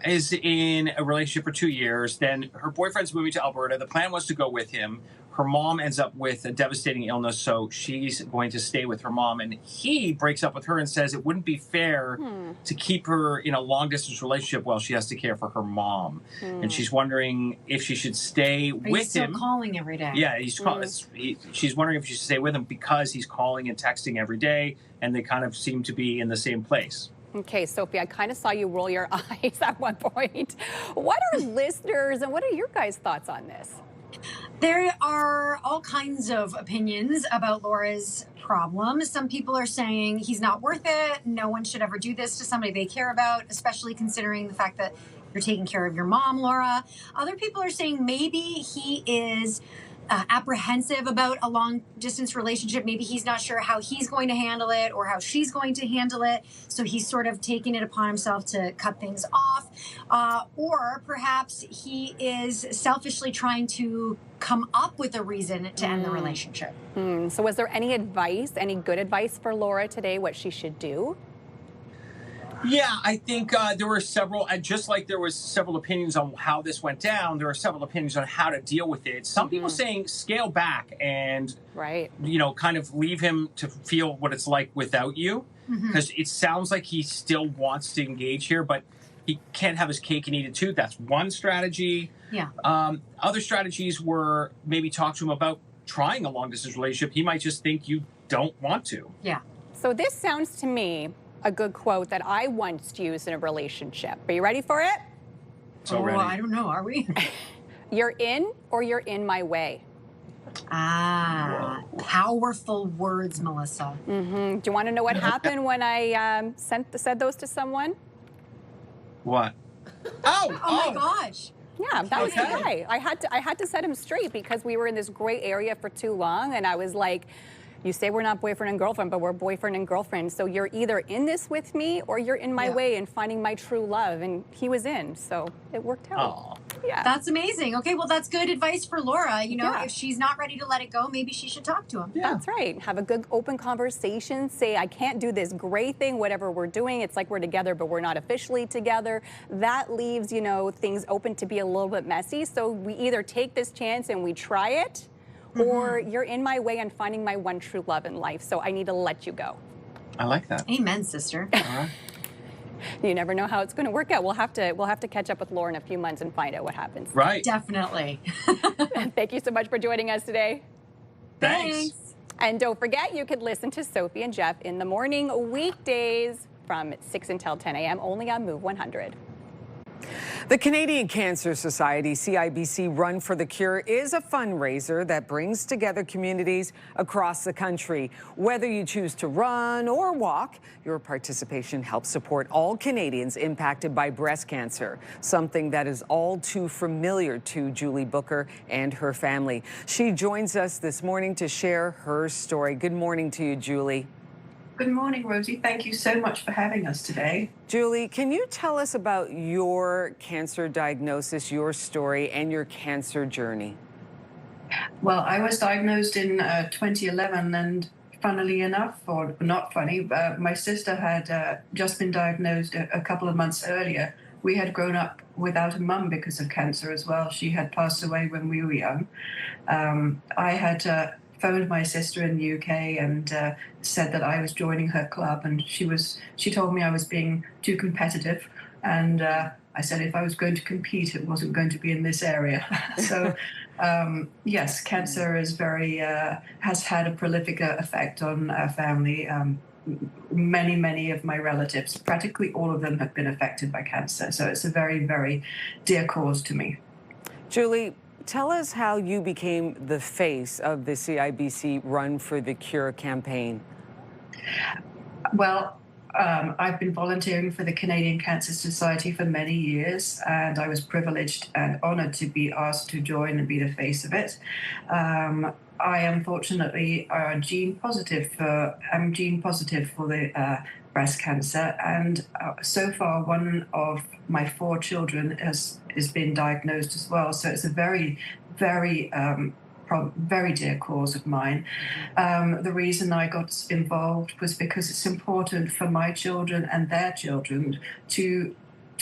Speaker 22: is in a relationship for 2 years. Then her boyfriend's moving to Alberta. The plan was to go with him. her mom ends up with a devastating illness, so she's going to stay with her mom. And he breaks up with her and says it wouldn't be fair to keep her in a long-distance relationship while she has to care for her mom. And she's wondering if she should stay with him.
Speaker 19: He's still calling every day.
Speaker 22: Yeah, she's wondering if she should stay with him because he's calling and texting every day, and they kind of seem to be in the same place.
Speaker 3: Okay, Sophie, I kind of saw you roll your eyes at one point. What are listeners and what are your guys' thoughts on this?
Speaker 19: There are all kinds of opinions about Laura's problem. Some people are saying he's not worth it. No one should ever do this to somebody they care about, especially considering the fact that you're taking care of your mom, Laura. Other people are saying maybe he is apprehensive about a long-distance relationship. Maybe he's not sure how he's going to handle it or how she's going to handle it. So he's sort of taking it upon himself to cut things off. Or perhaps he is selfishly trying to come up with a reason to end the relationship.
Speaker 3: So was there any advice, any good advice for Laura today, what she should do?
Speaker 22: Yeah, I think there were several, and just like there was several opinions on how this went down, there are several opinions on how to deal with it. Some people saying scale back and, kind of leave him to feel what it's like without you, because it sounds like he still wants to engage here, but he can't have his cake and eat it too. That's one strategy.
Speaker 19: Yeah.
Speaker 22: Other strategies were maybe talk to him about trying a long-distance relationship. He might just think you don't want to.
Speaker 19: Yeah.
Speaker 3: So this sounds to me a good quote that I once used in a relationship. Are you ready for it?
Speaker 22: So ready.
Speaker 19: I don't know. Are we?
Speaker 3: You're in or you're in my way.
Speaker 19: Ah, powerful words, Melissa.
Speaker 3: Do you want to know what happened when I said those to someone?
Speaker 22: What?
Speaker 19: Oh my gosh.
Speaker 3: Yeah, that was the guy. I had to set him straight because we were in this gray area for too long, and I was like, you say we're not boyfriend and girlfriend, but we're boyfriend and girlfriend. So you're either in this with me or you're in my way and finding my true love. And he was in, so it worked out. Yeah.
Speaker 19: That's amazing. Okay, well, that's good advice for Laura. You know, if she's not ready to let it go, maybe she should talk to him.
Speaker 3: That's right. Have a good open conversation. Say, I can't do this gray thing, whatever we're doing. It's like we're together, but we're not officially together. That leaves, things open to be a little bit messy. So we either take this chance and we try it, or you're in my way and finding my one true love in life. So I need to let you go.
Speaker 22: I like that.
Speaker 19: Amen, sister.
Speaker 3: You never know how it's going to work out. We'll have to catch up with Laura in a few months and find out what happens.
Speaker 22: Right.
Speaker 19: Definitely.
Speaker 3: Thank you so much for joining us today.
Speaker 22: Thanks.
Speaker 3: And don't forget, you could listen to Sophie and Jeff in the morning weekdays from 6 until 10 a.m. only on Move 100.
Speaker 21: The Canadian Cancer Society CIBC Run for the Cure is a fundraiser that brings together communities across the country. Whether you choose to run or walk, your participation helps support all Canadians impacted by breast cancer, something that is all too familiar to Julie Booker and her family. She joins us this morning to share her story. Good morning to you, Julie.
Speaker 20: Good morning, Rosie. Thank you so much for having us today.
Speaker 21: Julie, can you tell us about your cancer diagnosis, your story, and your cancer journey?
Speaker 20: Well, I was diagnosed in 2011, and funnily enough, or not funny, my sister had just been diagnosed a couple of months earlier. We had grown up without a mum because of cancer as well. She had passed away when we were young. I had phoned my sister in the UK and said that I was joining her club, and she told me I was being too competitive, and I said if I was going to compete, it wasn't going to be in this area. So yes, cancer is has had a prolific effect on our family. Many of my relatives, practically all of them, have been affected by cancer. So it's a very, very dear cause to me.
Speaker 21: Julie, tell us how you became the face of the CIBC Run for the Cure campaign.
Speaker 20: Well, I've been volunteering for the Canadian Cancer Society for many years, and I was privileged and honored to be asked to join and be the face of it. I unfortunately are gene positive for the breast cancer, and so far one of my 4 children is being diagnosed as well. So it's a very, very dear cause of mine. The reason I got involved was because it's important for my children and their children to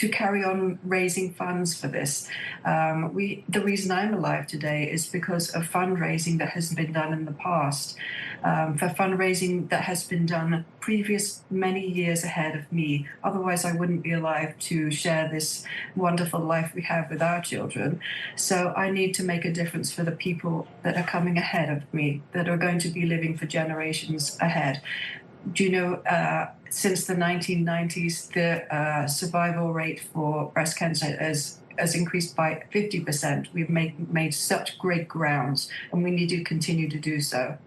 Speaker 20: carry on raising funds for this. The reason I'm alive today is because of fundraising that has been done in the past, for fundraising that has been done previous many years ahead of me. Otherwise, I wouldn't be alive to share this wonderful life we have with our children. So I need to make a difference for the people that are coming ahead of me, that are going to be living for generations ahead. Do you know, since the 1990s, the survival rate for breast cancer has increased by 50%. We've made such great grounds, and we need to continue to do so.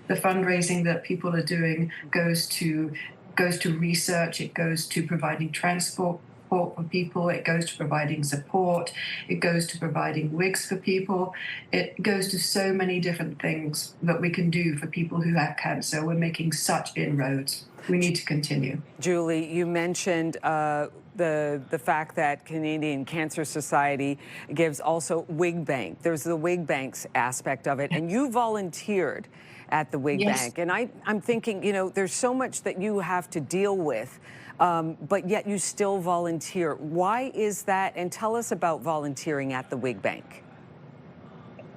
Speaker 20: The fundraising that people are doing goes to research, it goes to providing transport for people, it goes to providing support, it goes to providing wigs for people, it goes to so many different things that we can do for people who have cancer. We're making such inroads. We need to continue.
Speaker 2: Julie, you mentioned the fact that Canadian Cancer Society gives also Wig Bank. There's the Wig Bank's aspect of it, and you volunteered at the Wig Bank. And I'm thinking, you know, there's so much that you have to deal with, but yet you still volunteer. Why is that? And tell us about volunteering at the Wig Bank.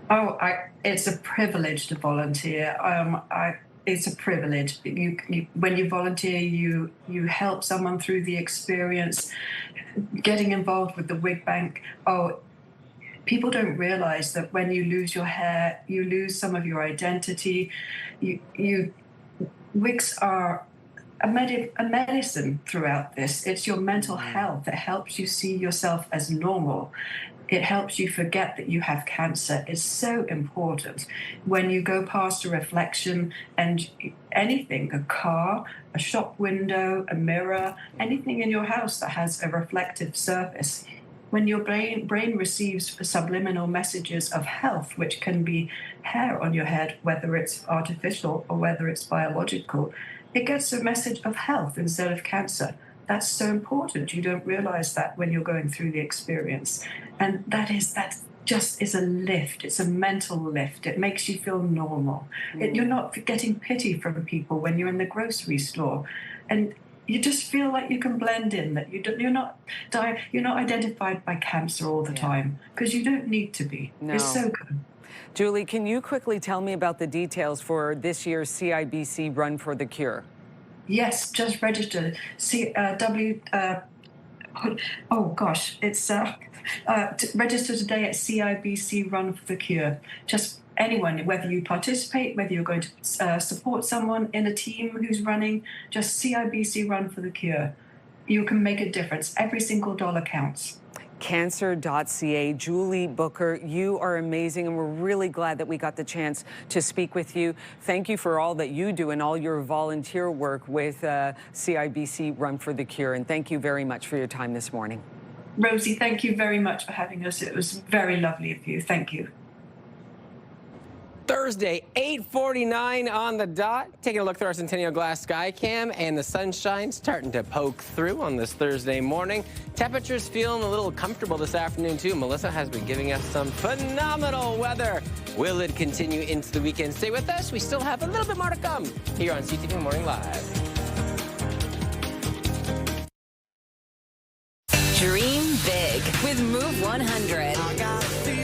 Speaker 20: Oh, it's a privilege to volunteer. It's a privilege. When you volunteer, you help someone through the experience. Getting involved with the Wig Bank, people don't realize that when you lose your hair, you lose some of your identity. Wigs are a medicine throughout this. It's your mental health. It helps you see yourself as normal. It helps you forget that you have cancer. It's so important. When you go past a reflection and anything, a car, a shop window, a mirror, anything in your house that has a reflective surface, when your brain receives subliminal messages of health, which can be hair on your head, whether it's artificial or whether it's biological, it gets a message of health instead of cancer. That's so important. You don't realize that when you're going through the experience. And that just is a lift. It's a mental lift. It makes you feel normal. You're not getting pity from people when you're in the grocery store. And you just feel like you can blend in, that you're not identified by cancer all the time, because you don't need to be.
Speaker 2: No.
Speaker 20: It's so good.
Speaker 2: Julie, can you quickly tell me about the details for this year's CIBC Run for the Cure?
Speaker 20: Yes, just registered. Register today at CIBC Run for the Cure. Just anyone, whether you participate, whether you're going to support someone in a team who's running, just CIBC Run for the Cure. You can make a difference. Every single dollar counts.
Speaker 2: Cancer.ca. Julie Booker, you are amazing, and we're really glad that we got the chance to speak with you. Thank you for all that you do and all your volunteer work with CIBC Run for the Cure, and thank you very much for your time this morning.
Speaker 20: Rosie, thank you very much for having us. It was very lovely of you. Thank you.
Speaker 1: Thursday, 8:49 on the dot. Taking a look through our Centennial Glass Sky Cam, and the sunshine starting to poke through on this Thursday morning. Temperatures feeling a little comfortable this afternoon, too. Melissa has been giving us some phenomenal weather. Will it continue into the weekend? Stay with us. We still have a little bit more to come here on CTV Morning Live.
Speaker 5: Dream big with Move 100.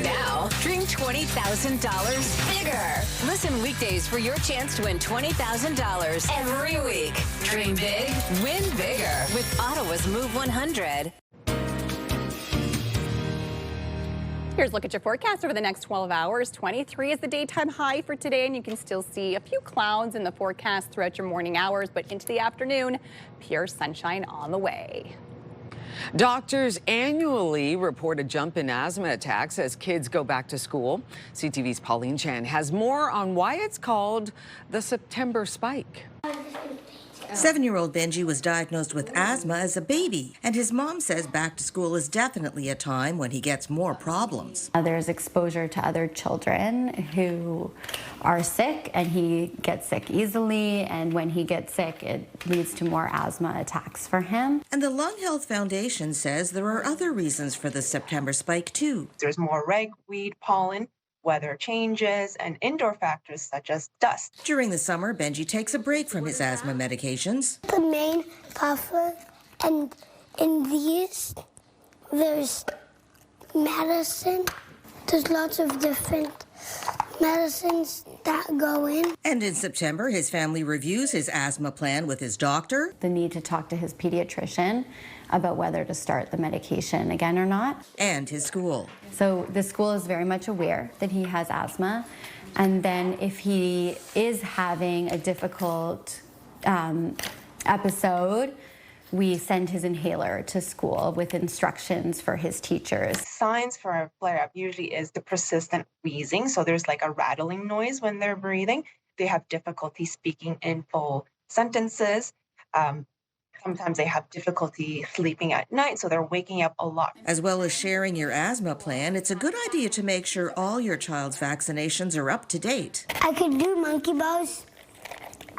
Speaker 5: Now, dream $20,000 bigger. Listen weekdays for your chance to win $20,000 every week. Dream big, win bigger with Ottawa's Move 100.
Speaker 3: Here's a look at your forecast over the next 12 hours. 23 is the daytime high for today, and you can still see a few clouds in the forecast throughout your morning hours, but into the afternoon, pure sunshine on the way.
Speaker 2: Doctors annually report a jump in asthma attacks as kids go back to school. CTV's Pauline Chan has more on why it's called the September spike.
Speaker 8: 7-year-old Benji was diagnosed with asthma as a baby, and his mom says back to school is definitely a time when he gets more problems.
Speaker 23: There's exposure to other children who are sick, and he gets sick easily, and when he gets sick, it leads to more asthma attacks for him.
Speaker 8: And the Lung Health Foundation says there are other reasons for the September spike, too.
Speaker 24: There's more ragweed pollen, weather changes, and indoor factors such as dust.
Speaker 8: During the summer, Benji takes a break from his asthma medications.
Speaker 25: The main puffer, and in these
Speaker 6: There's medicine. There's lots of different medicines that go in.
Speaker 8: And in September, his family reviews his asthma plan with his doctor.
Speaker 23: The need to talk to his pediatrician about whether to start the medication again or not.
Speaker 8: And his school.
Speaker 23: So the school is very much aware that he has asthma. And then if he is having a difficult episode, we send his inhaler to school with instructions for his teachers.
Speaker 24: Signs for a flare-up usually is the persistent wheezing. So there's like a rattling noise when they're breathing. They have difficulty speaking in full sentences. Sometimes they have difficulty sleeping at night, so they're waking up a lot.
Speaker 8: As well as sharing your asthma plan, it's a good idea to make sure all your child's vaccinations are up to date.
Speaker 6: I could do monkey bars.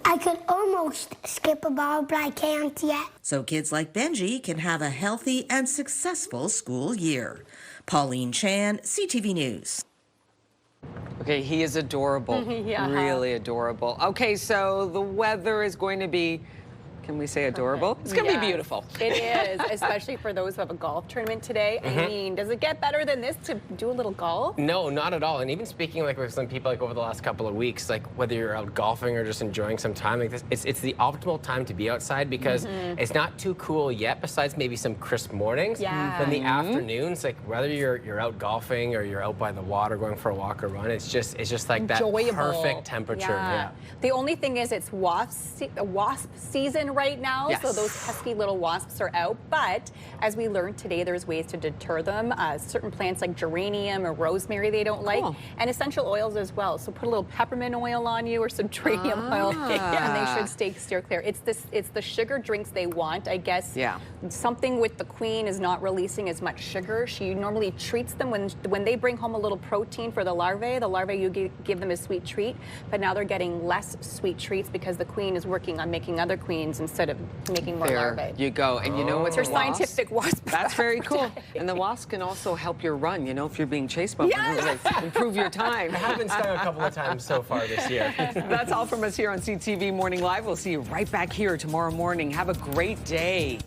Speaker 6: I could almost skip a bar, but I can't yet.
Speaker 8: So kids like Benji can have a healthy and successful school year. Pauline Chan, CTV News.
Speaker 2: Okay, he is adorable.
Speaker 3: Yeah.
Speaker 2: Really adorable. Okay, so the weather is going to be, can we say adorable? It's going to be beautiful.
Speaker 3: It is, especially for those who have a golf tournament today. I mean, does it get better than this to do a little golf?
Speaker 1: No, not at all. And even speaking like with some people like over the last couple of weeks, like whether you're out golfing or just enjoying some time like this, it's the optimal time to be outside because it's not too cool yet, besides maybe some crisp mornings.
Speaker 3: Yeah.
Speaker 1: Then the afternoons, like whether you're out golfing or you're out by the water going for a walk or run, it's just like that
Speaker 3: enjoyable.
Speaker 1: perfect temperature. Yeah.
Speaker 3: The only thing is it's wasp season right now,
Speaker 2: Yes.
Speaker 3: so those pesky little wasps are out. But as we learned today, there's ways to deter them. Certain plants like geranium or rosemary they don't like, and essential oils as well. So put a little peppermint oil on you or some geranium oil, and they should steer clear. It's the sugar drinks they want, I guess.
Speaker 2: Yeah.
Speaker 3: Something with the queen is not releasing as much sugar. She normally treats them when they bring home a little protein for the larvae. The larvae you give them a sweet treat, but now they're getting less sweet treats because the queen is working on making other queens instead of making more larvae.
Speaker 2: You go. And you know what's
Speaker 3: your scientific wasp?
Speaker 2: That's very cool. And the wasp can also help your run, you know, if you're being chased by one, improve your time.
Speaker 1: I have been stung a couple of times so far this year.
Speaker 2: That's all from us here on CTV Morning Live. We'll see you right back here tomorrow morning. Have a great day.